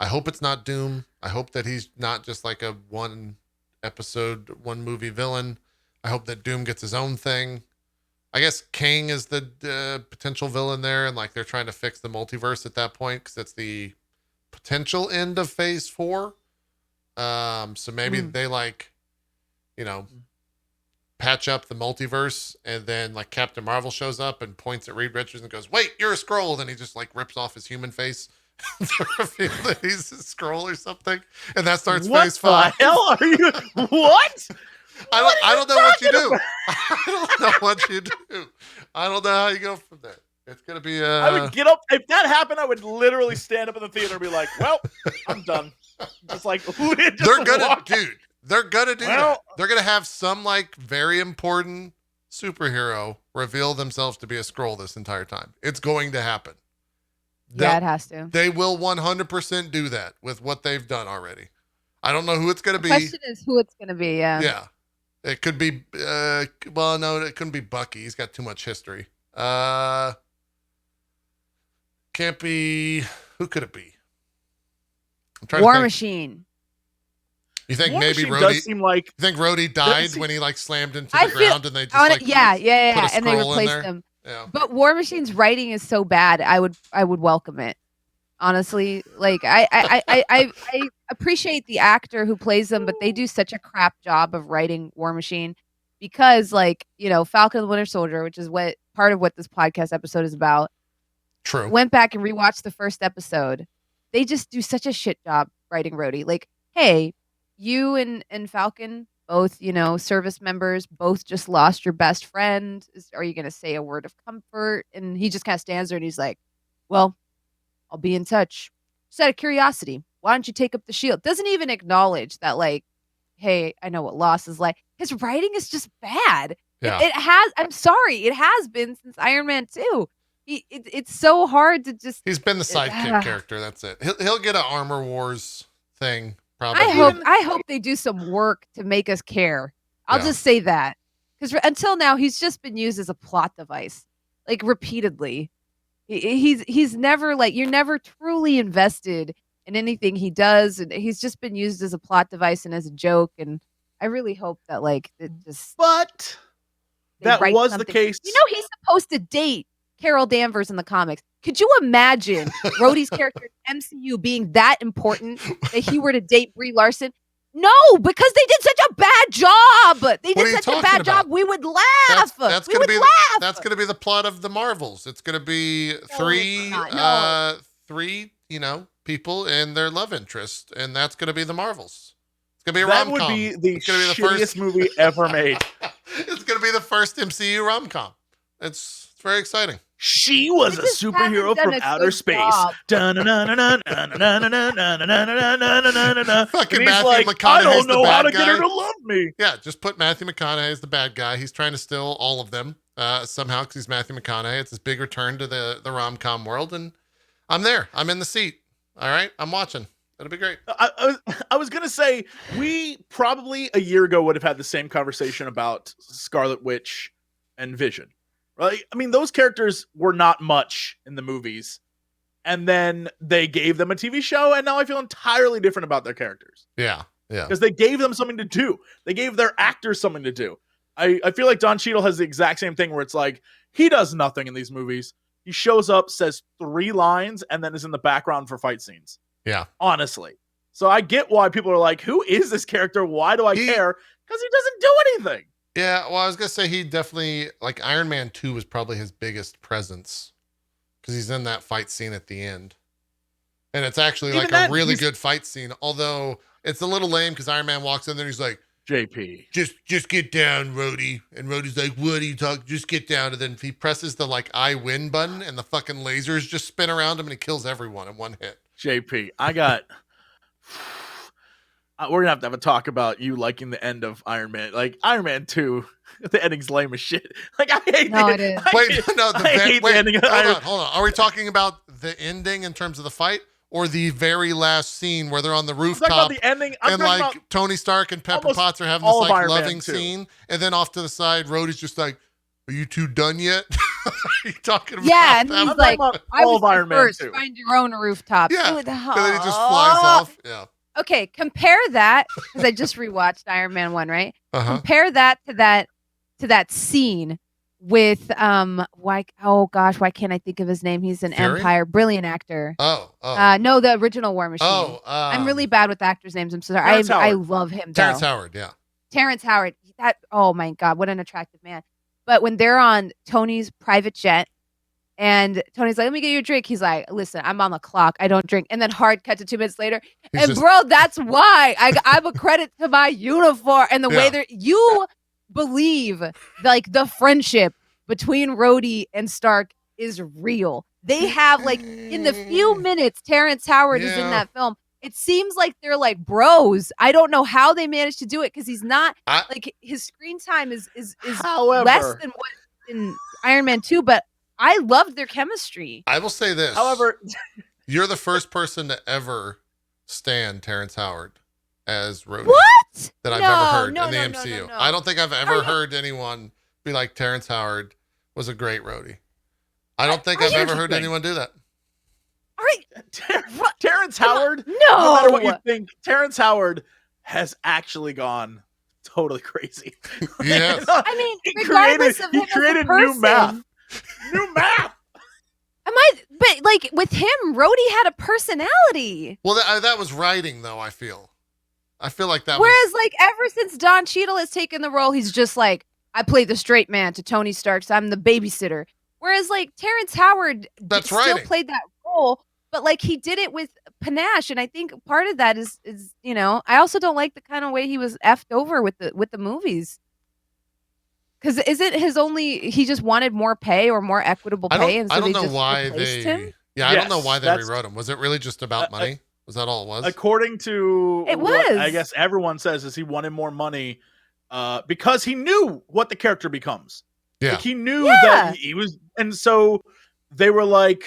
I hope it's not Doom. I hope that he's not just like a one movie villain. I hope that Doom gets his own thing. I guess Kang is the potential villain there, and like they're trying to fix the multiverse at that point because it's the potential end of Phase 4. So maybe they like, patch up the multiverse, and then like Captain Marvel shows up and points at Reed Richards and goes, "Wait, you're a Skrull," and then he just like rips off his human face. To reveal that he's a Skrull or something, and that starts Phase 5. What the hell are you? What? I don't know what you do. I don't know what you do. I don't know how you go from there. It's gonna be. I would get up if that happened. I would literally stand up in the theater and be like, "Well, I'm done." Just like they're gonna do that. They're gonna have some like very important superhero reveal themselves to be a Skrull this entire time. It's going to happen. Yeah, it has to. They will 100% do that with what they've done already. I don't know who it's going to be. The question is who it's going to be, yeah. Yeah. It could be, no, it couldn't be Bucky. He's got too much history. Can't be, who could it be? I'm trying War to think. Machine. You think War maybe Machine Rhodey? Does seem like, you think Rhodey died when he like slammed into the ground and they just like and they replaced him. Yeah. But War Machine's writing is so bad, I would welcome it. Honestly, like I appreciate the actor who plays them, but they do such a crap job of writing War Machine because, like, Falcon the Winter Soldier, which is what part of what this podcast episode is about. True. Went back and rewatched the first episode. They just do such a shit job writing Rhodey. Like, hey, you and Falcon, both, service members, both just lost your best friend. Are you going to say a word of comfort? And he just kind of stands there and he's like, well, I'll be in touch. Just out of curiosity, why don't you take up the shield? Doesn't even acknowledge that, like, hey, I know what loss is like. His writing is just bad. Yeah. It has been since Iron Man 2. It's so hard to just. He's been the sidekick character. That's it. He'll get an Armor Wars thing. Probably. I hope they do some work to make us care. I'll just say that, because until now he's just been used as a plot device, like repeatedly. He's never like you're never truly invested in anything he does, and he's just been used as a plot device and as a joke. And I really hope that like it just. But that was the case. He's supposed to date Carol Danvers in the comics. Could you imagine Rhodey's character in MCU being that important that he were to date Brie Larson? No, because they did such a bad job. They did such a bad job. We would laugh. That's going to be the plot of the Marvels. It's going to be three, people and their love interest, and that's going to be the Marvels. It's going to be a rom-com. That would be the shittiest movie ever made. It's going to be the first MCU rom-com. It's very exciting. She was a superhero from outer space. Fucking Matthew like, McConaughey. I don't know how to get her to love me. Yeah, just put Matthew McConaughey as the bad guy. He's trying to steal all of them somehow because he's Matthew McConaughey. It's his big return to the rom-com world, and I'm there. I'm in the seat. All right, I'm watching. That'll be great. I was gonna say we probably a year ago would have had the same conversation about Scarlet Witch and Vision. Right? I mean, those characters were not much in the movies, and then they gave them a TV show, and now I feel entirely different about their characters. Yeah. Because they gave them something to do. They gave their actors something to do. I feel like Don Cheadle has the exact same thing where it's like he does nothing in these movies. He shows up, says 3 lines, and then is in the background for fight scenes. Yeah. Honestly. So I get why people are like, who is this character? Why do I care? Because he doesn't do anything. Yeah, well, I was going to say he definitely, like Iron Man 2 was probably his biggest presence because he's in that fight scene at the end. And it's actually Even like that, a really good fight scene, although it's a little lame because Iron Man walks in there and he's like, JP. Just get down, Rhodey. And Rhodey's like, what are you talking? Just get down. And then he presses the like I win button and the fucking lasers just spin around him and he kills everyone in one hit. JP, we're gonna have to have a talk about you liking the end of Iron Man. Like Iron Man 2, the ending's lame as shit. Like I hate it is. The ending of hold on. Are we talking about the ending in terms of the fight? Or the very last scene where they're on the rooftop about the ending. and like Tony Stark and Pepper Potts are having this like loving scene. And then off to the side, Rhodey's just like, are you two done yet? Are you talking about Yeah, and that? he's like, I was Iron Man first. 2. Find your own rooftop. Yeah, and then he just flies off. Yeah. Okay, compare that, because I just rewatched Iron Man 1, right? Uh-huh. Compare that to that scene with why can't I think of his name? He's an Fury? Empire, brilliant actor. No, the original War Machine. I'm really bad with actors' names. I'm so sorry. I love him. Terrence Howard, yeah. Terrence Howard. Oh my God, what an attractive man. But when they're on Tony's private jet and Tony's like, let me get you a drink. He's like, listen, I'm on the clock. I don't drink. And then hard cut to 2 minutes later. Bro, that's why I'm a credit to my uniform and the way that you believe like the friendship between Rhodey and Stark is real. They have like in the few minutes Terrence Howard is in that film, it seems like they're like bros. I don't know how they managed to do it because he's not like his screen time is less than what in Iron Man 2, but I loved their chemistry. I will say this. However, you're the first person to ever stan Terrence Howard as Rhodey. What? That I've ever heard in the MCU. No. I don't think I've ever heard anyone be like Terrence Howard was a great Rhodey. I don't think I've ever heard anyone do that. All right. Terrence Howard, no matter what you think, Terrence Howard has actually gone totally crazy. Yes. I mean, regardless of him as a person, new math. But like with him, Rhodey had a personality. Well, that was writing, though. I feel like that. Whereas, like, ever since Don Cheadle has taken the role, he's just like, I play the straight man to Tony Stark's. I'm the babysitter. Whereas, like, Terrence Howard still played that role, but like he did it with panache, and I think part of that is I also don't like the kind of way he was effed over with the movies. Because isn't he just wanted more pay or more equitable pay, and so I don't they know just why replaced him? Yeah, I don't know why they rewrote him. Was it really just about money? Was that all it was? According to what I guess everyone says is he wanted more money because he knew what the character becomes. Yeah. Like he knew that he was, and so they were like,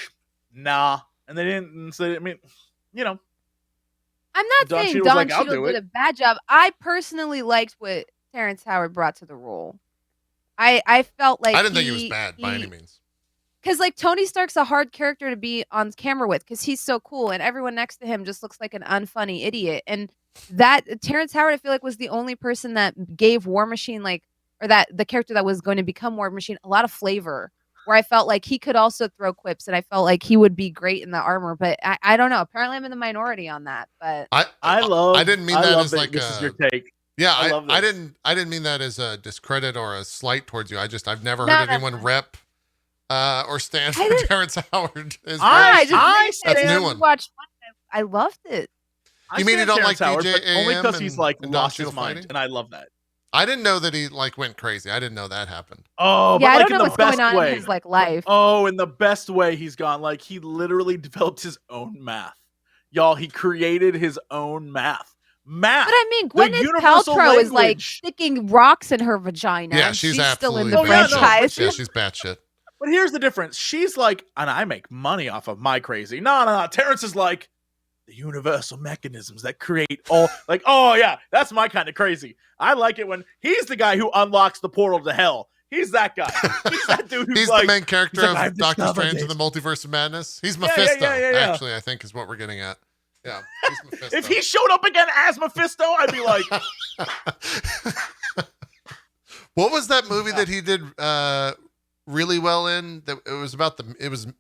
nah. And they didn't, and so, I mean, I'm not saying Don Cheadle did a bad job. I personally liked what Terrence Howard brought to the role. I felt like I didn't think it was bad by any means. Because like Tony Stark's a hard character to be on camera with because he's so cool and everyone next to him just looks like an unfunny idiot. And that Terrence Howard, I feel like, was the only person that gave War Machine the character that was going to become War Machine a lot of flavor. Where I felt like he could also throw quips and I felt like he would be great in the armor. But I don't know. Apparently I'm in the minority on that. But I didn't mean that as like this is your take. Yeah, I didn't mean that as a discredit or a slight towards you. I've never heard anyone rep or stand for Terrence Howard. That's new one. I loved it. You mean you don't like DJ only because he's like and lost his mind, and I love that. I didn't know that he like went crazy. I didn't know that happened. Oh, yeah, but I like don't know in the what's going best on way. in his like life. Oh, in the best way he's gone. Like he literally developed his own math. Y'all, he created his own math. Math. But I mean, Gwyneth Paltrow is like sticking rocks in her vagina. Yeah, and she's still in absolutely the franchise. Yeah, she's batshit. But here's the difference. She's like, and I make money off of my crazy. No. Terrence is like, the universal mechanisms that create all, like, oh yeah, that's my kind of crazy. I like it when he's the guy who unlocks the portal to hell. He's that guy. He's that dude who's he's like, the main character like, of Doctor Strange in the Multiverse of Madness. He's Mephisto, actually, I think is what we're getting at. Yeah, he's Mephisto. If he showed up again as Mephisto, I'd be like... What was that movie that he did really well in? That it was about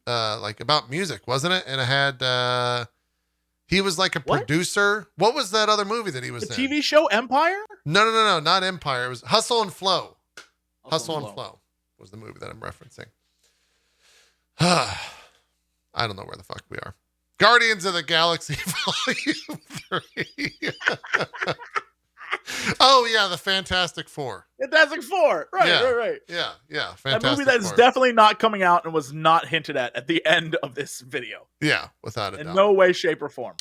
like about music, wasn't it? And it had he was like a producer. What was that other movie that he was in? The TV show Empire? No, not Empire. It was Hustle and Flow. Hustle and Flow was the movie that I'm referencing. I don't know where the fuck we are. Guardians of the Galaxy Volume 3. Oh, yeah, the Fantastic Four. Fantastic Four. Right. Yeah. Fantastic That movie that is Four. definitely not coming out and was not hinted at the end of this video. Yeah, without a doubt. In no way, shape, or form.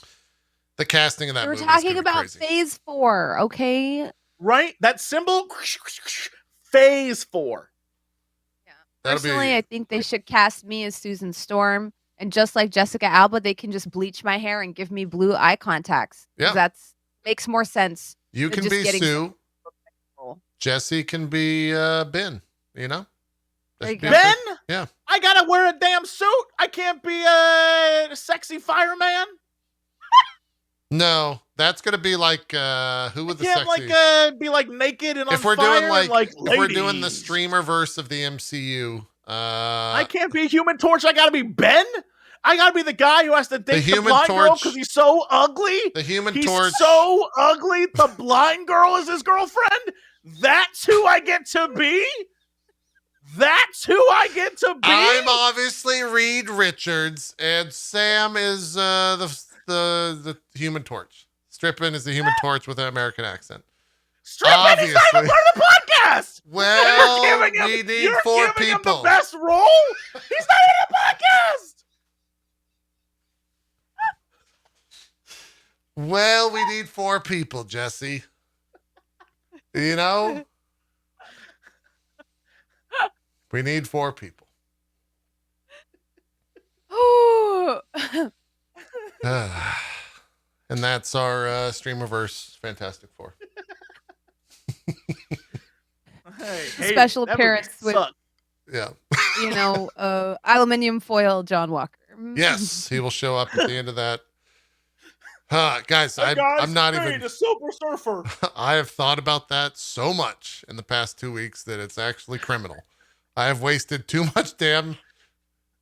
The casting of that movie. We're talking about Phase 4, okay? Right? That symbol, Phase 4. Yeah. Personally, I think they should cast me as Susan Storm. And just like Jessica Alba, they can just bleach my hair and give me blue eye contacts. Yeah. That's makes more sense. You can be Sue. Jesse can be Ben, you know? Ben? Yeah. I gotta wear a damn suit. I can't be a sexy fireman. No, that's gonna be like who would the sexy? Like be like naked and if on we're fire doing like if we're doing the streamer verse of the MCU. I can't be a Human Torch. I gotta be Ben. I gotta be the guy who has to date the blind girl because he's so ugly. The Human he's Torch. So ugly. The blind girl is his girlfriend. That's who I get to be. That's who I get to be. I'm obviously Reed Richards, and Sam is the Human Torch. Strippin is the Human Torch with an American accent. Strippin is not even part of the podcast. Well, we need 4 people. Him the best role. He's not in the podcast. Well, we need 4 people, Jesse. You know? We need 4 people. And that's our Streamerverse Fantastic Four. Special appearance with, you know, aluminium foil John Walker. Yes, he will show up at the end of that. Guys, I'm not even a Silver Surfer. I have thought about that so much in the past 2 weeks that it's actually criminal. I have wasted too much damn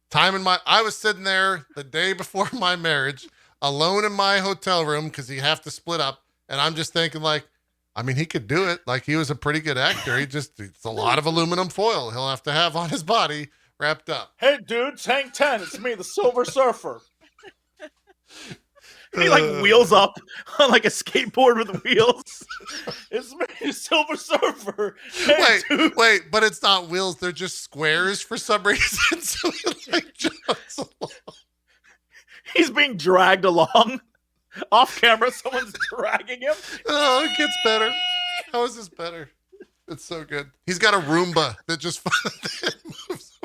time I was sitting there the day before my marriage, alone in my hotel room because you have to split up, and I'm just thinking like, I mean, he could do it. Like, he was a pretty good actor. It's a lot of aluminum foil he'll have to have on his body wrapped up. Hey, dude, Tank 10. It's me, the Silver Surfer. He like wheels up on like a skateboard with wheels. It's me, Silver Surfer. Hey, wait, but it's not wheels. They're just squares for some reason. So he like jumps along. He's being dragged along. Off camera, someone's dragging him. Oh, it gets better. How is this better? It's so good. He's got a Roomba that just moves.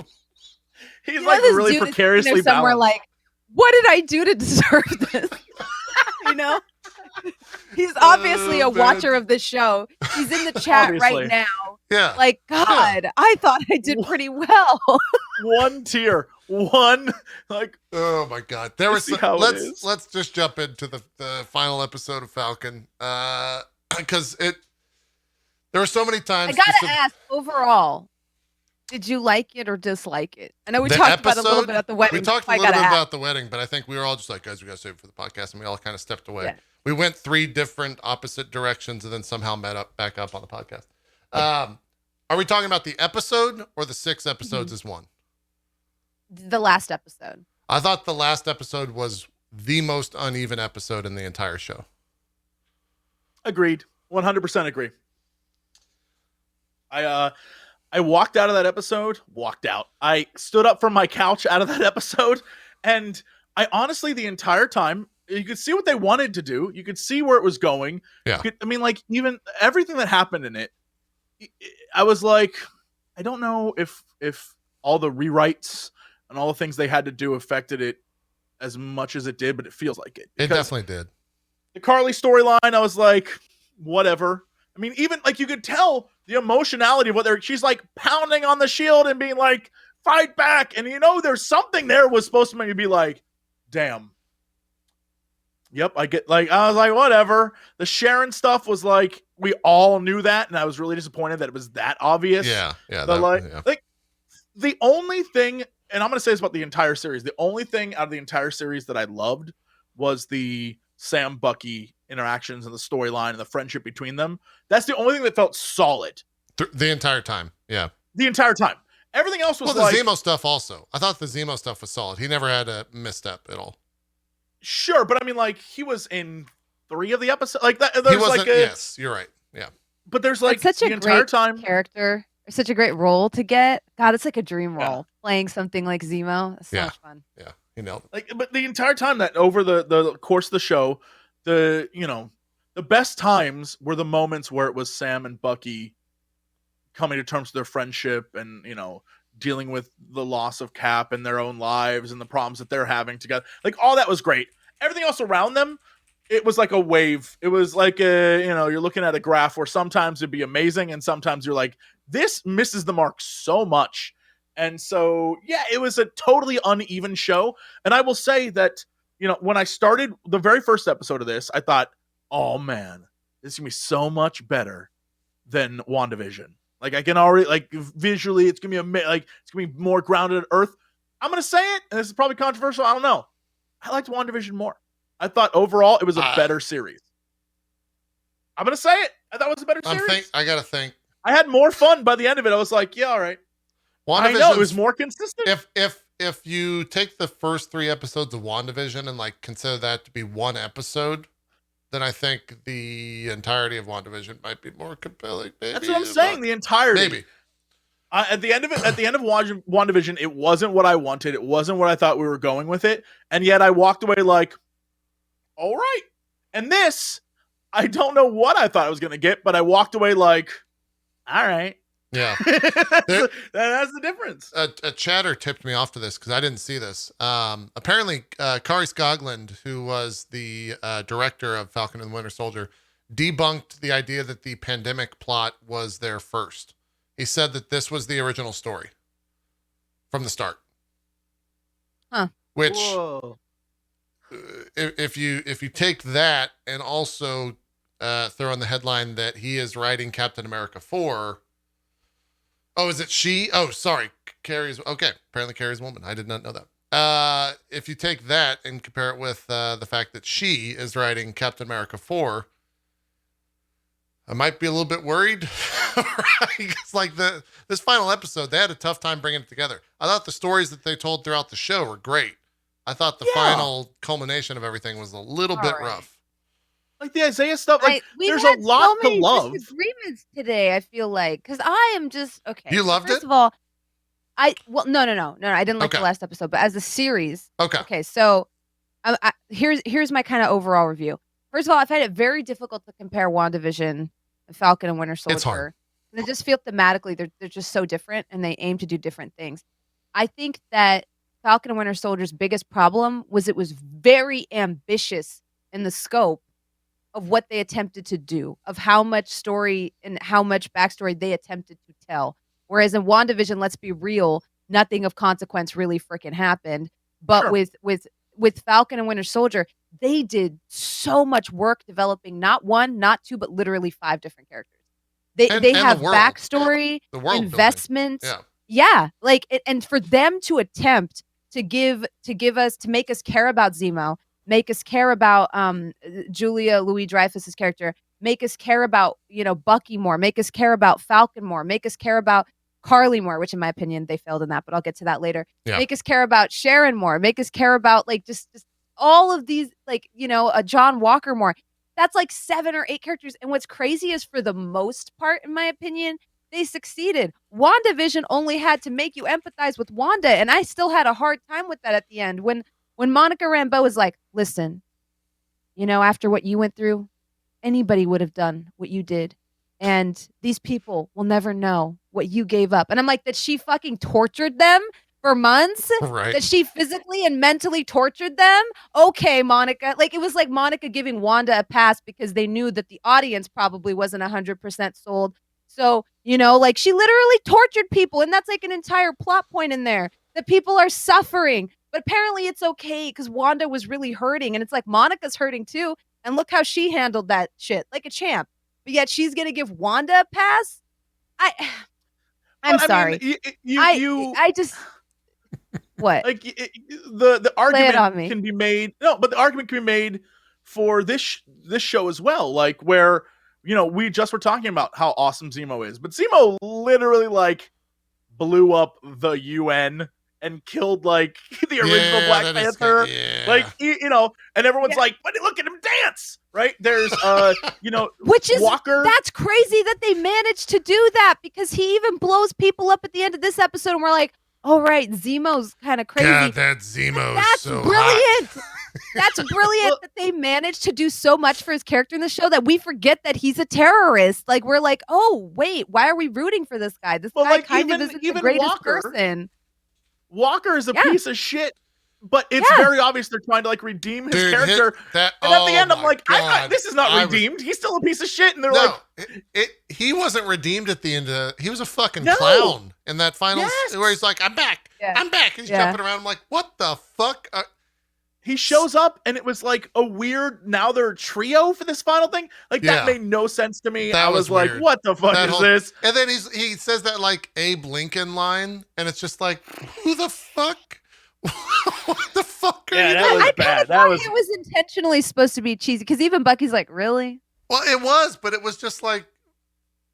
He's like really precariously somewhere balanced. Like, what did I do to deserve this? You know? He's obviously a watcher of the show. He's in the chat right now. Yeah. Like, God, I thought I did pretty well. One tear. One, like, oh my God. There was let's just jump into the final episode of Falcon. Because there were so many times. I gotta ask, overall, did you like it or dislike it? I know we talked about it a little bit at the wedding. We talked a little bit about the wedding, but I think we were all just like, guys, we got to save it for the podcast, and we all kind of stepped away. Yeah. We went 3 different opposite directions and then somehow met back up on the podcast. Are we talking about the episode or the 6 episodes as one? The last episode. I thought the last episode was the most uneven episode in the entire show. Agreed. 100% agree. I walked out of that episode. I stood up from my couch out of that episode, and I honestly, the entire time, you could see what they wanted to do. You could see where it was going. Yeah. Even everything that happened in it, I was like, I don't know if all the rewrites and all the things they had to do affected it as much as it did, but it feels like it. It definitely did. The Carly storyline, I was like, whatever. I mean, even like you could tell the emotionality of what she's like pounding on the shield and being like, fight back. And there's something there was supposed to make me be like, damn. Yep, I was like, whatever. The Sharon stuff was like, we all knew that, and I was really disappointed that it was that obvious. Yeah. Like the only thing, and I'm gonna say this about the entire series, the only thing out of the entire series that I loved was the Sam Bucky interactions and the storyline and the friendship between them. That's the only thing that felt solid. The entire time. Yeah. The entire time. Everything else was the Zemo stuff also. I thought the Zemo stuff was solid. He never had a misstep at all. Sure, but I mean, like, he was in 3 of the episodes. Like that. He wasn't. Yes, you're right. Yeah. But there's like such the a entire great time character, such a great role to get. God, it's like a dream role playing something like Zemo. It's so much fun. Yeah, he nailed it. Like, but the entire time that over the course of the show, the best times were the moments where it was Sam and Bucky coming to terms with their friendship and dealing with the loss of Cap and their own lives and the problems that they're having together. Like, all that was great. Everything else around them, it was like a wave. It was like you're looking at a graph where sometimes it'd be amazing and sometimes you're like, this misses the mark so much. And so, yeah, it was a totally uneven show. And I will say that, when I started the very first episode of this, I thought, oh man, this is gonna be so much better than WandaVision. Like, I can already, like, visually, it's gonna be it's gonna be more grounded at Earth. I'm gonna say it, and this is probably controversial. I don't know. I liked WandaVision more. I thought overall it was a better series. I'm gonna say it. I thought it was a better series. I gotta think. I had more fun by the end of it. I was like, yeah, all right. I know it was more consistent. If you take the first 3 episodes of WandaVision and like consider that to be one episode, then I think the entirety of WandaVision might be more compelling. Maybe. That's what I'm saying. The entirety. Maybe. At the end of WandaVision, it wasn't what I wanted. It wasn't what I thought we were going with it. And yet I walked away like, all right. And this, I don't know what I thought I was going to get, but I walked away like, all right. Yeah. That's the difference. A chatter tipped me off to this because I didn't see this. Apparently, Kari Skogland, who was the director of Falcon and the Winter Soldier, debunked the idea that the pandemic plot was there first. He said that this was the original story from the start. Huh. Which, if you take that and also throw in the headline that he is writing Captain America 4. Oh, is it she? Oh, sorry. Carrie's okay. Apparently Carrie's a woman. I did not know that. If you take that and compare it with the fact that she is writing Captain America 4, I might be a little bit worried. It's like this final episode, they had a tough time bringing it together. I thought the stories that they told throughout the show were great. I thought the final culmination of everything was a little bit rough. Like the Isaiah stuff, there's a lot to love. Disagreements today, I feel like, because I am just okay. You loved it? First of all, no, I didn't like the last episode, but as a series, okay. So, here's my kind of overall review. First of all, I find it very difficult to compare WandaVision and Falcon and Winter Soldier. It's hard. And I just feel thematically they're just so different, and they aim to do different things. I think that Falcon and Winter Soldier's biggest problem was it was very ambitious in the scope of what they attempted to do, of how much story and how much backstory they attempted to tell. Whereas in WandaVision, let's be real, nothing of consequence really freaking happened. But with Falcon and Winter Soldier, they did so much work developing not 1, not 2, but literally 5 different characters. They have backstory, investment. Yeah. Like, and for them to attempt to make us care about Zemo, make us care about Julia Louis-Dreyfus's character, make us care about, Bucky more, make us care about Falcon more, make us care about Carly more, which in my opinion, they failed in that, but I'll get to that later. Yeah. Make us care about Sharon more, make us care about like just all of these, like, John Walker more. That's like 7 or 8 characters. And what's crazy is for the most part, in my opinion, they succeeded. WandaVision only had to make you empathize with Wanda, and I still had a hard time with that at the end. When Monica Rambeau was like, listen, after what you went through, anybody would have done what you did. And these people will never know what you gave up. And I'm like, that she fucking tortured them for months? Right. That she physically and mentally tortured them? Okay, Monica. Like, it was like Monica giving Wanda a pass because they knew that the audience probably wasn't 100% sold. So, like, she literally tortured people. And that's like an entire plot point in there. That people are suffering. But apparently it's okay because Wanda was really hurting. And it's like, Monica's hurting too. And look how she handled that shit like a champ. But yet she's going to give Wanda a pass? I'm sorry. I just... What? Like the argument can be made. No, but the argument can be made for this show as well. Like where, we just were talking about how awesome Zemo is. But Zemo literally like blew up the UN and killed like the original Black Panther, like and everyone's like, "But look at him dance!" Right? There's which is Walker. That's crazy that they managed to do that because he even blows people up at the end of this episode, and we're like, "All right, Zemo's kind of crazy." God, that Zemo is so brilliant. Hot. That's brilliant that they managed to do so much for his character in the show that we forget that he's a terrorist. Like we're like, "Oh wait, why are we rooting for this guy? This guy like, kind of isn't the greatest person." Walker is a piece of shit, but it's very obvious they're trying to like redeem his character. And at the end, I'm like, this is not redeemed. He's still a piece of shit. And they're he wasn't redeemed at the end. He was a fucking clown in that final where he's like, "I'm back, I'm back." He's jumping around. I'm like, what the fuck? He shows up, and it was like a weird. Now they're a trio for this final thing. Like that made no sense to me. I was like, "What the fuck is this?" And then he says that like Abe Lincoln line, and it's just like, who the fuck? What the fuck? That was bad. It was intentionally supposed to be cheesy because even Bucky's like, "Really?" Well, it was, but it was just like.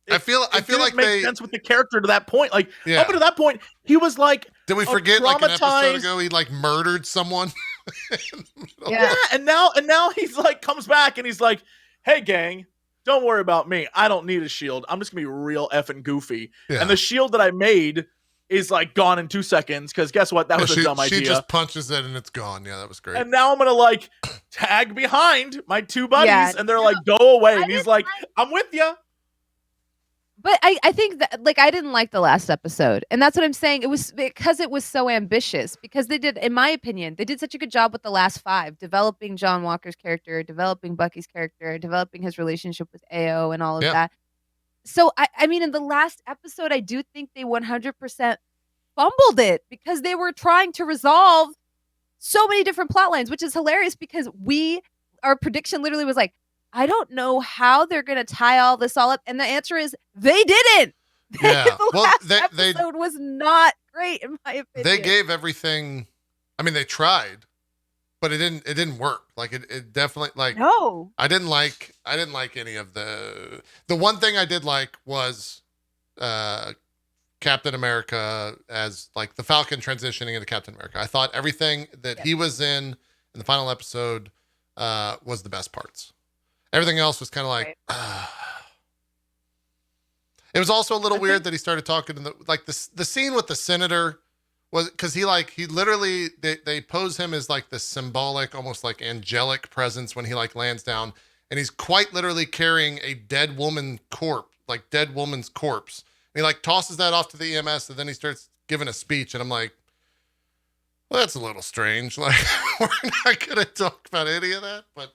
I feel like make sense with the character to that point. Like up until that point, he was like. Did we forget like an episode ago he like murdered someone? And now he's like comes back and he's like, "Hey gang, don't worry about me. I don't need a shield. I'm just gonna be real effing goofy." Yeah. And the shield that I made is like gone in 2 seconds because guess what? That was a dumb idea. She just punches it and it's gone. Yeah, that was great. And now I'm gonna like tag behind my two buddies and they're like, "Go away." And he's like, "I'm with you." But I think that, like, I didn't like the last episode. And that's what I'm saying. It was because it was so ambitious. Because they did, in my opinion, they did such a good job with the last 5, developing John Walker's character, developing Bucky's character, developing his relationship with AO and all of that. So, I mean, in the last episode, I do think they 100% fumbled it because they were trying to resolve so many different plot lines, which is hilarious because our prediction literally was like, I don't know how they're going to tie all this all up. And the answer is they didn't. Yeah. The episode was not great, in my opinion. They gave everything. I mean, they tried, but it didn't work. Like it definitely like, no, I didn't like any of the one thing I did like was, Captain America as like the Falcon transitioning into Captain America. I thought everything that he was in the final episode, was the best parts. Everything else was kind of like, It was also a little weird that he started talking to the scene with the senator was because he literally, they pose him as like this symbolic, almost like angelic presence when he like lands down, and he's quite literally carrying a dead woman's corpse. And he like tosses that off to the EMS, and then he starts giving a speech, and I'm like, well, that's a little strange. Like, we're not gonna talk about any of that, but.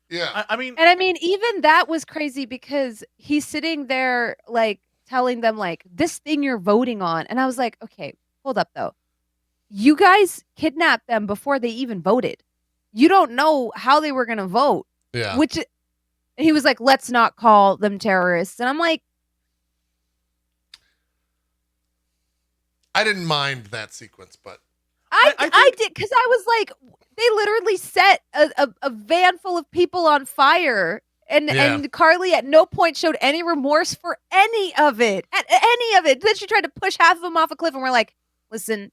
Yeah. I mean, even that was crazy because he's sitting there like telling them like this thing you're voting on. And I was like, okay, hold up though. You guys kidnapped them before they even voted. You don't know how they were going to vote. Yeah. And he was like, let's not call them terrorists. And I'm like, I didn't mind that sequence, but I did because I was like, they literally set a van full of people on fire, and Carly at no point showed any remorse for any of it. Then she tried to push half of them off a cliff, and we're like, listen,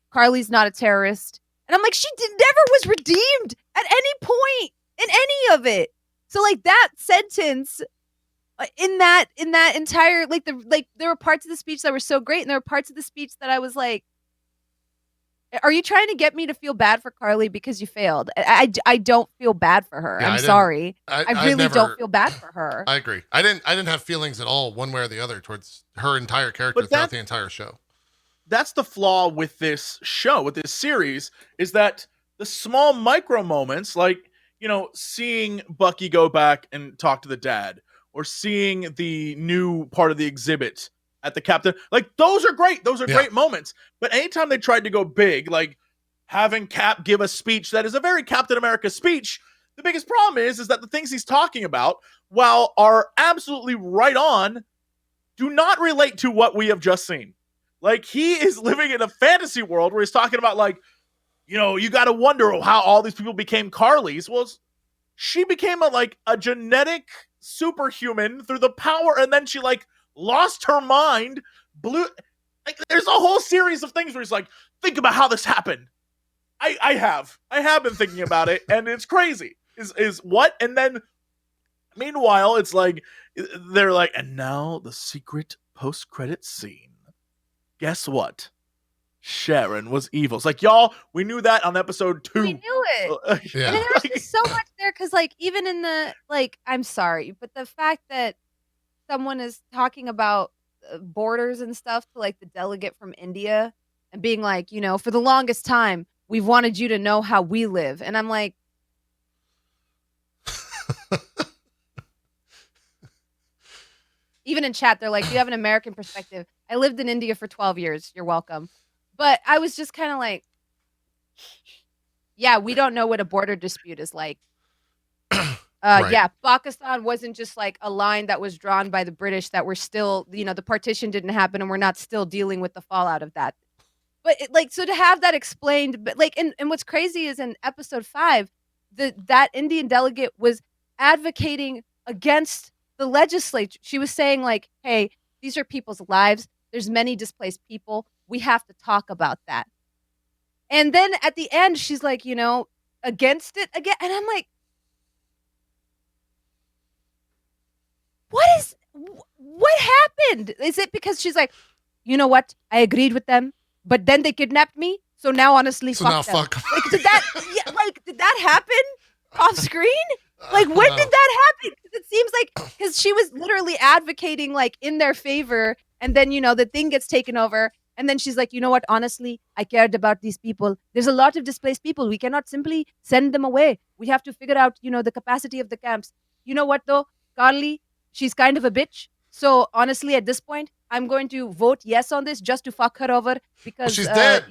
Carly's not a terrorist. And I'm like, she never was redeemed at any point in any of it. So like that sentence, in that entire there were parts of the speech that were so great, and there were parts of the speech that I was like, are you trying to get me to feel bad for Carly because you failed? I don't feel bad for her. Yeah, I'm sorry. I really don't feel bad for her. I agree. I didn't have feelings at all one way or the other towards her entire character throughout the entire show. That's the flaw with this show, with this series, is that the small micro moments, like, seeing Bucky go back and talk to the dad, or seeing the new part of the exhibit at the Captain, like, those are great. Those are great moments. But anytime they tried to go big, like having Cap give a speech that is a very Captain America speech, the biggest problem is that the things he's talking about, while are absolutely right on, do not relate to what we have just seen. Like, he is living in a fantasy world where he's talking about, like, you got to wonder how all these people became Carlys. Well, she became a genetic superhuman through the power, and then she, lost her mind, there's a whole series of things where he's like, think about how this happened. I have been thinking about it, and it's crazy. Is what? And then, meanwhile, it's like, they're like, and now the secret post-credit scene. Guess what? Sharon was evil. It's like, y'all, we knew that on episode 2. We knew it. Yeah. And there was just so much there, because, even in the, I'm sorry, but the fact that someone is talking about borders and stuff to, the delegate from India and being like, for the longest time, we've wanted you to know how we live. And I'm like, even in chat, they're like, do you have an American perspective? I lived in India for 12 years. You're welcome. But I was just kind of like, yeah, we don't know what a border dispute is like. Right. Yeah, Pakistan wasn't just a line that was drawn by the British that we're still, the partition didn't happen and we're not still dealing with the fallout of that. But so to have that explained, but and what's crazy is in episode 5, that Indian delegate was advocating against the legislature. She was saying hey, these are people's lives. There's many displaced people. We have to talk about that. And then at the end, she's like, against it again. And I'm like, what happened? Is it because she's like, you know what? I agreed with them, but then they kidnapped me. So now, honestly, fuck them. Did that happen off screen? When did that happen? It seems because she was literally advocating in their favor, and then the thing gets taken over, and then she's like, you know what? Honestly, I cared about these people. There's a lot of displaced people. We cannot simply send them away. We have to figure out the capacity of the camps. You know what though, Carly? She's kind of a bitch. So honestly, at this point, I'm going to vote yes on this just to fuck her over because she's dead.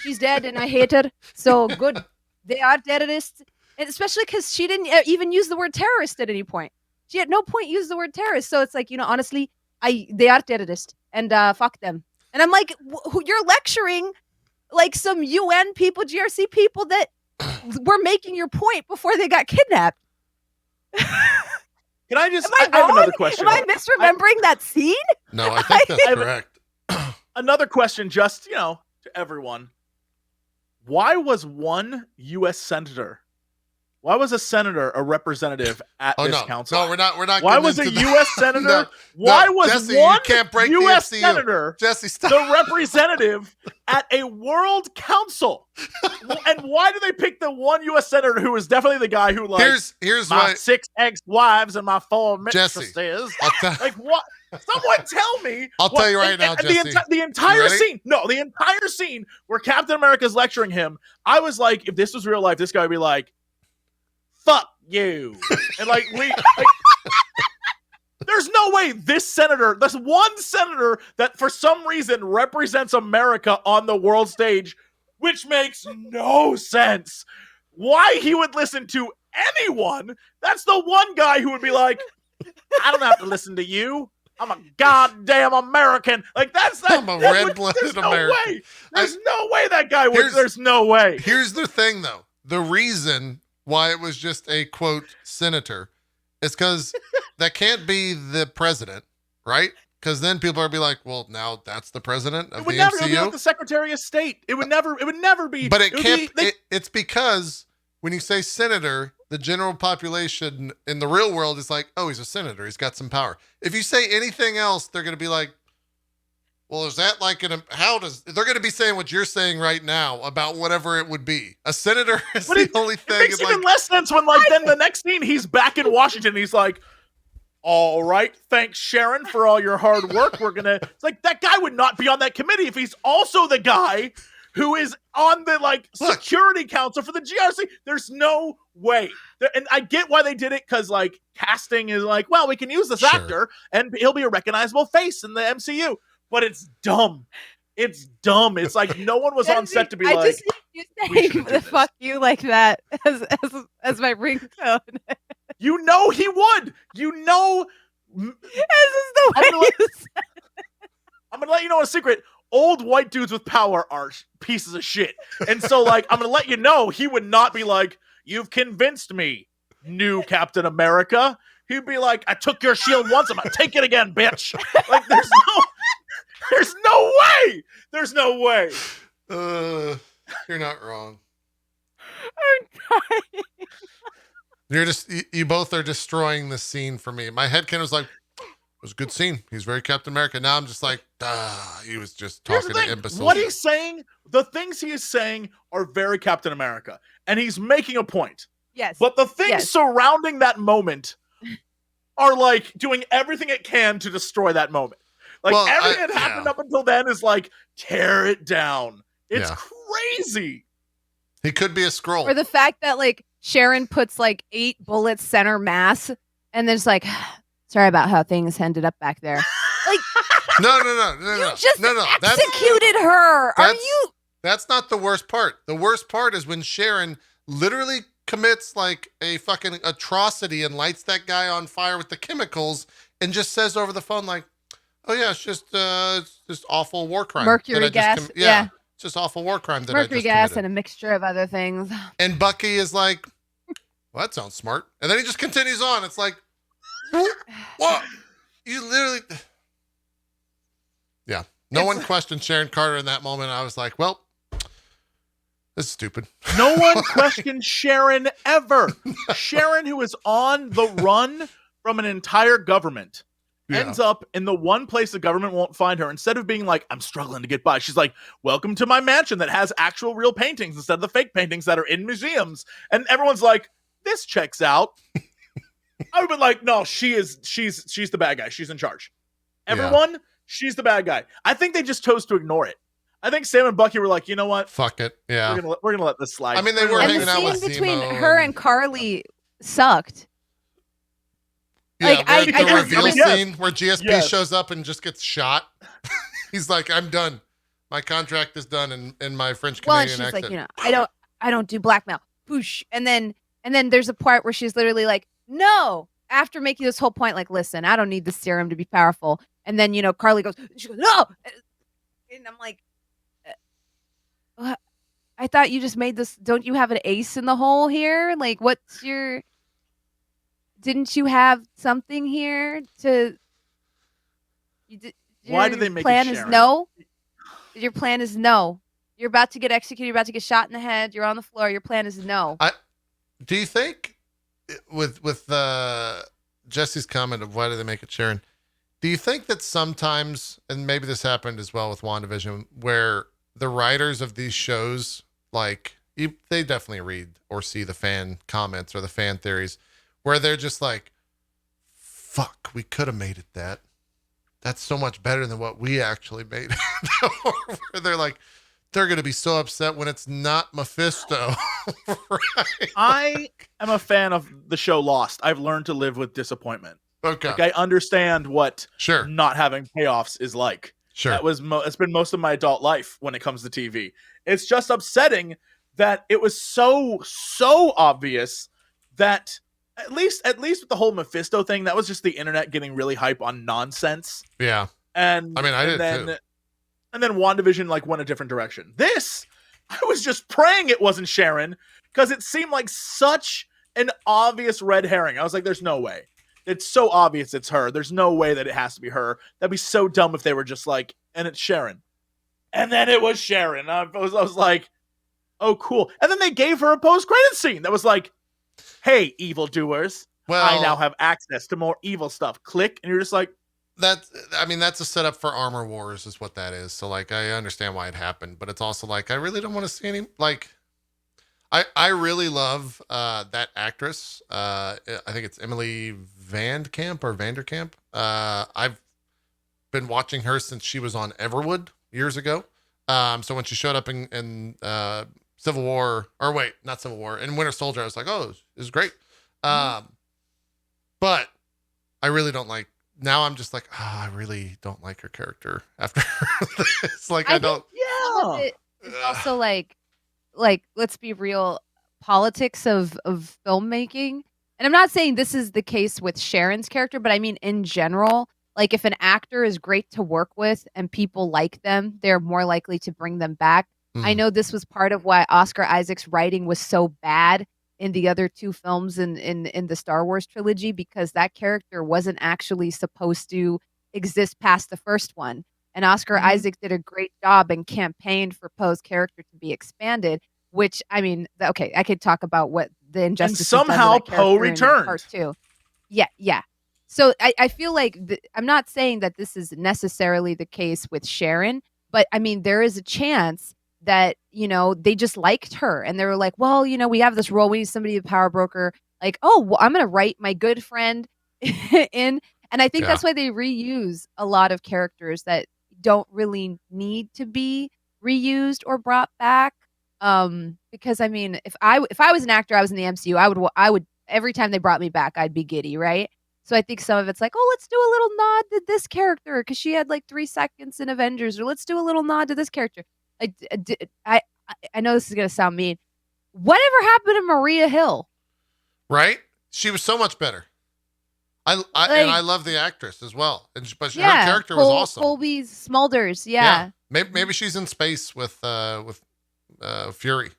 She's dead, and I hate her. So good. They are terrorists. And especially because she didn't even use the word terrorist at any point. She at no point used the word terrorist. So it's honestly, they are terrorists, and fuck them. And I'm like, you're lecturing some UN people, GRC people that were making your point before they got kidnapped. Can I just? I have another question. Am I misremembering that scene? No, I think that's correct. Another question, just to everyone. Why was one U.S. senator? Why was a senator a representative at this council? No, we're not. Why was a U.S. senator? Why was Jesse, one you can't break U.S. the MCU. senator Jesse, stop. the representative at a world council? And why do they pick the one U.S. senator who is definitely the guy who here's my 6 ex-wives and my 4 mistresses? Jesse, what? Someone tell me. I'll tell you right now, Jesse. The entire scene. No, the entire scene where Captain America is lecturing him. I was like, if this was real life, this guy would be like, fuck you. And there's no way this one senator that for some reason represents America on the world stage, which makes no sense. Why he would listen to anyone? That's the one guy who would be like, I don't have to listen to you. I'm a goddamn American. I'm a red-blooded American. There's no way that guy would. There's no way. Here's the thing, though. The reason why it was just a, quote, senator is because that can't be the president, right? Because then people are be like, well, now that's the president of the MCU. It would never be the Secretary of State. It would never be. But it can't. It's because when you say senator, the general population in the real world is like, oh, he's a senator. He's got some power. If you say anything else, they're going to be like, well, is that like they're going to be saying what you're saying right now about whatever it would be. A senator is the only thing. It makes even less sense when then the next scene, he's back in Washington. And he's like, all right, thanks, Sharon, for all your hard work. It's like, that guy would not be on that committee if he's also the guy who is on the security council for the GRC. There's no way. And I get why they did it, because casting is well, we can use this actor and he'll be a recognizable face in the MCU. But it's dumb. It's dumb. It's like no one was on set to be I just need you saying the fuck you like that as my ringtone. You know he would. You know. This is the way you said it. I'm going to let you know a secret. Old white dudes with power are pieces of shit. And so, I'm going to let you know, he would not be like, you've convinced me, new Captain America. He'd be like, I took your shield once, I'm going to take it again, bitch. There's no way. There's no way. You're not wrong. I'm dying. You both are destroying the scene for me. My headcanon was like, it was a good scene. He's very Captain America. Now I'm just like, he was just talking to imbeciles. What he's saying, the things he is saying are very Captain America. And he's making a point. Yes. But the things surrounding that moment are doing everything it can to destroy that moment. Everything that happened up until then is tear it down. It's crazy. He could be a Skrull. Or the fact that Sharon puts 8 bullets center mass and then it's sorry about how things ended up back there. No. You just executed her. Are you? That's not the worst part. The worst part is when Sharon literally commits a fucking atrocity and lights that guy on fire with the chemicals and just says over the phone oh yeah, it's just awful war crime. Mercury gas. It's just awful war crime that Mercury I just gas committed. and a mixture of other things. And Bucky is like, well, that sounds smart. And then he just continues on. It's like, what? You literally... Yeah. No one questioned Sharon Carter in that moment. I was like, well, this is stupid. No one questioned Sharon ever. Sharon, who is on the run from an entire government, ends up in the one place the government won't find her. Instead of being like, I'm struggling to get by, she's like, welcome to my mansion that has actual real paintings instead of the fake paintings that are in museums. And everyone's like, this checks out. I would be like, no, she's the bad guy. She's in charge. Everyone, she's the bad guy. I think they just chose to ignore it. I think Sam and Bucky were like, you know what? Fuck it. Yeah. We're gonna let this slide. I mean, they were hanging out with the scene between Zemo her and Carly sucked. Yeah, I the reveal scene where GSP Yes. shows up and just gets shot. He's like, I'm done. My contract is done in my French Well, and Canadian she's accent. like, I don't do blackmail. Poosh. And then there's a part where she's literally like, no. After making this whole point, listen, I don't need the serum to be powerful. And then, Carly goes, she goes, no. And I'm like, I thought you just made this. Don't you have an ace in the hole here? What's your... Didn't you have something here to... Why did they make plan it is Sharon? no? Your plan is no. You're about to get executed. You're about to get shot in the head. You're on the floor. Your plan is no. Do you think, with Jesse's comment of why did they make it Sharon, do you think that sometimes, and maybe this happened as well with WandaVision, where the writers of these shows, they definitely read or see the fan comments or the fan theories, where they're just like, fuck, we could have made it that. That's so much better than what we actually made. Where they're like, they're going to be so upset when it's not Mephisto. Right? I am a fan of the show Lost. I've learned to live with disappointment. Okay. I understand what Sure. not having payoffs is like. Sure. It's been most of my adult life when it comes to TV. It's just upsetting that it was so obvious that at least with the whole Mephisto thing, that was just the internet getting really hype on nonsense. Yeah. And I mean, I did too. And then WandaVision went a different direction. This, I was just praying it wasn't Sharon because it seemed like such an obvious red herring. I was like, there's no way. It's so obvious it's her. There's no way that it has to be her. That'd be so dumb if they were just like, and it's Sharon. And then it was Sharon. I was like, oh, cool. And then they gave her a post-credit scene that was like, hey, evildoers, well, I now have access to more evil stuff. Click, and you're just like, that's a setup for Armor Wars is what that is. So like, I understand why it happened, but it's also like, I really don't want to see any, like, I really love that actress. I think it's Emily Vanderkamp or Vanderkamp. I've been watching her since she was on Everwood years ago. So when she showed up in Civil War, or wait, not Civil War, in Winter Soldier, I was like, oh, this is great. But I really don't like. Now I'm just like, I really don't like her character after this. Like, I don't. Yeah. It's also like let's be real, politics of filmmaking. And I'm not saying this is the case with Sharon's character, but I mean in general, like if an actor is great to work with and people like them, they're more likely to bring them back. I know this was part of why Oscar Isaac's writing was so bad in the other two films in the Star Wars trilogy, because that character wasn't actually supposed to exist past the first one. And Oscar Isaac did a great job and campaigned for Poe's character to be expanded, which, I mean, okay, I could talk about what the injustice and somehow Poe returned. Part two. Yeah. So I feel like I'm not saying that this is necessarily the case with Sharon, but I mean, there is a chance that, you know, they just liked her and they were like, well, you know, we have this role. We need somebody to power broker. Like, oh, well, I'm going to write my good friend in. And I think that's why they reuse a lot of characters that don't really need to be reused or brought back. Because I mean, if I was an actor, I was in the MCU, I would every time they brought me back, I'd be giddy, right? So I think some of it's like, oh, let's do a little nod to this character because she had like 3 seconds in Avengers, or let's do a little nod to this character. I know this is gonna sound mean. Whatever happened to Maria Hill? Right? She was so much better. And I love the actress as well. But her character was awesome. Colby Smulders, yeah. Maybe she's in space with Fury.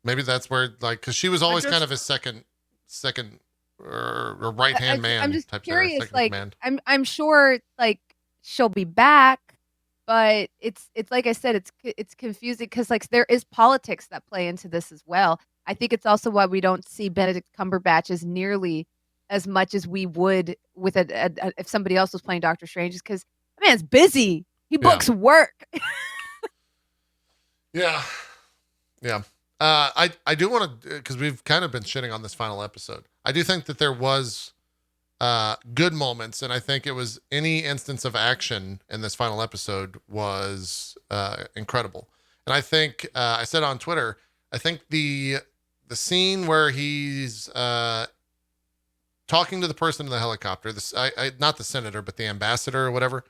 Maybe that's where, like, because she was always kind of his second or right hand man. I'm just type curious. Like, I'm sure like she'll be back, but it's like I said, it's confusing because like there is politics that play into this as well. I think it's also why we don't see Benedict Cumberbatch as nearly as much as we would with if somebody else was playing Doctor Strange, is because the man's busy. He books work. Yeah. I do want to, because we've kind of been shitting on this final episode. I do think that there was good moments, and I think it was any instance of action in this final episode was incredible. And I think I said on Twitter, I think the scene where he's talking to the person in the helicopter, not the senator, but the ambassador or whatever.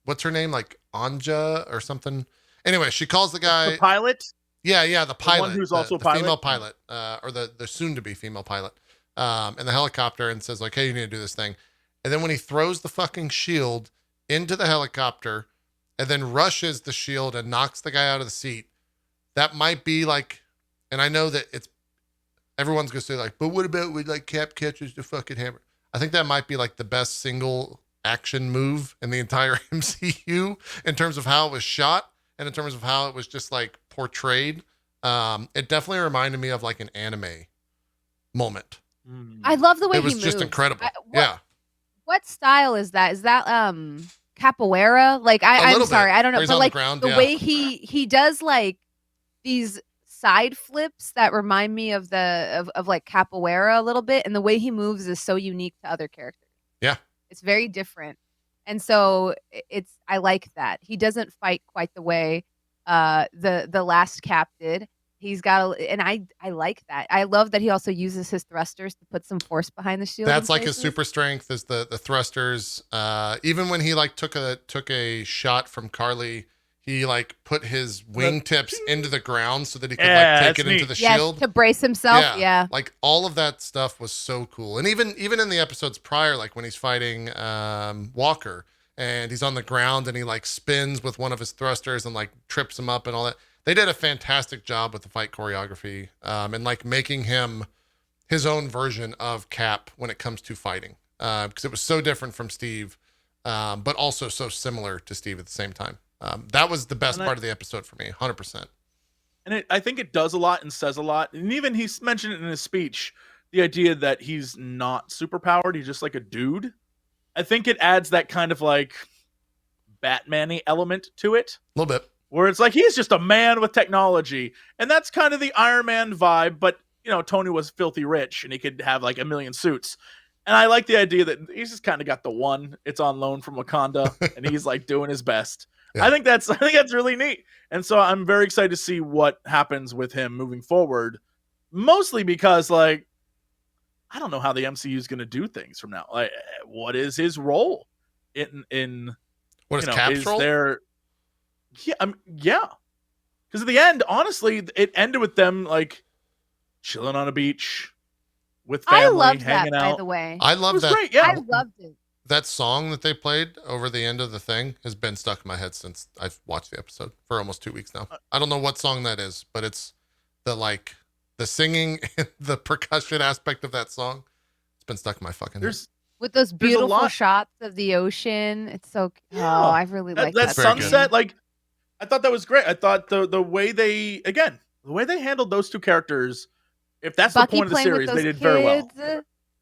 What's her name? Like Anja or something. Anyway, she calls the guy. The pilot? Yeah, the pilot. The one who's also a pilot? Female pilot, or the soon-to-be female pilot, in the helicopter, and says, like, hey, you need to do this thing. And then when he throws the fucking shield into the helicopter and then rushes the shield and knocks the guy out of the seat, that might be like, and I know that everyone's going to say, like, but what about when, like, Cap catches the fucking hammer? I think that might be, like, the best single action move in the entire MCU in terms of how it was shot and in terms of how it was just, like, portrayed. It definitely reminded me of, like, an anime moment. I love the way he moves. It was just incredible. What style is that? Is that capoeira? Like, I'm sorry, I don't know. But, like, the way he does, like, these side flips that remind me of like capoeira a little bit, and the way he moves is so unique to other characters. Yeah, it's very different, and so I like that he doesn't fight quite the way the last Cap did. He's got and I like that. I love that he also uses his thrusters to put some force behind the shield. That's like his super strength is the thrusters. Even when he like took a shot from Carly, he like put his wingtips into the ground so that he could like take it into the shield to brace himself. Yeah, like all of that stuff was so cool. And even in the episodes prior, like when he's fighting Walker and he's on the ground and he like spins with one of his thrusters and like trips him up and all that. They did a fantastic job with the fight choreography and like making him his own version of Cap when it comes to fighting, because it was so different from Steve, but also so similar to Steve at the same time. That was the best part of the episode for me, 100%. And I think it does a lot and says a lot. And even he's mentioned it in his speech, the idea that he's not superpowered, he's just like a dude. I think it adds that kind of like Batman-y element to it. A little bit. Where it's like he's just a man with technology. And that's kind of the Iron Man vibe, but Tony was filthy rich and he could have like a million suits. And I like the idea that he's just kind of got the one. It's on loan from Wakanda, and he's like doing his best. Yeah. I think that's really neat. And so I'm very excited to see what happens with him moving forward. Mostly because like I don't know how the MCU is going to do things from now. Like, what is his role in what is Cap's role? Yeah. Because at the end, honestly, it ended with them like chilling on a beach with family, I loved hanging that, out. by the way. I love that. Great, yeah. I loved it. That song that they played over the end of the thing has been stuck in my head since I've watched the episode for almost 2 weeks now. I don't know what song that is, but it's the singing and the percussion aspect of that song. It's been stuck in my fucking head. With those beautiful shots of the ocean. It's so I really like that sunset. Like I thought that was great. I thought the way they handled those two characters, if that's Bucky the point of the series, they did very well.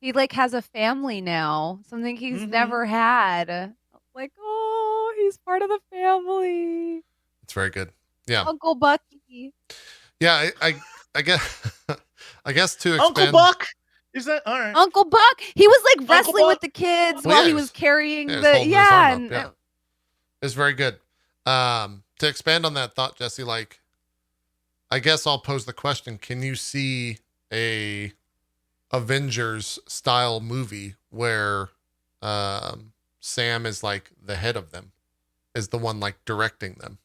He like has a family now, something he's never had. Like, oh, he's part of the family. It's very good. Yeah. Uncle Bucky. Yeah, I guess to expand. Uncle Buck. Is that all right? Uncle Buck. He was like wrestling with the kids while he was carrying It's very good. To expand on that thought, Jesse, like, I guess I'll pose the question: can you see a Avengers style movie where Sam is like the head of them, is the one like directing them?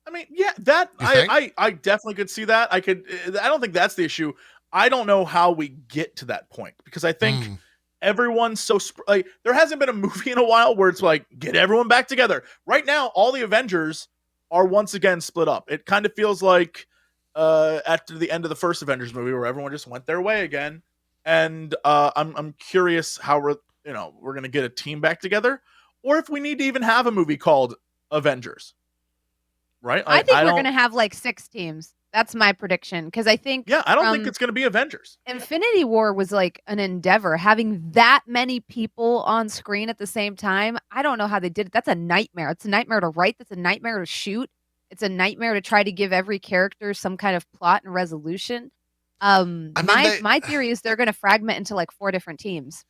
I mean, yeah, that I definitely could see that. I don't think that's the issue. I don't know how we get to that point because I think everyone's so like there hasn't been a movie in a while where it's like get everyone back together. Right now, all the Avengers are once again split up. It kind of feels like after the end of the first Avengers movie where everyone just went their way again. And I'm curious how we're gonna get a team back together, or if we need to even have a movie called Avengers. Right? I think we're gonna have like 6 teams. That's my prediction because I think I don't think it's gonna be Avengers. Infinity War was like an endeavor. Having that many people on screen at the same time, I don't know how they did it. That's a nightmare. It's a nightmare to write. That's a nightmare to shoot. It's a nightmare to try to give every character some kind of plot and resolution. My theory is they're going to fragment into like 4 different teams.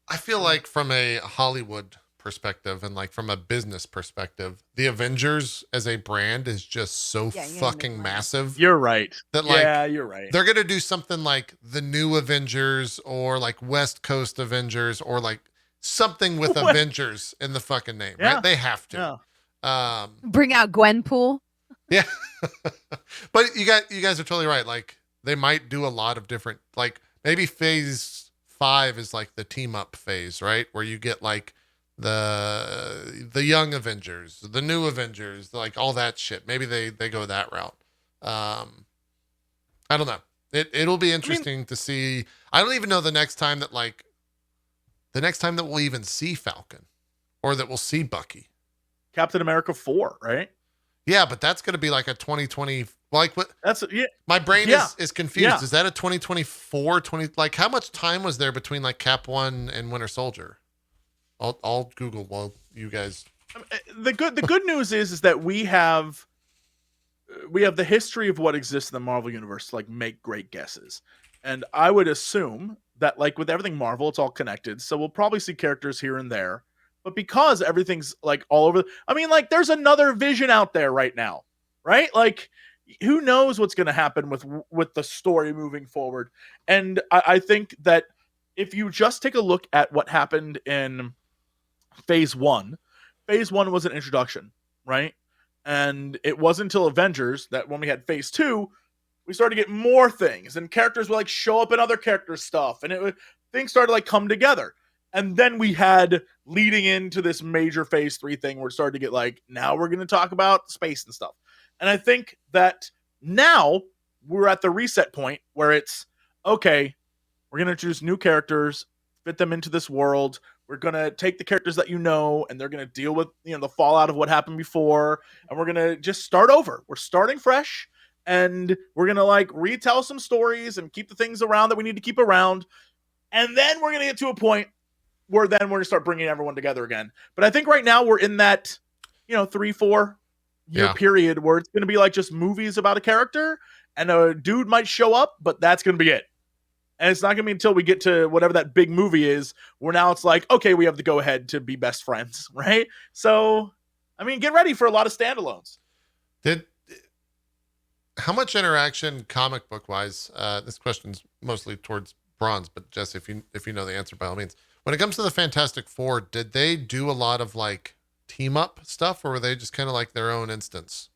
I feel like from a Hollywood perspective and like from a business perspective, the Avengers as a brand is just so fucking massive. You're right. That you're right. They're going to do something like the new Avengers or like West Coast Avengers or like something with Avengers in the fucking name, right? They have to. Yeah. Bring out Gwenpool. Yeah. But you guys are totally right. Like they might do a lot of different, like maybe phase 5 is like the team up phase, right? Where you get like the young Avengers, the new Avengers, like all that shit. Maybe they go that route. I don't know. It'll be interesting to see. I don't even know the next time that we'll even see Falcon or that we'll see Bucky. Captain America 4, right? Yeah, but that's going to be like a 2020. Like what? My brain is confused. Yeah. Is that a 2024? Like how much time was there between like Cap 1 and Winter Soldier? I'll Google while you guys. The good news is that we have the history of what exists in the Marvel universe to like make great guesses, and I would assume that like with everything Marvel, it's all connected. So we'll probably see characters here and there. But because everything's like all over, I mean, like there's another Vision out there right now, right? Like, who knows what's going to happen with the story moving forward? And I think that if you just take a look at what happened in Phase 1 was an introduction, right? And it wasn't until Avengers that when we had Phase 2, we started to get more things, and characters would like show up in other characters' stuff, and things started to like come together. And then we had leading into this major Phase 3 thing where it started to get like, now we're going to talk about space and stuff. And I think that now we're at the reset point where it's, okay, we're going to introduce new characters, fit them into this world. We're going to take the characters that and they're going to deal with the fallout of what happened before. And we're going to just start over. We're starting fresh. and we're gonna like retell some stories and keep the things around that we need to keep around, and then we're gonna get to a point where then we're gonna start bringing everyone together again. But I think right now we're in that 3-4 year period where it's gonna be like just movies about a character, and a dude might show up, but that's gonna be it. And it's not gonna be until we get to whatever that big movie is, where now it's like, okay, we have the go ahead to be best friends, right? So, I mean, get ready for a lot of standalones. How much interaction, comic book wise? This question's mostly towards Bronze, but Jesse, if you know the answer, by all means. When it comes to the Fantastic Four, did they do a lot of like team up stuff, or were they just kind of like their own instance?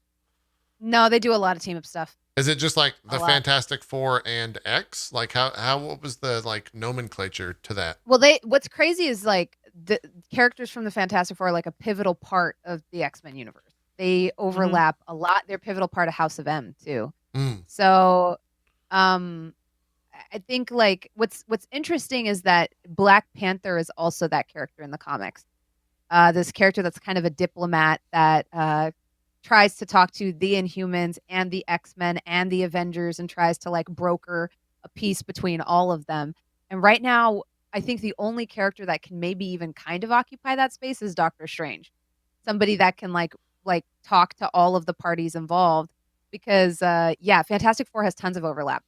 No, they do a lot of team up stuff. Is it just like the Fantastic Four and X? Like what was the like nomenclature to that? Well, what's crazy is like the characters from the Fantastic Four are like a pivotal part of the X-Men universe. They overlap a lot. They're a pivotal part of House of M too. So, I think like what's interesting is that Black Panther is also that character in the comics. This character that's kind of a diplomat that tries to talk to the Inhumans and the X-Men and the Avengers and tries to like broker a peace between all of them. And right now, I think the only character that can maybe even kind of occupy that space is Doctor Strange. Somebody that can like talk to all of the parties involved, because Fantastic Four has tons of overlap.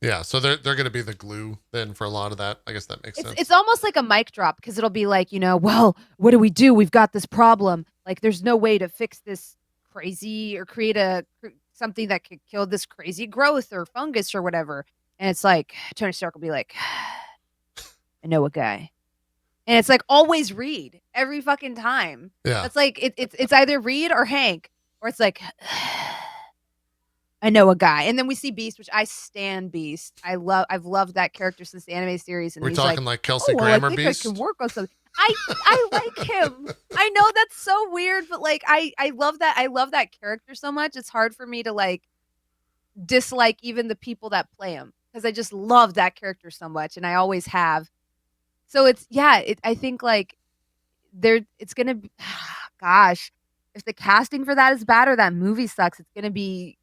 Yeah, so they're going to be the glue then for a lot of that. I guess that makes sense. It's almost like a mic drop, because it'll be like, well, what do? We've got this problem. Like, there's no way to fix this crazy or create something that could kill this crazy growth or fungus or whatever. And it's like Tony Stark will be like, I know a guy. And it's like always Reed every fucking time. Yeah, it's like it's either Reed or Hank, or it's like, I know a guy. And then we see Beast, which I stan Beast. I've loved that character since the anime series. And we're talking like Kelsey Grammer I think Beast. I can work on something. I like him. I know that's so weird, but like I love that. I love that character so much. It's hard for me to like dislike even the people that play him, because I just love that character so much, and I always have. So I think like it's gonna be, gosh, if the casting for that is bad or that movie sucks, it's gonna be.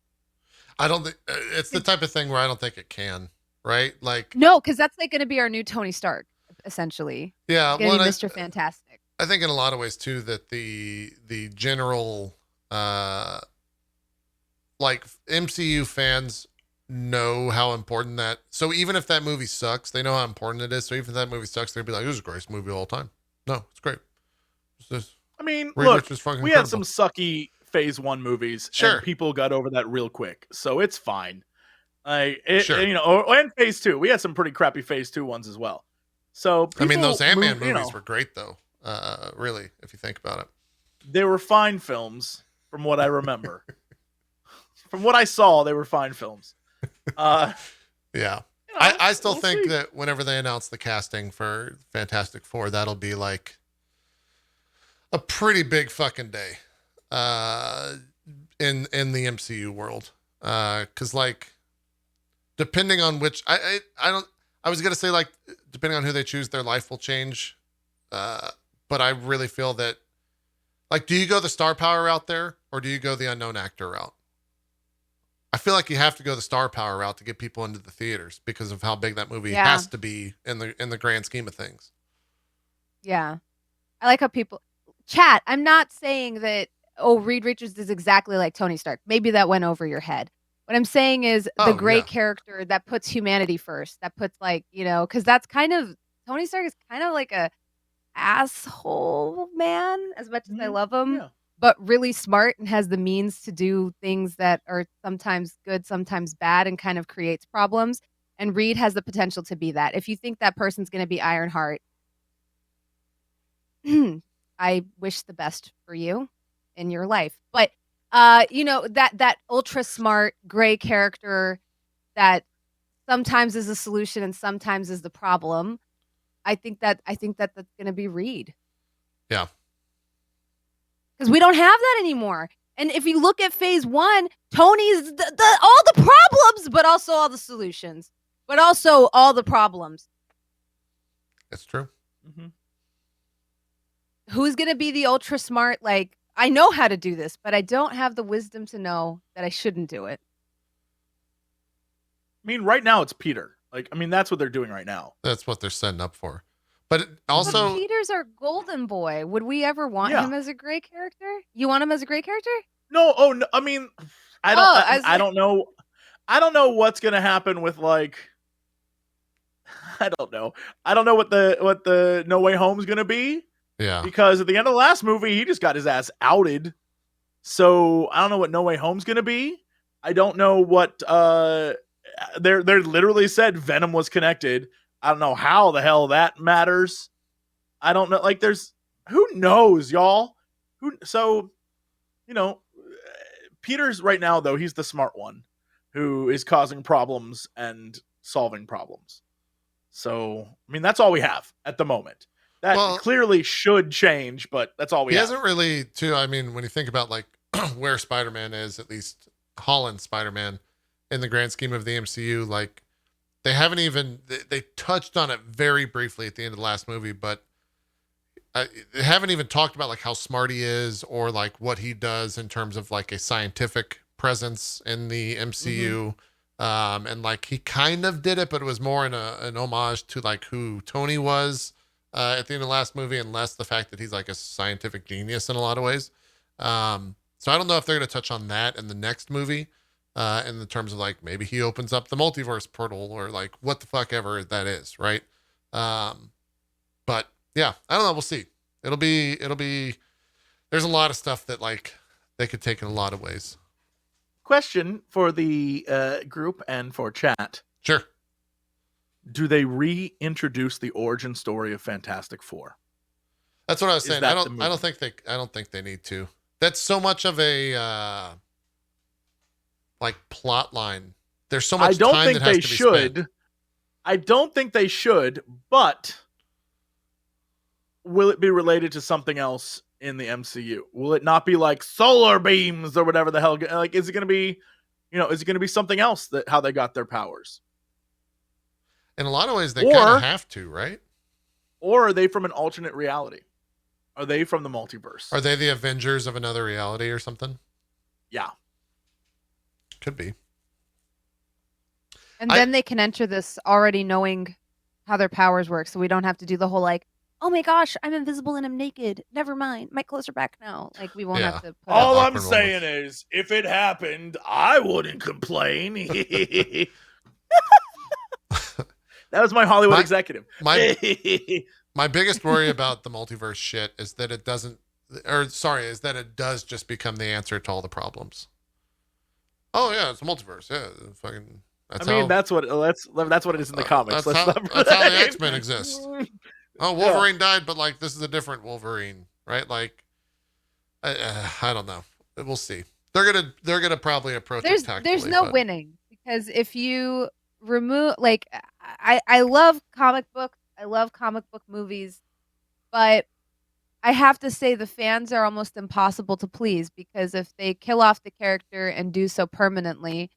I don't think it's the type of thing where I don't think it can, right? Like, no, because that's like going to be our new Tony Stark, essentially. Yeah, it's gonna be Mr. Fantastic. I think in a lot of ways too that the general like MCU fans know how important that. So even if that movie sucks, they know how important it is. So even if that movie sucks, they'd be like, "This is the greatest movie of all time." No, it's great. I mean, look, we had some sucky Phase 1 movies, and people got over that real quick, so it's fine. And Phase 2, we had some pretty crappy Phase 2 ones as well. So I mean, those Ant-Man movies were great, though. Really, if you think about it, they were fine films, from what I remember. From what I saw, they were fine films. Yeah, I still think that whenever they announce the casting for Fantastic Four, that'll be like a pretty big fucking day in the MCU world, because like depending on which I was gonna say like depending on who they choose, their life will change, but I really feel that like, do you go the star power route there, or do you go the unknown actor route? I feel like you have to go the star power route to get people into the theaters because of how big that movie has to be in the grand scheme of things. Yeah, I like how people chat. I'm not saying that, Reed Richards is exactly like Tony Stark. Maybe that went over your head. What I'm saying is the great character that puts humanity first, that puts like, because that's kind of, Tony Stark is kind of like a asshole man, as much as I love him, but really smart and has the means to do things that are sometimes good, sometimes bad, and kind of creates problems. And Reed has the potential to be that. If you think that person's going to be Ironheart, I wish the best for you in your life. But that ultra smart gray character that sometimes is a solution and sometimes is the problem. I think that's going to be Reed. Yeah. Because we don't have that anymore. And if you look at Phase 1, Tony's all the problems, but also all the solutions, but also all the problems. That's true. Mm-hmm. Who's going to be the ultra smart, like, I know how to do this, but I don't have the wisdom to know that I shouldn't do it. I mean, right now it's Peter. Like, I mean, that's what they're doing right now. That's what they're setting up for. But also, but Peter's our golden boy. Would we ever want him as a gray character? You want him as a gray character? No. Oh, no. I mean, I don't. I don't know. I don't know what's gonna happen with like. I don't know. I don't know what the No Way Home's gonna be. Yeah. Because at the end of the last movie, he just got his ass outed. So I don't know what No Way Home's gonna be. I don't know what they're literally said Venom was connected. I don't know how the hell that matters. I don't know. Like, there's who knows, y'all. So, you know, Peter's right now though, he's the smart one who is causing problems and solving problems. So, I mean, that's all we have at the moment. That clearly should change, but that's all we have. He hasn't really, too. I mean, when you think about like where Spider-Man is, at least Holland Spider-Man, in the grand scheme of the MCU, like they haven't even, they touched on it very briefly at the end of the last movie, but they haven't even talked about like how smart he is or like what he does in terms of like a scientific presence in the MCU. And like he kind of did it, but it was more in an homage to like who Tony was at the end of the last movie, and less the fact that he's like a scientific genius in a lot of ways. So I don't know if they're going to touch on that in the next movie, in the terms of like maybe he opens up the multiverse portal or like what the fuck ever that is, right? But yeah, I don't know. We'll see. It'll be. There's a lot of stuff that like they could take in a lot of ways. Question for the group and for chat. Sure. Do they reintroduce the origin story of Fantastic Four? That's what I was saying. I don't think they need to. That's so much of a like plot line. There's so much time that has to be spent. I don't think they should, but will it be related to something else in the MCU? Will it not be like solar beams or whatever the hell? Like, is it going to be, is it going to be something else that how they got their powers? In a lot of ways, they kind of have to, right? Or are they from an alternate reality? Are they from the multiverse? Are they the Avengers of another reality or something? Yeah. Could be. And then they can enter this already knowing how their powers work, so we don't have to do the whole like, oh my gosh, I'm invisible and I'm naked. Never mind. My clothes are back now. Like, we won't have to put all I'm saying is, if it happened, I wouldn't complain. That was my Hollywood executive. My biggest worry about the multiverse shit is that it doesn't, is that it does just become the answer to all the problems. Oh yeah, it's a multiverse. Yeah, fucking. That's what it is in the comics. That's how the X-Men exist. Oh, Wolverine died, but like this is a different Wolverine, right? Like, I don't know. We'll see. They're gonna probably approach it tactfully. There's no winning, because if you remove, like, I love comic books. I love comic book movies, but I have to say the fans are almost impossible to please, because if they kill off the character and do so permanently,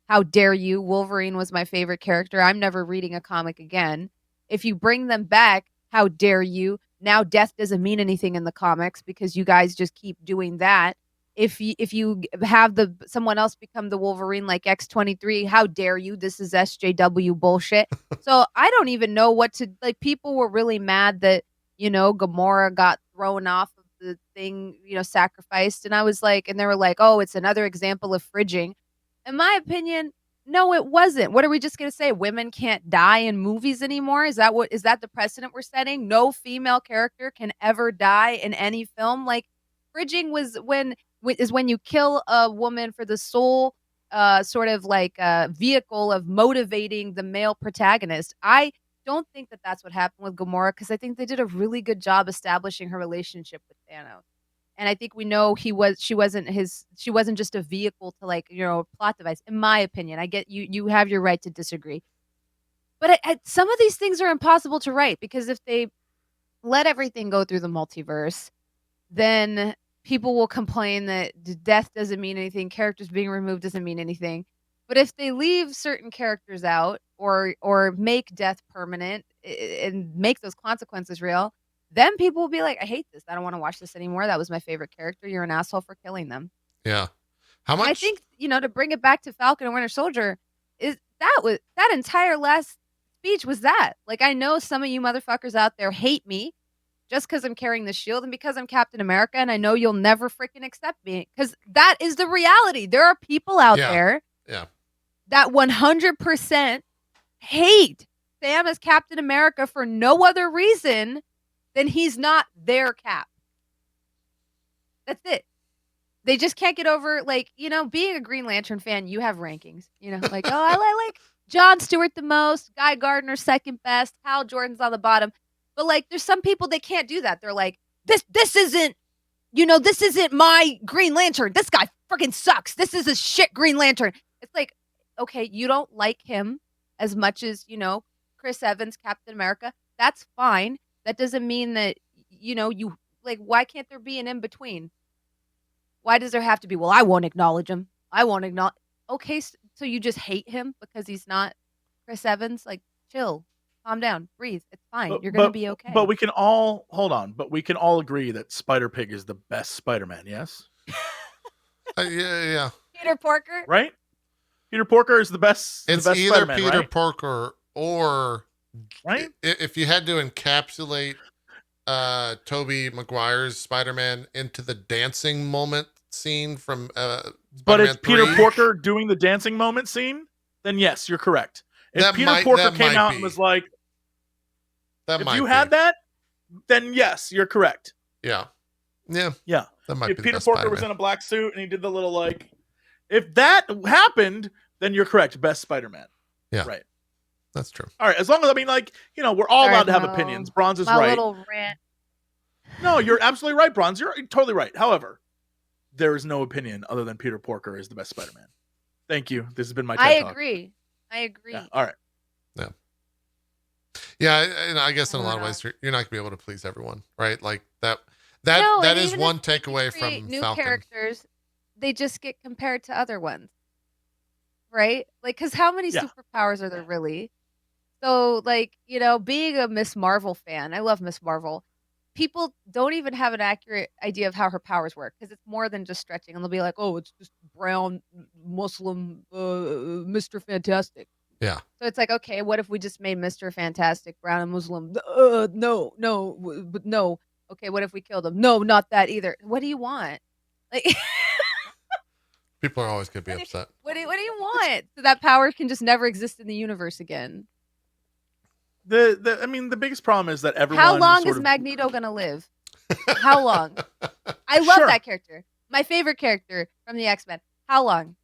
how dare you? Wolverine was my favorite character. I'm never reading a comic again. If you bring them back, how dare you? Now death doesn't mean anything in the comics because you guys just keep doing that. If you have someone else become the Wolverine like X-23, how dare you? This is SJW bullshit. So I don't even know what to, like, people were really mad that, Gamora got thrown off of the thing, sacrificed. And I was like, and they were like, oh, it's another example of fridging. In my opinion, no, it wasn't. What are we just going to say? Women can't die in movies anymore? Is that the precedent we're setting? No female character can ever die in any film. Like, fridging was when you kill a woman for the sole sort of like vehicle of motivating the male protagonist. I don't think that that's what happened with Gamora, because I think they did a really good job establishing her relationship with Thanos. And I think we know she wasn't just a vehicle to, like, plot device. In my opinion, I get you have your right to disagree, but some of these things are impossible to write, because if they let everything go through the multiverse, then people will complain that death doesn't mean anything, characters being removed doesn't mean anything. But if they leave certain characters out or make death permanent and make those consequences real, then people will be like, I hate this. I don't want to watch this anymore. That was my favorite character. You're an asshole for killing them. Yeah. How much? I think, to bring it back to Falcon and Winter Soldier, that entire last speech was that. Like, I know some of you motherfuckers out there hate me just because I'm carrying the shield and because I'm Captain America, and I know you'll never freaking accept me, because that is the reality. There are people out there that 100% hate Sam as Captain America for no other reason than he's not their Cap. That's it. They just can't get over, like, being a Green Lantern fan, you have rankings. Like, I like Jon Stewart the most, Guy Gardner second best, Hal Jordan's on the bottom. But, like, there's some people that can't do that. They're like, this isn't, this isn't my Green Lantern. This guy freaking sucks. This is a shit Green Lantern. It's like, okay, you don't like him as much as, Chris Evans, Captain America. That's fine. That doesn't mean that, you, like, why can't there be an in-between? Why does there have to be, well, I won't acknowledge him. I won't acknowledge. Okay, so you just hate him because he's not Chris Evans? Like, chill. Calm down. Breathe. It's fine. You're going to be okay. But we can all, hold on, but we can all agree that Spider-Pig is the best Spider-Man, yes? Yeah. Peter Porker? Right? Peter Porker is the best It's the best either Spider-Man, Peter right? Porker or... Right? If you had to encapsulate Tobey Maguire's Spider-Man into the dancing moment scene from but it's 3. Peter Porker doing the dancing moment scene, then yes, you're correct. If Peter Porker came out and was like, if you had that, then yes, you're correct. Yeah. That might if be Peter Porker was in a black suit and he did the little, like, if that happened, then you're correct. Best Spider-Man. Yeah. Right. That's true. All right. As long as, we're all allowed to have opinions. Bronze is right. Little rant. No, you're absolutely right, Bronze. You're totally right. However, there is no opinion other than Peter Porker is the best Spider-Man. Thank you. This has been my TED Talk. I agree. Yeah. All right. Yeah, and I guess in a lot of ways you're not gonna be able to please everyone, right? Like that is one takeaway from new Falcon. Characters, they just get compared to other ones, right? Like, because how many superpowers are there really? So, like, being a Miss Marvel fan, I love Miss Marvel. People don't even have an accurate idea of how her powers work, because it's more than just stretching. And they'll be like, oh, it's just brown Muslim Mr. Fantastic. Yeah. So it's like, okay, what if we just made Mr. Fantastic brown and Muslim? No. Okay, what if we killed him? No, not that either. What do you want? Like, people are always going to be upset. What do you want? So that power can just never exist in the universe again. The biggest problem is that everyone. How long is Magneto gonna live? How long? I love that character. My favorite character from the X-Men. How long?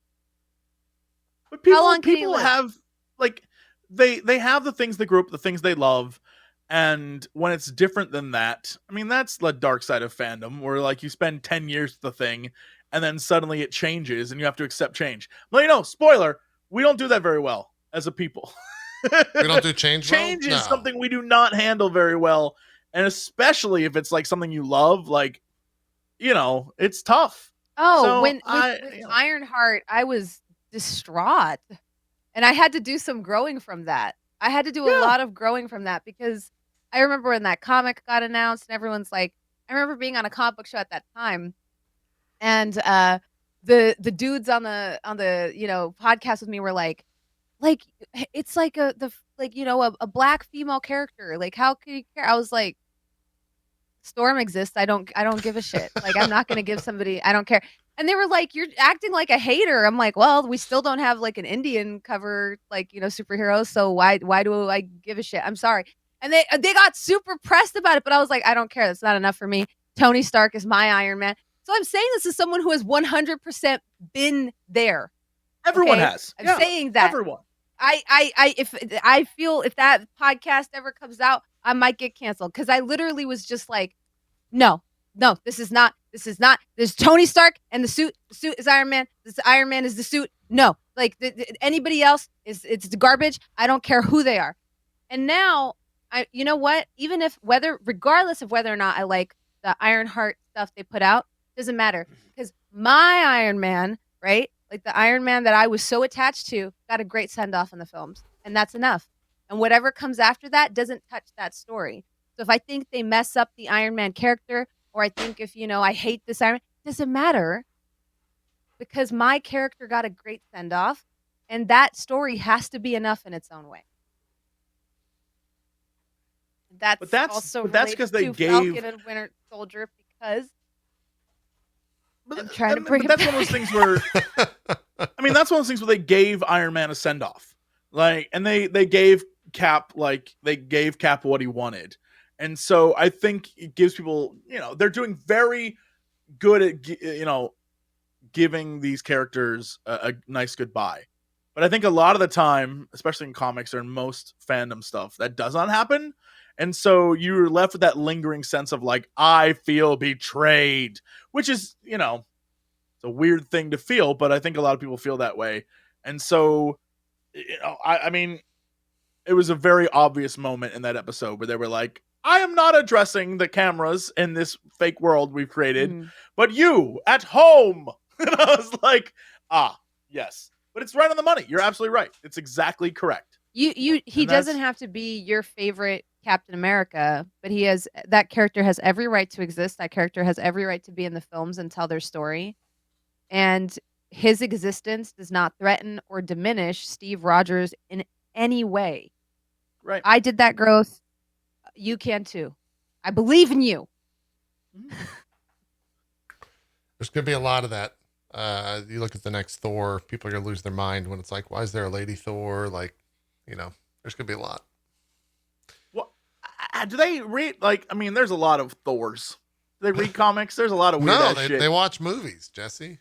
But people have, like, they have the things they grew up, the things they love, and when it's different than that, that's the dark side of fandom, where, like, you spend 10 years with the thing, and then suddenly it changes, and you have to accept change. Well, spoiler, we don't do that very well as a people. We don't do change. Change is something we do not handle very well, and especially if it's like something you love, like, it's tough. Oh, so with Ironheart, I was distraught, and I had to do some growing from that. I had to do a lot of growing from that, because I remember when that comic got announced, and everyone's like, I remember being on a comic book show at that time, and the dudes on the podcast with me were like it's like a black female character. Like, how can you care? I was like, Storm exists. I don't give a shit. Like, I'm not gonna give somebody. I don't care. And they were like, you're acting like a hater. I'm like, well, we still don't have, like, an Indian cover, like, superheroes. So why do I give a shit? I'm sorry. And they got super pressed about it, but I was like, I don't care. That's not enough for me. Tony Stark is my Iron Man. So I'm saying this as someone who has 100% been there. Everyone has. I'm saying that. Everyone. I feel if that podcast ever comes out, I might get canceled, because I literally was just like, no, this is not. There's Tony Stark and the suit. The suit is Iron Man. This Iron Man is the suit. No, like anybody else it's garbage. I don't care who they are. And now you know what? Regardless of whether or not I like the Ironheart stuff they put out, doesn't matter, because my Iron Man, right? Like, the Iron Man that I was so attached to got a great send-off in the films, and that's enough. And whatever comes after that doesn't touch that story. So if I think they mess up the Iron Man character, or I think if, I hate this Iron Man, it doesn't matter, because my character got a great send-off, and that story has to be enough in its own way. That's also because they gave Falcon and Winter Soldier, because I'm trying to bring it back. That's one of those things where that's one of those things where they gave Iron Man a send-off. And they gave Cap what he wanted. And so I think it gives people, they're doing very good at giving these characters a nice goodbye. But I think a lot of the time, especially in comics or in most fandom stuff, that does not happen. And so you're left with that lingering sense of I feel betrayed, which is, it's a weird thing to feel, but I think a lot of people feel that way. And so, it was a very obvious moment in that episode where they were like, I am not addressing the cameras in this fake world we've created, but you at home. And I was like, yes. But it's right on the money. You're absolutely right. It's exactly correct. He doesn't have to be your favorite Captain America, but that character has every right to exist. That character has every right to be in the films and tell their story. And his existence does not threaten or diminish Steve Rogers in any way. Right. I did that growth. You can too. I believe in you. There's going to be a lot of that. You look at the next Thor, people are going to lose their mind when it's like, why is there a lady Thor? There's going to be a lot. Well, do they read, there's a lot of Thors. Do they read comics? There's a lot of weird shit. They watch movies, Jesse.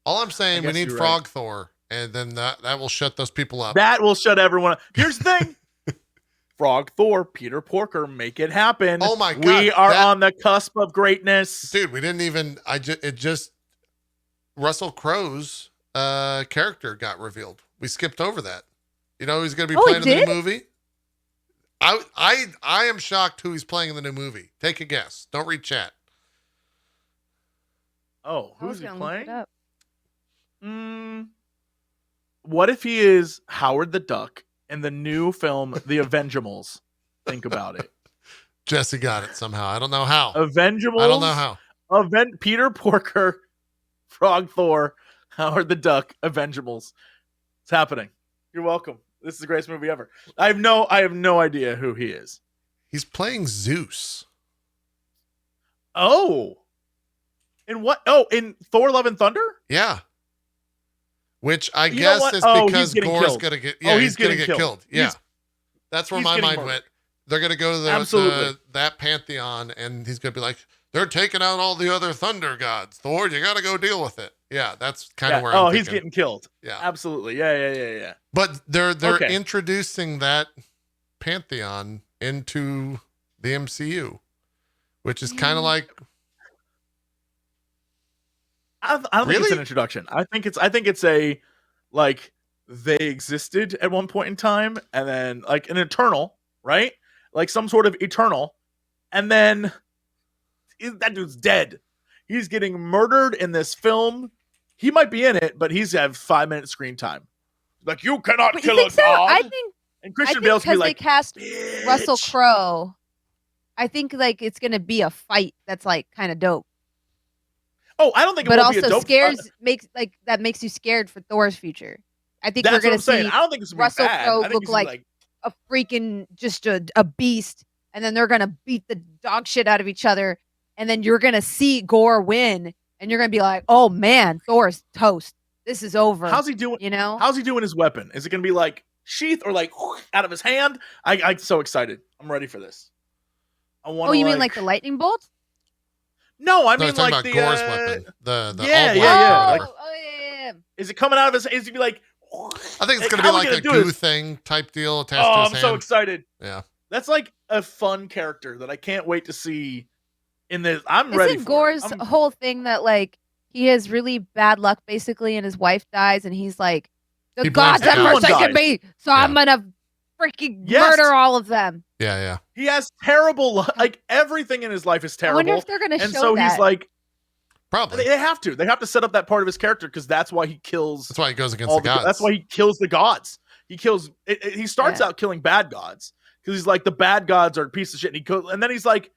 All I'm saying, we need Frog Thor, and then that will shut those people up. That will shut everyone up. Here's the thing. Frog Thor, Peter Porker, make it happen. Oh my God. We are on the cusp of greatness. Dude, we didn't even, Russell Crowe's character got revealed. We skipped over that. He's going to be playing in the new movie. I am shocked who he's playing in the new movie. Take a guess. Don't read chat. Oh, who's he playing? What if he is Howard the Duck in the new film, The Avengeables? Think about it. Jesse got it somehow. I don't know how. Avengeables? I don't know how. Peter Porker, Frog Thor, Howard the Duck, Avengeables. It's happening. You're welcome. This is the greatest movie ever. I have no idea who he is. He's playing Zeus. Oh. In what? Oh, in Thor: Love and Thunder? Yeah. Which I guess is because Gore's going to get... Yeah, he's going to get killed. Yeah. That's where my mind went. They're going to go to that pantheon, and he's going to be like, they're taking out all the other thunder gods. Thor, you got to go deal with it. Yeah, that's kind of where I'm thinking. He's getting killed. Yeah. Absolutely. Yeah. But they're introducing that pantheon into the MCU, which is kind of like... I don't think it's an introduction. I think it's a, they existed at one point in time, and then an eternal, right? Some sort of eternal, and then that dude's dead. He's getting murdered in this film. He might be in it, but he's have 5-minute screen time. You cannot kill a god. I think, and Christian Bale's because be they cast Russell Crowe, I think it's gonna be a fight that's kind of dope. Oh, I don't think it will be a dope fight. That makes you scared for Thor's future. I think we're gonna see I don't think it's Russell Crowe look like a freaking just a beast, and then they're gonna beat the dog shit out of each other, and then you're gonna see Gore win, and you're gonna be like, oh man, Thor's toast. This is over. How's he doing? How's he doing his weapon? Is it gonna be sheath or out of his hand? I'm so excited. I'm ready for this. I want. Oh, you mean the lightning bolt? No, I mean about Gore's weapon. The yeah. Yeah. Is it coming out of his? Is he be I think it's gonna be a goo thing type deal attached to his hand. I'm so excited. Yeah, that's a fun character that I can't wait to see in this. I'm ready. Isn't Gore's whole thing that he has really bad luck basically, and his wife dies, and he's like, the gods have forsaken me, so I'm gonna freaking murder all of them. Yeah. He has terrible luck. Everything in his life is terrible. I wonder if they're going to show that. And so he's probably. They have to. They have to set up that part of his character because that's why he kills. That's why he goes against the gods. That's why he kills the gods. He kills. He starts out killing bad gods because he's like, the bad gods are a piece of shit, and then he's like,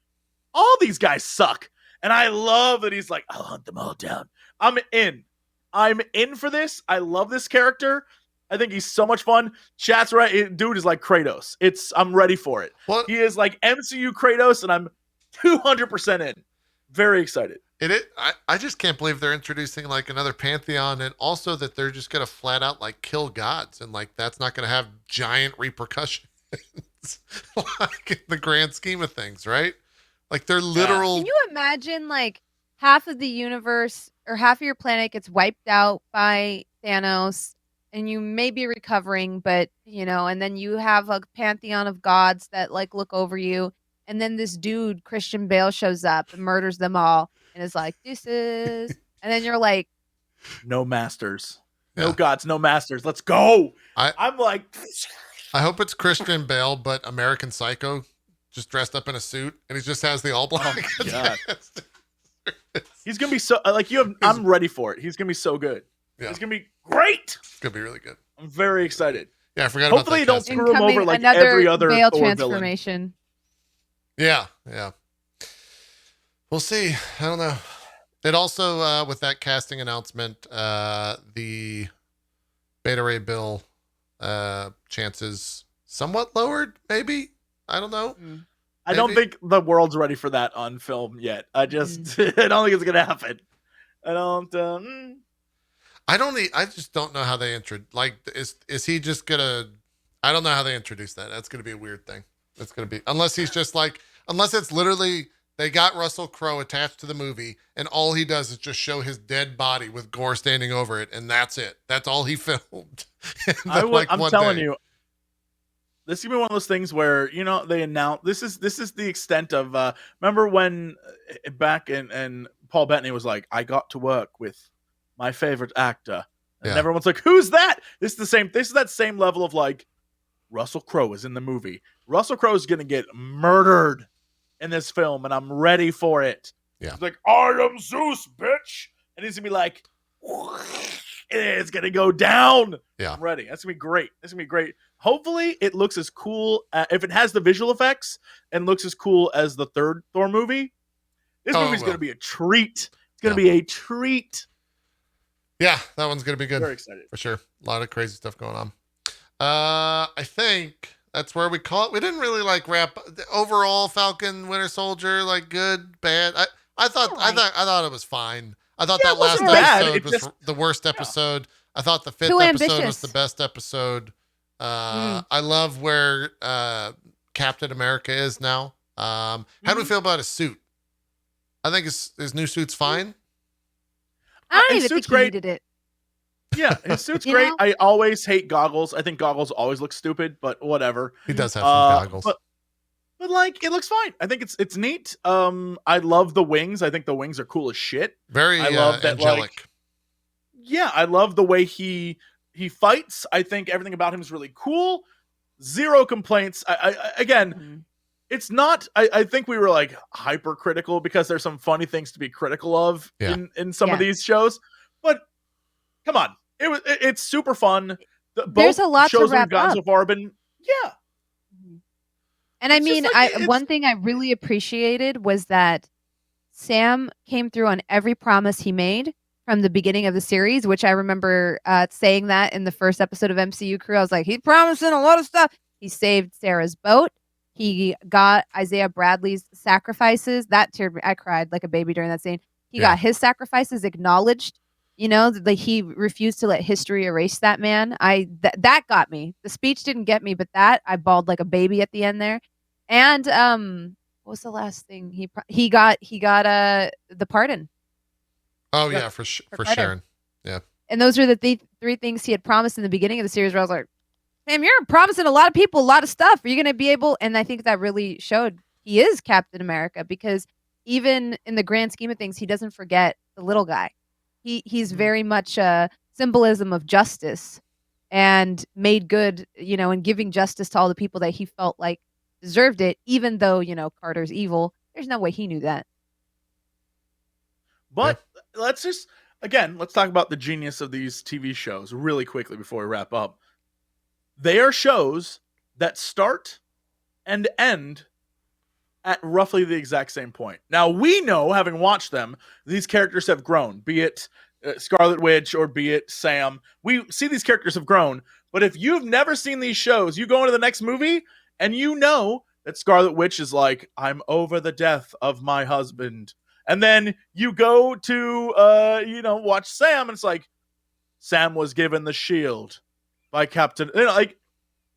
all these guys suck, and I love that he's like, I'll hunt them all down. I'm in for this. I love this character. I think he's so much fun. Chat's right. Dude is like Kratos. I'm ready for it. What? He is like MCU Kratos, and I'm 200% in. Very excited. I just can't believe they're introducing like another pantheon, and also that they're just gonna flat out like kill gods, and like that's not gonna have giant repercussions like in the grand scheme of things, right? Like they're literal. Can you imagine like half of the universe or half of your planet gets wiped out by Thanos, and you may be recovering, but and then you have a pantheon of gods that like look over you, and then this dude Christian Bale shows up and murders them all, and is like, and then you're like, no masters, no gods, no masters. Let's go. I'm like, I hope it's Christian Bale, but American Psycho, just dressed up in a suit, and he just has the all black. Oh my God. He's gonna be so like I'm ready for it. He's gonna be so good. Yeah. He's gonna be great. It's gonna be really good. I'm very excited. Yeah, I forgot. Hopefully, about that. Hopefully, don't screw him over like every other Bale Thor transformation. Villain. Yeah. We'll see. I don't know. It also with that casting announcement, the Beta Ray Bill chances somewhat lowered. Maybe, I don't know. I don't think the world's ready for that on film yet. I just I don't think it's gonna happen. I don't. I just don't know how they is he just gonna? I don't know how they introduce that. That's gonna be a weird thing. That's gonna be unless he's just like unless it's literally they got Russell Crowe attached to the movie and all he does is just show his dead body with gore standing over it and that's it. That's all he filmed. I'm telling you. This is gonna be one of those things where they announce this is the extent of remember when back in Paul Bettany was like, I got to work with my favorite actor, and everyone's like, who's that? This is that same level of like, Russell Crowe is in the movie. Russell Crowe is gonna get murdered in this film, and I'm ready for it. Yeah, he's like, I am Zeus, bitch, and he's gonna be like, it's gonna go down. Yeah, I'm ready. That's gonna be great. Hopefully, it looks as cool if it has the visual effects and looks as cool as the third Thor movie. This movie's gonna be a treat. It's gonna be a treat. Yeah, that one's gonna be good. Very excited for sure. A lot of crazy stuff going on. I think that's where we call it. We didn't really like wrap the overall Falcon Winter Soldier like good, bad. I thought it was fine. I thought that last episode was the worst episode. I thought the fifth episode was the best episode. I love where Captain America is now. How do we feel about his suit? I think his new suit's fine. I don't even think he needed it. Yeah, his suit's great. I always hate goggles. I think goggles always look stupid, but whatever. He does have some goggles. But like, it looks fine. I think it's neat. I love the wings. I think the wings are cool as shit. Very I love that, angelic. I love the way he fights. I think everything about him is really cool. Zero complaints. It's not. I think we were like hypercritical because there's some funny things to be critical of in some of these shows. But come on, it's super fun. There's a lot to wrap up. So far been And I mean, one thing I really appreciated was that Sam came through on every promise he made from the beginning of the series, which I remember saying that in the first episode of MCU Crew. I was like, he's promising a lot of stuff. He saved Sarah's boat. He got Isaiah Bradley's sacrifices. That teared me. I cried like a baby during that scene. He got his sacrifices acknowledged. He refused to let history erase that man. That got me. The speech didn't get me, but that I bawled like a baby at the end there. And what was the last thing he got the pardon? Oh yeah, for Sharon. Yeah. And those were the three things he had promised in the beginning of the series. Where I was like, "Damn, you're promising a lot of people a lot of stuff. Are you going to be able?" And I think that really showed he is Captain America, because even in the grand scheme of things, he doesn't forget the little guy. He's very much a symbolism of justice and made good, in giving justice to all the people that he felt like deserved it, even though, Carter's evil. There's no way he knew that. But let's talk about the genius of these TV shows really quickly before we wrap up. They are shows that start and end at roughly the exact same point. Now, we know, having watched them, these characters have grown, be it Scarlet Witch or be it Sam. We see these characters have grown, but if you've never seen these shows, you go into the next movie and you know that Scarlet Witch is like, I'm over the death of my husband. And then you go to, watch Sam, and it's like, Sam was given the shield by Captain.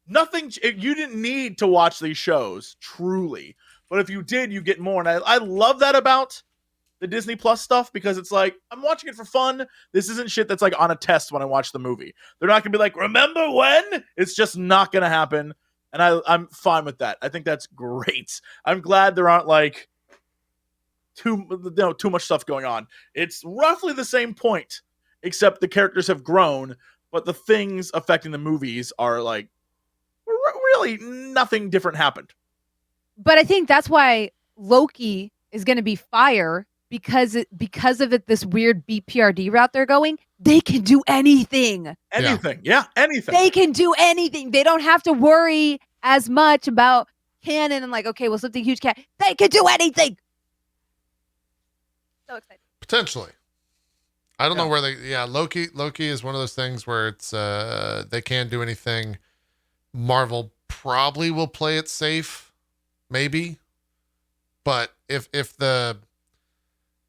Nothing. You didn't need to watch these shows, truly. But if you did, you get more. And I love that about the Disney Plus stuff, because it's like, I'm watching it for fun. This isn't shit that's like on a test when I watch the movie. They're not going to be like, remember when? It's just not going to happen. And I'm fine with that. I think that's great. I'm glad there aren't like too much stuff going on. It's roughly the same point, except the characters have grown, but the things affecting the movies are like, really nothing different happened. But I think that's why Loki is going to be fire, because of it, this weird BPRD route they're going. They can do anything. Anything. They can do anything. They don't have to worry as much about canon and like, okay, well, something huge can. They can do anything. So excited. Potentially. I don't know where Loki is one of those things where it's they can't do anything. Marvel probably will play it safe, maybe. But if the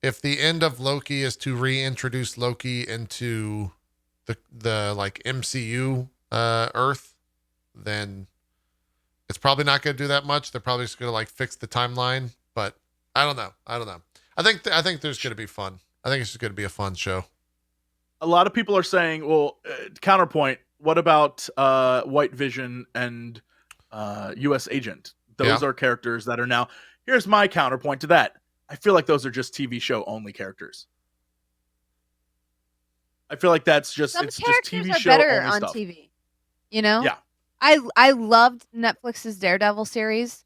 end of Loki is to reintroduce Loki into the like MCU Earth, then it's probably not going to do that much. They're probably just going to like fix the timeline, but I don't know. I think there's going to be fun. I think it's just going to be a fun show. A lot of people are saying, well, counterpoint, what about White Vision and US Agent? Those are characters that are now. Here's my counterpoint to that. I feel like those are just TV show only characters. I feel like that's just some it's characters just TV are show better only on stuff. TV. You know? Yeah. I loved Netflix's Daredevil series.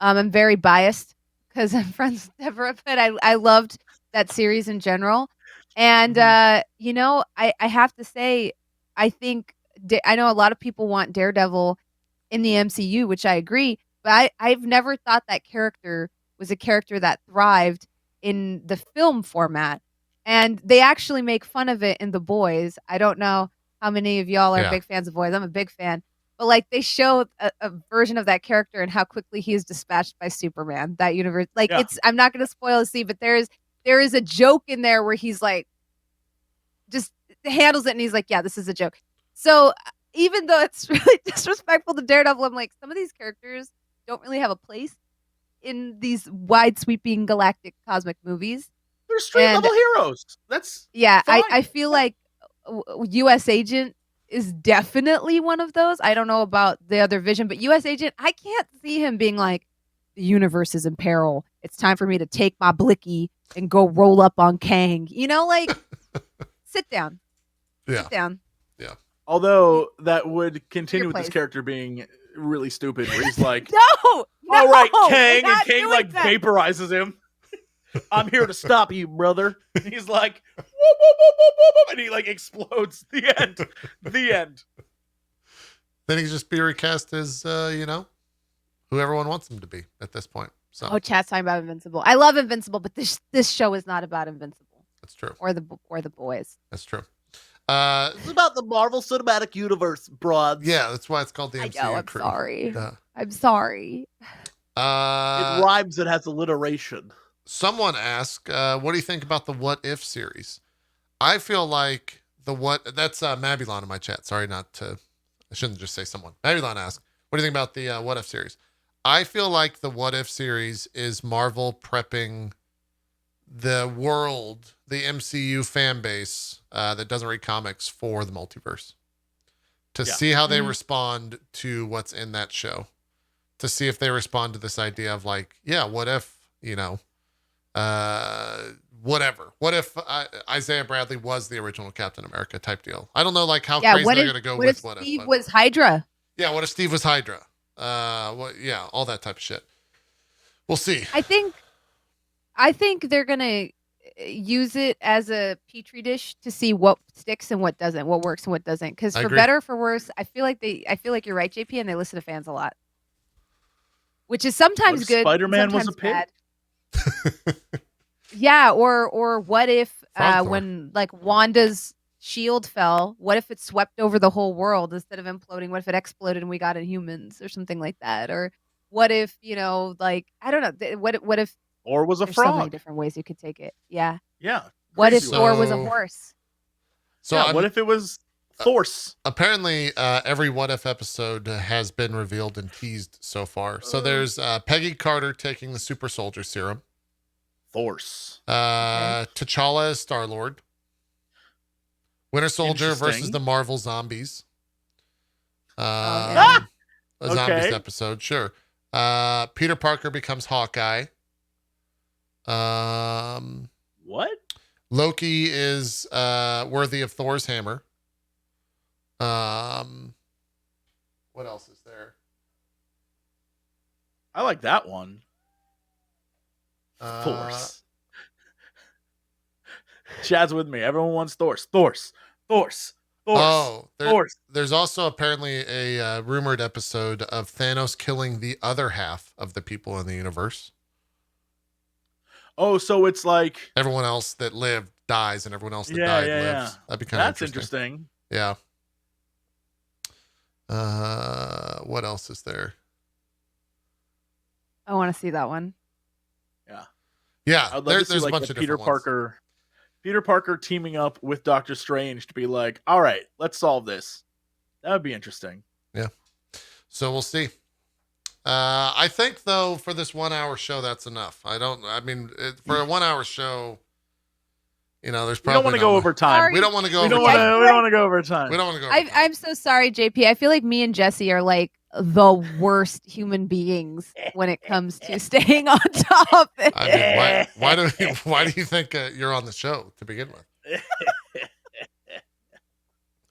I'm very biased because I'm friends with Deborah, but I loved that series in general. And I have to say, I think I know a lot of people want Daredevil in the MCU, which I agree, but I've never thought that character was a character that thrived in the film format. And they actually make fun of it in The Boys. I don't know how many of y'all are big fans of Boys. I'm a big fan. But like they show a version of that character and how quickly he is dispatched by Superman, that universe. Like I'm not going to spoil the scene, but there is a joke in there where he's like, just handles it and he's like, yeah, this is a joke. So even though it's really disrespectful to Daredevil, I'm like, some of these characters don't really have a place in these wide sweeping galactic cosmic movies. They're street level heroes. That's I feel like US Agent is definitely one of those. I don't know about the other Vision, but US Agent, I can't see him being like, the universe is in peril. It's time for me to take my blicky and go roll up on Kang. Like, sit down. Yeah. Sit down. Yeah. Although that would continue with this character being really stupid, where he's like, all right, Kang, and Kang like vaporizes him. I'm here to stop you, brother. And he's like, whoop, whoop, whoop, whoop, whoop, and he like explodes. The end. Then he just be recast as, who everyone wants him to be at this point. So. Oh, chat's talking about Invincible. I love Invincible, but this show is not about Invincible. That's true. Or the boys. That's true. It's about the Marvel Cinematic Universe, broads. Yeah, that's why it's called the MCU Crew. Sorry. I'm sorry. It rhymes. It has alliteration. Someone asked, what do you think about the What If series? I feel like that's Mabulon in my chat. Sorry, I shouldn't just say someone. Mabulon asked, what do you think about the What If series? I feel like the What If series is Marvel prepping the world, the MCU fan base that doesn't read comics, for the multiverse. To see how they respond to what's in that show. To see if they respond to this idea of like, what if, whatever. What if Isaiah Bradley was the original Captain America type deal? I don't know, like how crazy they're going to go with what if. Steve was Hydra? Yeah, what if Steve was Hydra? All that type of shit. We'll see. I think they're going to use it as a petri dish to see what sticks and what doesn't, what works and what doesn't. Because for better or for worse, I feel like you're right, JP, and they listen to fans a lot. which is sometimes good. Spider-Man was a pig. Yeah, or what if when like Wanda's shield fell, what if it swept over the whole world instead of imploding? What if it exploded and we got Inhumans or something like that? Or what if, like, I don't know, what if Thor was a there's frog? So many different ways you could take it. Yeah. Yeah. What if Thor was a horse? So yeah, what if it was Thorse? Apparently, every What If episode has been revealed and teased so far. So there's Peggy Carter taking the super soldier serum. Thorse. T'Challa as Star-Lord. Winter Soldier versus the Marvel Zombies. A Zombies episode, sure. Peter Parker becomes Hawkeye. What? Loki is worthy of Thor's hammer. What else is there? I like that one. Thorse. Chad's with me. Everyone wants Thorse. Thorse. Oh, there's also apparently a rumored episode of Thanos killing the other half of the people in the universe. Oh, so it's like everyone else that lived dies and everyone else that died lives. Yeah. That'd be kind of interesting. Yeah. What else is there? I want to see that one. Yeah. I'd love to see, like, a bunch of Peter Parker teaming up with Doctor Strange to be like, all right, let's solve this. That would be interesting. Yeah. So we'll see. I think though for this 1 hour show, that's enough. For a 1 hour show, there's probably. We don't want to go over time. We don't want to go over time. We don't want to go over time. We don't want to go over time. I'm so sorry, JP. I feel like me and Jesse are like the worst human beings when it comes to staying on topic. I mean, why do you think you're on the show to begin with?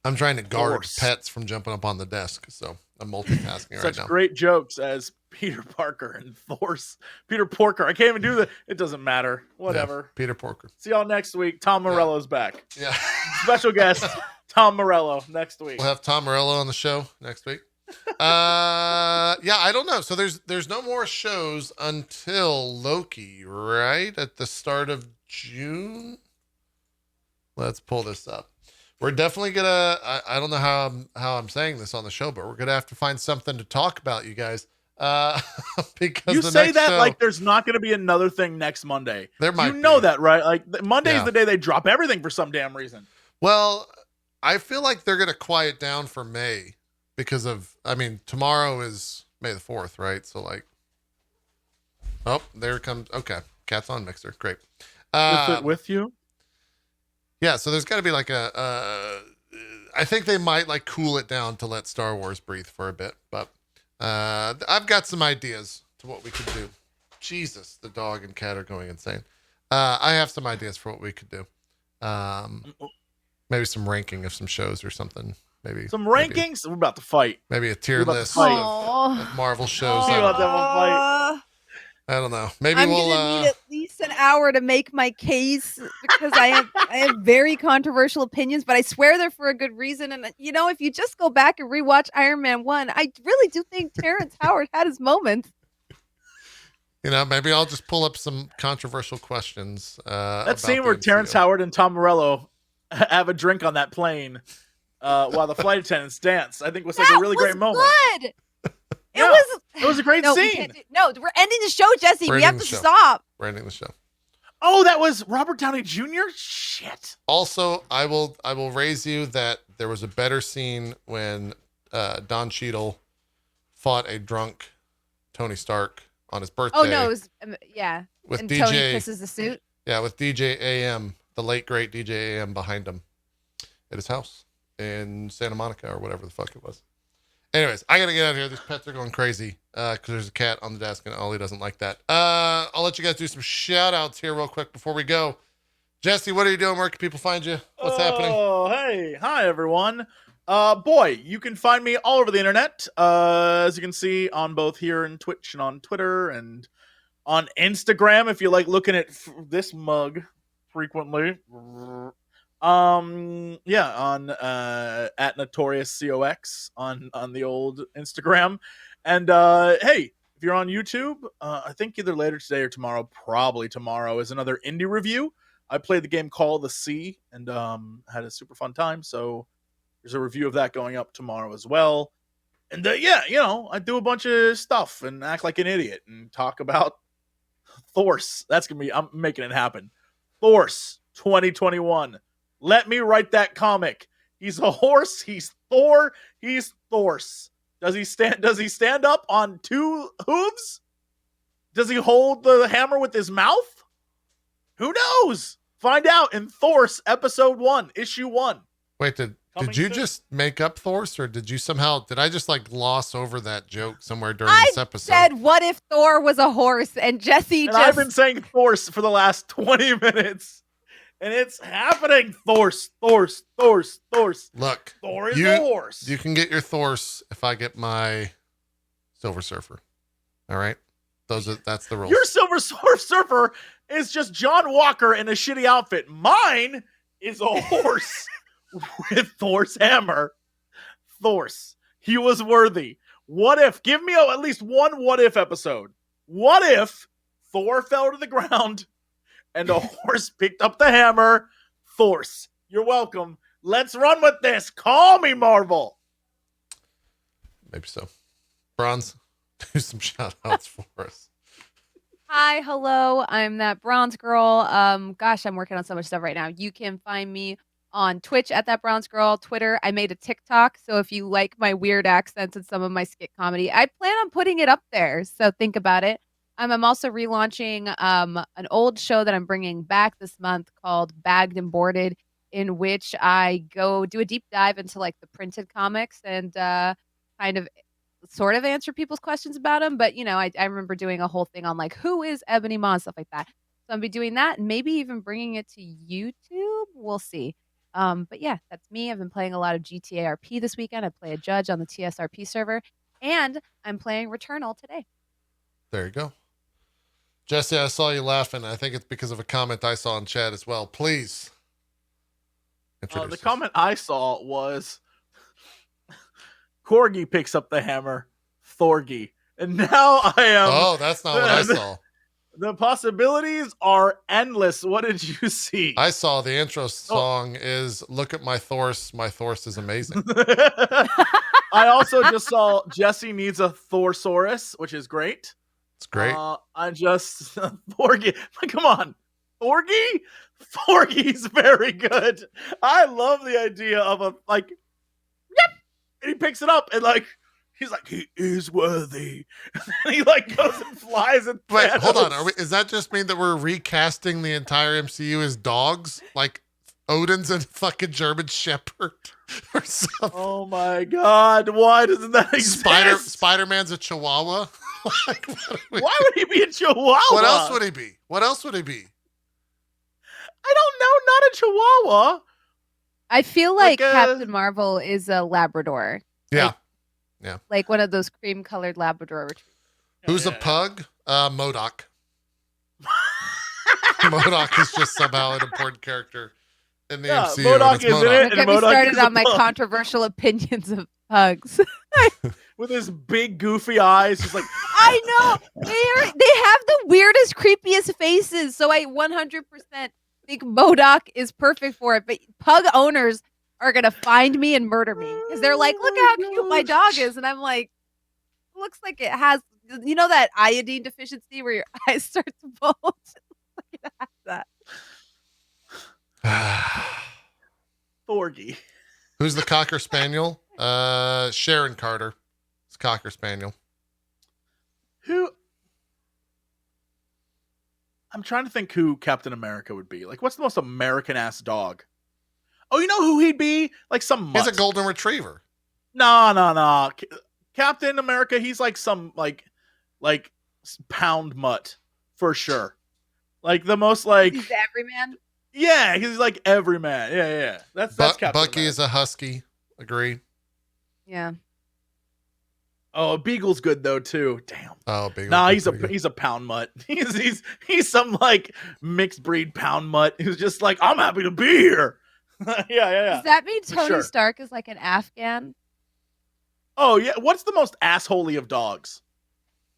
I'm trying to guard pets from jumping up on the desk, so I'm multitasking right now. Such great jokes as Peter Parker and Thor's Peter Porker. I can't even do that. It doesn't matter. Whatever. Yeah, Peter Porker. See y'all next week. Tom Morello's back. Yeah. Special guest Tom Morello next week. We'll have Tom Morello on the show next week. I don't know. So there's no more shows until Loki, right? At the start of June. Let's pull this up. We're definitely gonna. I don't know how I'm saying this on the show, but we're gonna have to find something to talk about, you guys. Because you say that show, like there's not gonna be another thing next Monday. There might. You know that, right? Like Monday is the day they drop everything for some damn reason. Well, I feel like they're gonna quiet down for May because of. I mean, tomorrow is May the 4th, right? So like, oh, there comes. Okay, cat's on Mixer. Great. With you. Yeah, so there's got to be like I think they might like cool it down to let Star Wars breathe for a bit, but I've got some ideas to what we could do. Jesus, the dog and cat are going insane. I have some ideas for what we could do. Maybe some ranking of some shows or something. Maybe some rankings. We're about to fight. Maybe a tier list of Marvel shows. We're about to have a fight. I don't know. Maybe I'm we'll gonna need at least an hour to make my case because I have very controversial opinions, but I swear they're for a good reason. And if you just go back and rewatch Iron Man 1, I really do think Terrence Howard had his moments. Maybe I'll just pull up some controversial questions. That scene where Terrence Howard and Tom Morello have a drink on that plane while the flight attendants dance, I think was like a really great moment. Good. It was a great scene. We're ending the show, Jesse. We have to stop. We're ending the show. Oh, that was Robert Downey Jr.? Shit. Also, I will raise you that there was a better scene when Don Cheadle fought a drunk Tony Stark on his birthday. Oh no, it was with and DJ, Tony kisses the suit. Yeah, with DJ AM, the late great DJ AM behind him at his house in Santa Monica or whatever the fuck it was. Anyways, I gotta get out of here. These pets are going crazy because there's a cat on the desk and Ollie doesn't like that. I'll let you guys do some shout outs here real quick before we go. Jesse, what are you doing? Where can people find you? What's happening? Oh, hey. Hi, everyone. You can find me all over the internet. As you can see on both here in Twitch and on Twitter and on Instagram if you like looking at this mug frequently. On at NotoriousCox on the old Instagram. And hey, if if you're on YouTube, I think either later today or tomorrow, probably tomorrow, is another indie review. I played the game Call of the Sea and had a super fun time. So there's a review of that going up tomorrow as well. And I do a bunch of stuff and act like an idiot and talk about Thorse. I'm making it happen. Thorse 2021. Let me write that comic. He's a horse. He's Thor. He's Thorse. Does he stand up on two hooves? Does he hold the hammer with his mouth? Who knows? Find out in Thorse episode 1, issue 1. Wait, did you just make up Thorse, or did I just like gloss over that joke somewhere during this episode? I said, what if Thor was a horse? And Jesse I've been saying Thorse for the last 20 minutes. And it's happening. Thorse. Look, Thor is a horse. You can get your Thorse if I get my Silver Surfer. All right? That's the rules. Your Silver Surfer is just John Walker in a shitty outfit. Mine is a horse with Thor's hammer. Thorse. He was worthy. What if? Give me at least one what if episode. What if Thor fell to the ground and a horse picked up the hammer? Thorse. You're welcome. Let's run with this. Call me, Marvel. Maybe so. Bronze, do some shout outs for us. Hi, hello. I'm that bronze girl. Gosh, I'm working on so much stuff right now. You can find me on Twitch at ThatBronzeGirl, Twitter. I made a TikTok, so if you like my weird accents and some of my skit comedy, I plan on putting it up there. So think about it. I'm also relaunching an old show that I'm bringing back this month called Bagged and Boarded, in which I go do a deep dive into like the printed comics and kind of sort of answer people's questions about them. But, I remember doing a whole thing on like, who is Ebony Maw and stuff like that. So I'll be doing that and maybe even bringing it to YouTube. We'll see. But yeah, that's me. I've been playing a lot of GTA RP this weekend. I play a judge on the TSRP server, and I'm playing Returnal today. There you go. Jesse, I saw you laughing. I think it's because of a comment I saw in chat as well. Please. The comment I saw was Corgi picks up the hammer, Thorgy. And now I am... Oh, that's not what I saw. The possibilities are endless. What did you see? I saw the intro song is Look at My Thorse. My Thorse is amazing. I also just saw Jesse needs a Thorsaurus, which is great. It's great. Thorgy. Come on. Thorgy? Thorgy's very good. I love the idea of yep. And he picks it up and he's like, he is worthy. And he goes and flies and Wait, hold on. Does that just mean that we're recasting the entire MCU as dogs? Like Odin's a fucking German Shepherd or something? Oh my God. Why doesn't that exist? Spider-Man's a Chihuahua? Why would he be a Chihuahua? What else would he be? I don't know. Not a Chihuahua. I feel like Captain Marvel is a Labrador. Yeah. Like one of those cream-colored Labrador retrievers. Who's a pug? MODOK. MODOK is just somehow an important character in the MCU. MODOK is in it. Don't get me started on my controversial opinions of pugs. With his big goofy eyes, he's like, I know. They have the weirdest, creepiest faces. So I 100% think MODOK is perfect for it. But pug owners are gonna find me and murder me because they're like, look how cute my dog is, and I'm like, looks like it has, that iodine deficiency where your eyes start to bulge. It has that. Thorgy. Who's the Cocker Spaniel? Sharon Carter. It's Cocker Spaniel. Who? I'm trying to think who Captain America would be. Like, what's the most American ass dog? Oh, you know who he'd be? Like some mutt. He's a golden retriever. No. Captain America, he's like some like pound mutt for sure. Like the most like he's everyman. Yeah, he's like everyman. Yeah. That's Captain Bucky America. is a husky. Agree. Yeah. Oh, Beagle's good though too. Damn. Oh, Beagle. Nah, he's a pound mutt. He's some like mixed breed pound mutt who's just like, I'm happy to be here. Yeah. Does that mean Tony Stark is like an Afghan? Oh yeah. What's the most assholey of dogs?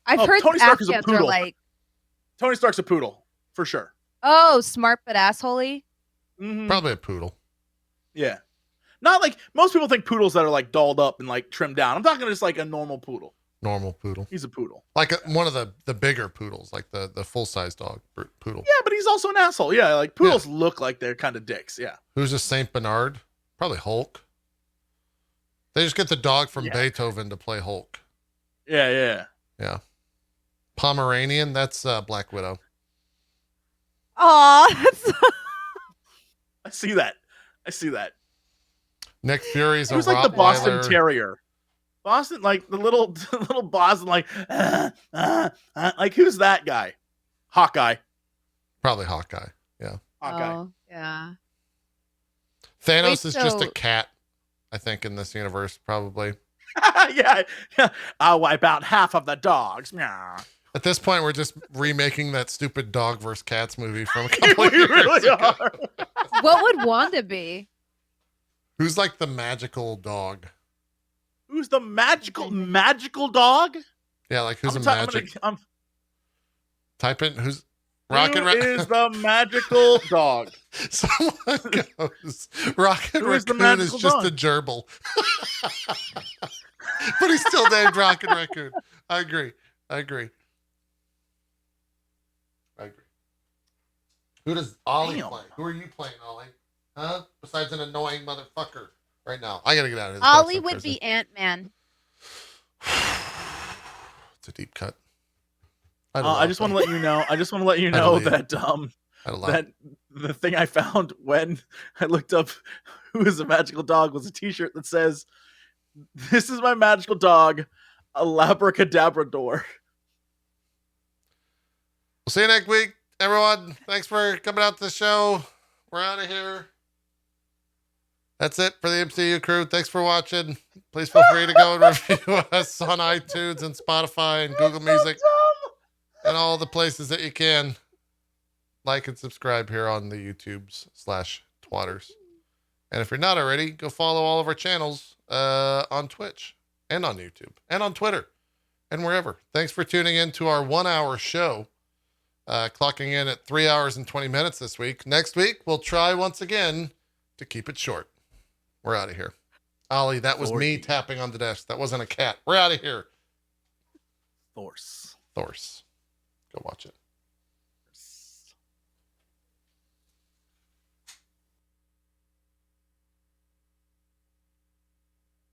I've heard Tony Stark is a Afghans are poodle. like. Tony Stark's a poodle for sure. Oh, smart but assholey. Mm-hmm. Probably a poodle. Yeah, not like most people think poodles that are like dolled up and like trimmed down. I'm talking just like a normal poodle. Normal poodle. He's a poodle. Like one of the bigger poodles, like the full size dog poodle. Yeah, but he's also an asshole. Yeah, like poodles look like they're kind of dicks. Yeah. Who's a Saint Bernard? Probably Hulk. They just get the dog from Beethoven to play Hulk. Yeah. Pomeranian, that's Black Widow. Aw, I see that. Nick Fury's a Who's like the Boston Rottweiler. Terrier? Boston, like the little Boston, like who's that guy? Hawkeye. Probably Hawkeye. Yeah. Hawkeye. Oh, yeah. Thanos is just a cat, I think, in this universe, probably. yeah. I'll wipe out half of the dogs. Meow. At this point, we're just remaking that stupid Dog vs. Cats movie from a couple of We years really ago. are. What would Wanda be? Who's like the magical dog? Who's the magical dog? Yeah, like who's Type in who's Rocket Who is the magical dog? Someone goes Rocket Who is the Raccoon is magical just dog? a gerbil. But he's still named Rocket Raccoon. I agree. Who does Ollie play? Who are you playing, Ollie? Huh? Besides an annoying motherfucker right now. I gotta get out of this. Ollie would be Ant-Man. It's a deep cut. I just want to let you know. That that the thing I found when I looked up who is a magical dog was a T-shirt that says, "This is my magical dog, a Labracadabrador." We'll see you next week, everyone. Thanks for coming out to the show. We're out of here. That's it for the MCU crew. Thanks for watching. Please feel free to go and review us on iTunes and Spotify and Google Music and all the places that you can. Like and subscribe here on the YouTubes/Twatters. And if you're not already, go follow all of our channels on Twitch and on YouTube and on Twitter and wherever. Thanks for tuning in to our 1 hour show. Clocking in at 3 hours and 20 minutes this week. Next week, we'll try once again to keep it short. We're out of here. Ollie, that was me tapping on the desk. That wasn't a cat. We're out of here. Thorse. Go watch it.